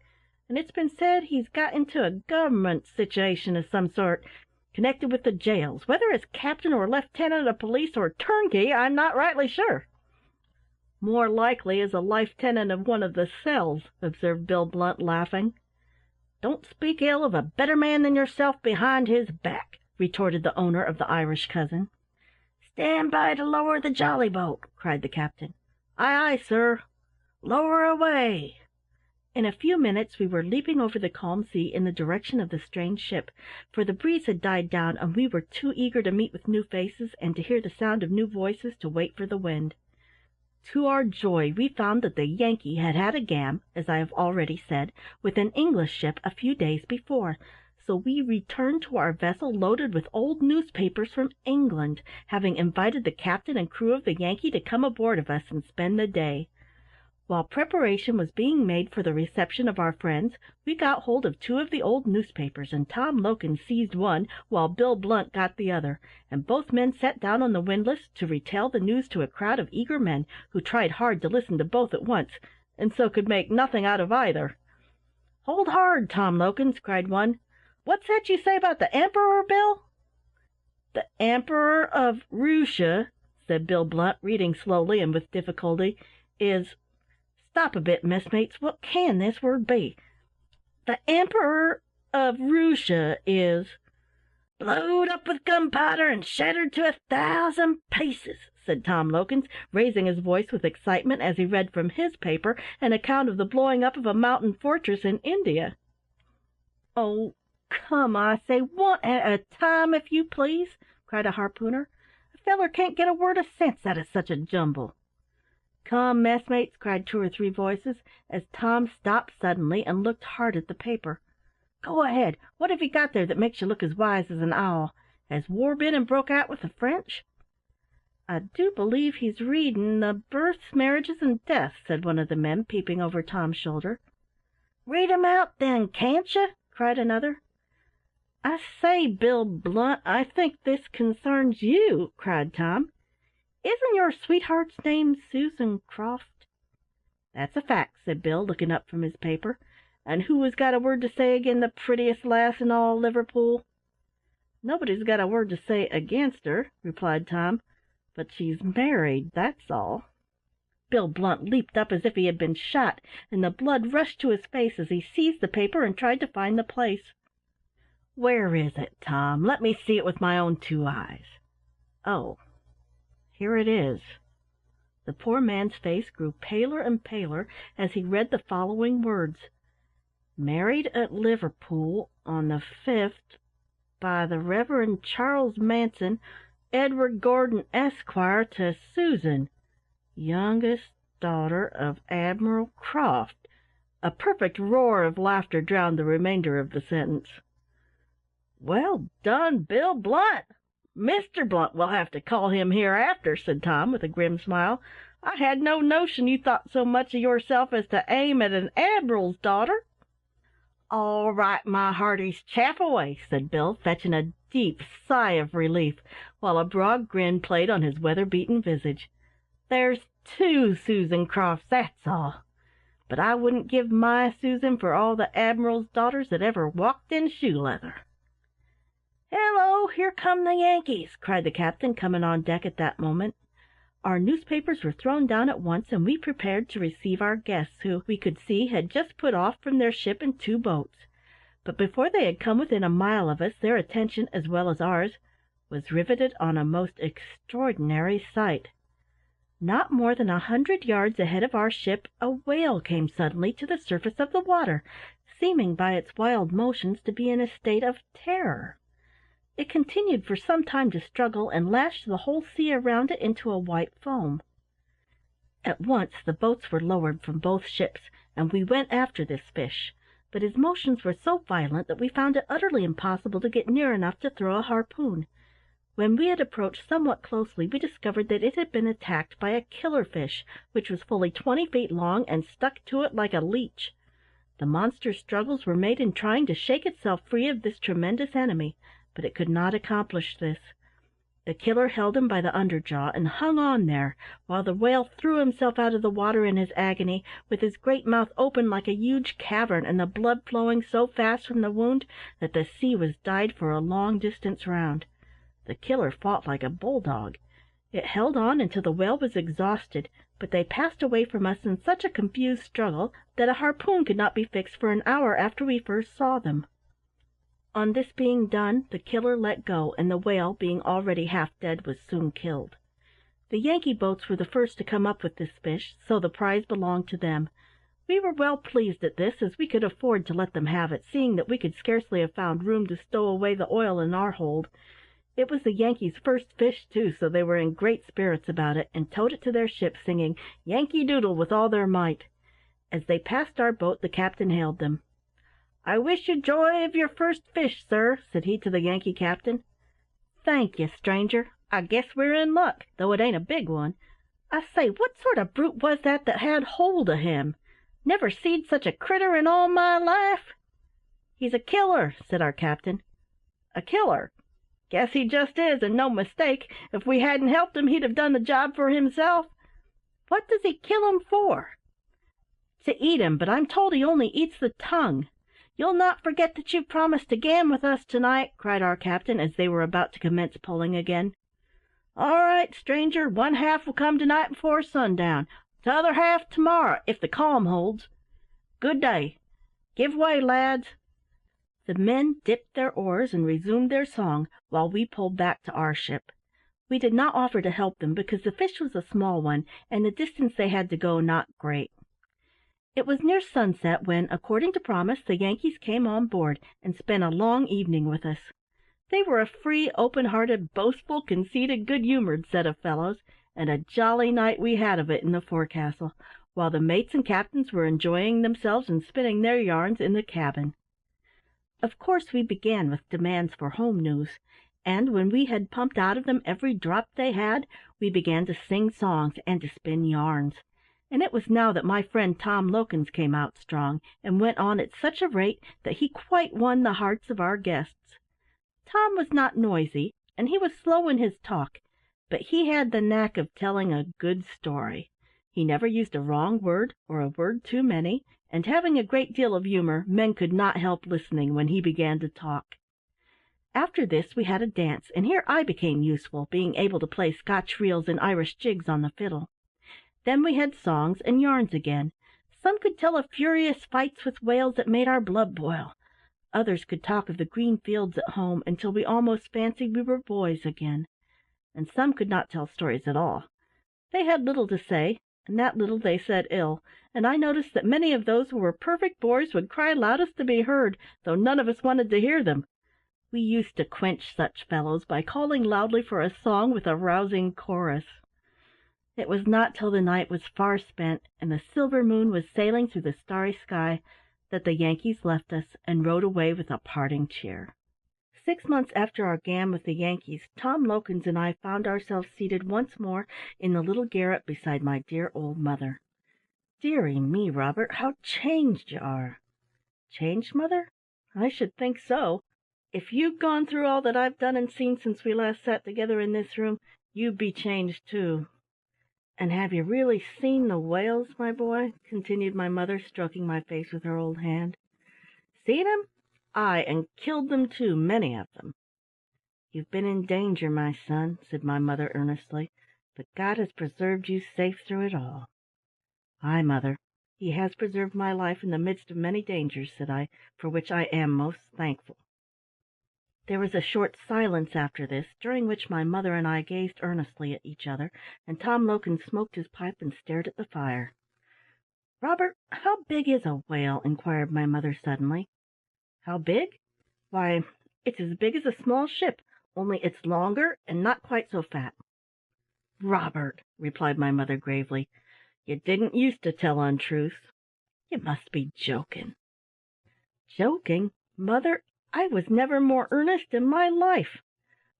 and it's been said he's got into a government situation of some sort, connected with the jails, whether as captain or lieutenant of police or turnkey I'm not rightly sure." "More likely as a lieutenant of one of the cells," observed Bill Blunt, laughing. "Don't speak ill of a better man than yourself behind his back," retorted the owner of the Irish cousin. "Stand by to lower the jolly boat," cried the captain. "Aye, aye, sir." "Lower away." In a few minutes we were leaping over the calm sea in the direction of the strange ship, for the breeze had died down, and we were too eager to meet with new faces and to hear the sound of new voices to wait for the wind. To our joy we found that the Yankee had had a gam, as I have already said, with an English ship a few days before, so we returned to our vessel loaded with old newspapers from England, having invited the captain and crew of the Yankee to come aboard of us and spend the day. While preparation was being made for the reception of our friends, we got hold of 2 of the old newspapers, and Tom Loken seized one, while Bill Blunt got the other, and both men sat down on the windlass to retell the news to a crowd of eager men, who tried hard to listen to both at once, and so could make nothing out of either. "Hold hard, Tom Lokins," cried one. "What's that you say about the Emperor, Bill?" "The Emperor of Russia," said Bill Blunt, reading slowly and with difficulty, "is stop a bit, messmates, what can this word be? The Emperor of Russia is blowed up with gunpowder and shattered to 1,000 pieces," said Tom Lokins, raising his voice with excitement as he read from his paper an account of the blowing up of a mountain fortress in India. "Oh, come, I say, one at a time, if you please," cried a harpooner. "A feller can't get a word of sense out of such a jumble." "Come, messmates," cried 2 or 3 voices, as Tom stopped suddenly and looked hard at the paper. "Go ahead. What have you got there that makes you look as wise as an owl? Has war been and broke out with the French?" "I do believe he's reading the births, marriages, and deaths," said one of the men, peeping over Tom's shoulder. "Read 'em out, then, can't you?" cried another. "I say, Bill Blunt, I think this concerns you," cried Tom. "Isn't your sweetheart's name Susan Croft?" "That's a fact," said Bill, looking up from his paper. "And who has got a word to say agin the prettiest lass in all Liverpool?" "Nobody's got a word to say against her," replied Tom, "but she's married, that's all." Bill Blunt leaped up as if he had been shot, and the blood rushed to his face as he seized the paper and tried to find the place. "Where is it, Tom? Let me see it with my own 2 eyes. Oh, here it is." The poor man's face grew paler and paler as he read the following words: "Married at Liverpool on the 5th by the Reverend Charles Manson, Edward Gordon, Esquire, to Susan, youngest daughter of Admiral Croft, A perfect roar of laughter drowned the remainder of the sentence. "Well done, Bill Blunt! Mr. Blunt we'll have to call him hereafter," said Tom, with a grim smile. "I had no notion you thought so much of yourself as to aim at an admiral's daughter." "All right, my hearties, chaff away," said Bill, fetching a deep sigh of relief, while a broad grin played on his weather-beaten visage. "There's two Susan Crofts, that's all. But I wouldn't give my Susan for all the admiral's daughters that ever walked in shoe leather." "Hello, here come the Yankees!" cried the captain, coming on deck at that moment. Our newspapers were thrown down at once, and we prepared to receive our guests, who, we could see, had just put off from their ship in 2 boats. But before they had come within a mile of us, their attention, as well as ours, was riveted on a most extraordinary sight. Not more than 100 yards ahead of our ship a whale came suddenly to the surface of the water, seeming by its wild motions to be in a state of terror. It continued for some time to struggle, and lashed the whole sea around it into a white foam. At once the boats were lowered from both ships, and we went after this fish, but his motions were so violent that we found it utterly impossible to get near enough to throw a harpoon. When we had approached somewhat closely, we discovered that it had been attacked by a killer fish, which was fully 20 feet long and stuck to it like a leech. The monster's struggles were made in trying to shake itself free of this tremendous enemy, but it could not accomplish this. The killer held him by the under jaw and hung on there, while the whale threw himself out of the water in his agony, with his great mouth open like a huge cavern, and the blood flowing so fast from the wound that the sea was dyed for a long distance round. The killer fought like a bulldog. It held on until the whale was exhausted, but they passed away from us in such a confused struggle that a harpoon could not be fixed for an hour after we first saw them. On this being done, the killer let go, and the whale, being already half dead, was soon killed. The Yankee boats were the first to come up with this fish, so the prize belonged to them. We were well pleased at this, as we could afford to let them have it, seeing that we could scarcely have found room to stow away the oil in our hold. It was the Yankees' first fish, too, so they were in great spirits about it, and towed it to their ship, singing "Yankee Doodle" with all their might. As they passed our boat, the captain hailed them. "I wish you joy of your first fish, sir," said he to the Yankee captain. "Thank you, stranger. I guess we're in luck, though it ain't a big one. I say, what sort of brute was that had hold of him? Never seed such a critter in all my life." "He's a killer," said our captain. "A killer? Guess he just is, and no mistake. If we hadn't helped him, he'd have done the job for himself. What does he kill him for?" "To eat him, but I'm told he only eats the tongue. You'll not forget that you've promised to gam with us tonight," cried our captain, as they were about to commence pulling again. "All right, stranger, 1/2 will come tonight before sundown, t'other half tomorrow, if the calm holds. Good day. Give way, lads." The men dipped their oars and resumed their song, while we pulled back to our ship. We did not offer to help them, because the fish was a small one, and the distance they had to go not great. It was near sunset when, according to promise, the Yankees came on board, and spent a long evening with us. They were a free, open-hearted, boastful, conceited, good-humoured set of fellows, and a jolly night we had of it in the forecastle, while the mates and captains were enjoying themselves and spinning their yarns in the cabin. Of course we began with demands for home news, and when we had pumped out of them every drop they had, we began to sing songs and to spin yarns. And it was now that my friend Tom Lokins came out strong, and went on at such a rate that he quite won the hearts of our guests. Tom was not noisy, and he was slow in his talk, but he had the knack of telling a good story. He never used a wrong word, or a word too many, and having a great deal of humour, men could not help listening when he began to talk. After this we had a dance, and here I became useful, being able to play Scotch reels and Irish jigs on the fiddle. Then we had songs and yarns again. Some could tell of furious fights with whales that made our blood boil. Others could talk of the green fields at home until we almost fancied we were boys again. And some could not tell stories at all. They had little to say, and that little they said ill, and I noticed that many of those who were perfect bores would cry loudest to be heard, though none of us wanted to hear them. We used to quench such fellows by calling loudly for a song with a rousing chorus. It was not till the night was far spent, and the silver moon was sailing through the starry sky, that the Yankees left us and rode away with a parting cheer. 6 months after our game with the Yankees, Tom Lokins and I found ourselves seated once more in the little garret beside my dear old mother. Deary me, Robert, how changed you are! Changed, mother? I should think so. If you'd gone through all that I've done and seen since we last sat together in this room, you'd be changed too. And have you really seen the whales, my boy?" continued my mother, stroking my face with her old hand. "Seen 'em? Ay, and killed them too, many of them." "You've been in danger, my son," said my mother earnestly, "but God has preserved you safe through it all." "Ay, mother, he has preserved my life in the midst of many dangers," said I, "for which I am most thankful." There was a short silence after this, during which my mother and I gazed earnestly at each other, and Tom Lokins smoked his pipe and stared at the fire. "Robert, how big is a whale?" inquired my mother suddenly. "How big? Why, it's as big as a small ship, only it's longer and not quite so fat." "Robert," replied my mother gravely, "you didn't use to tell untruths. You must be joking." "Joking, mother? I was never more earnest in my life.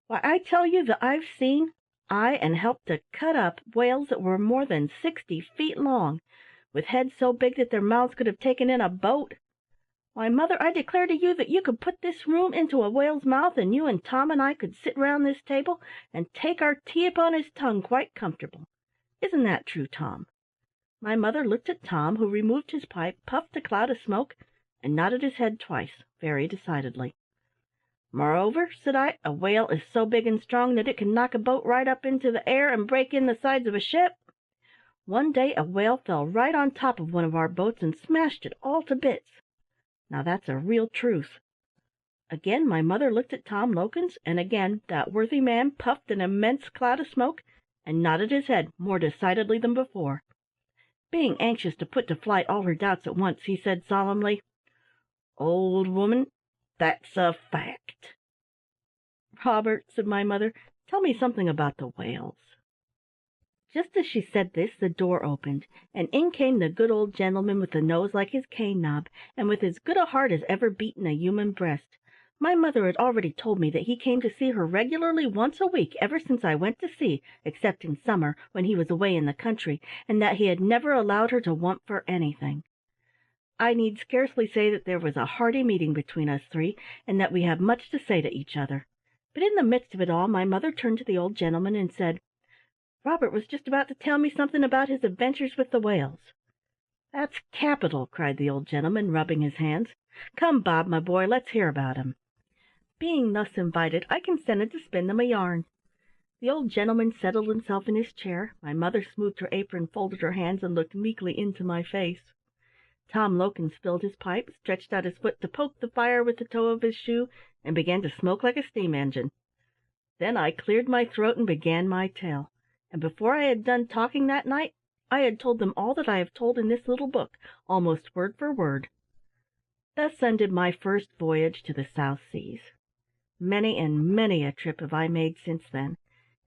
Why, I tell you that I've seen, ay, and helped to cut up, whales that were more than 60 feet long, with heads so big that their mouths could have taken in a boat. Why, mother, I declare to you that you could put this room into a whale's mouth, and you and Tom and I could sit round this table and take our tea upon his tongue quite comfortable. Isn't that true, Tom?" My mother looked at Tom, who removed his pipe, puffed a cloud of smoke, and nodded his head twice, very decidedly. "Moreover," said I, "a whale is so big and strong that it can knock a boat right up into the air and break in the sides of a ship. One day a whale fell right on top of one of our boats and smashed it all to bits. Now that's a real truth." Again my mother looked at Tom Lokins, and again that worthy man puffed an immense cloud of smoke, and nodded his head more decidedly than before. Being anxious to put to flight all her doubts at once, he said solemnly, "Old woman, that's a fact." "Robert," said my mother, "tell me something about the whales." Just as she said this, the door opened, and in came the good old gentleman with the nose like his cane knob, and with as good a heart as ever beat in a human breast. My mother had already told me that he came to see her regularly once a week ever since I went to sea, except in summer, when he was away in the country, and that he had never allowed her to want for anything. I need scarcely say that there was a hearty meeting between us three, and that we had much to say to each other. But in the midst of it all my mother turned to the old gentleman and said, "Robert was just about to tell me something about his adventures with the whales." "That's capital!" cried the old gentleman, rubbing his hands. "Come, Bob, my boy, let's hear about him." Being thus invited, I consented to spin them a yarn. The old gentleman settled himself in his chair, my mother smoothed her apron, folded her hands, and looked meekly into my face. Tom Lokins filled his pipe, stretched out his foot to poke the fire with the toe of his shoe, and began to smoke like a steam engine. Then I cleared my throat and began my tale, and before I had done talking that night, I had told them all that I have told in this little book, almost word for word. Thus ended my first voyage to the South Seas. Many and many a trip have I made since then,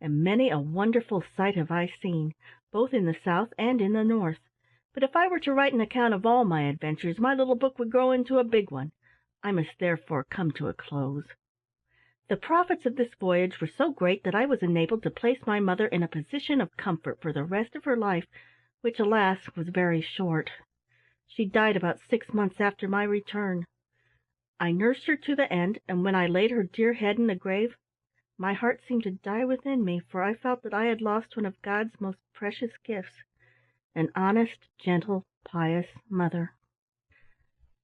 and many a wonderful sight have I seen, both in the South and in the North. But if I were to write an account of all my adventures, my little book would grow into a big one. I must therefore come to a close. The profits of this voyage were so great that I was enabled to place my mother in a position of comfort for the rest of her life, which, alas, was very short. She died about 6 months after my return. I nursed her to the end, and when I laid her dear head in the grave, my heart seemed to die within me, for I felt that I had lost one of God's most precious gifts, an honest, gentle, pious mother.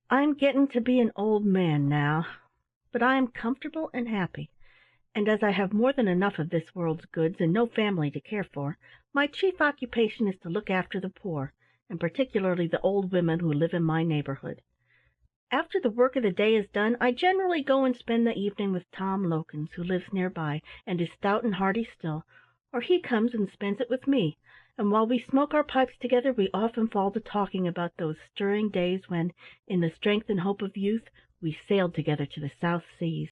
I'm getting to be an old man now, but I am comfortable and happy, and as I have more than enough of this world's goods and no family to care for, my chief occupation is to look after the poor, and particularly the old women who live in my neighbourhood. After the work of the day is done, I generally go and spend the evening with Tom Lokins, who lives near by, and is stout and hearty still, or he comes and spends it with me, and while we smoke our pipes together we often fall to talking about those stirring days when, in the strength and hope of youth, we sailed together to the South Seas.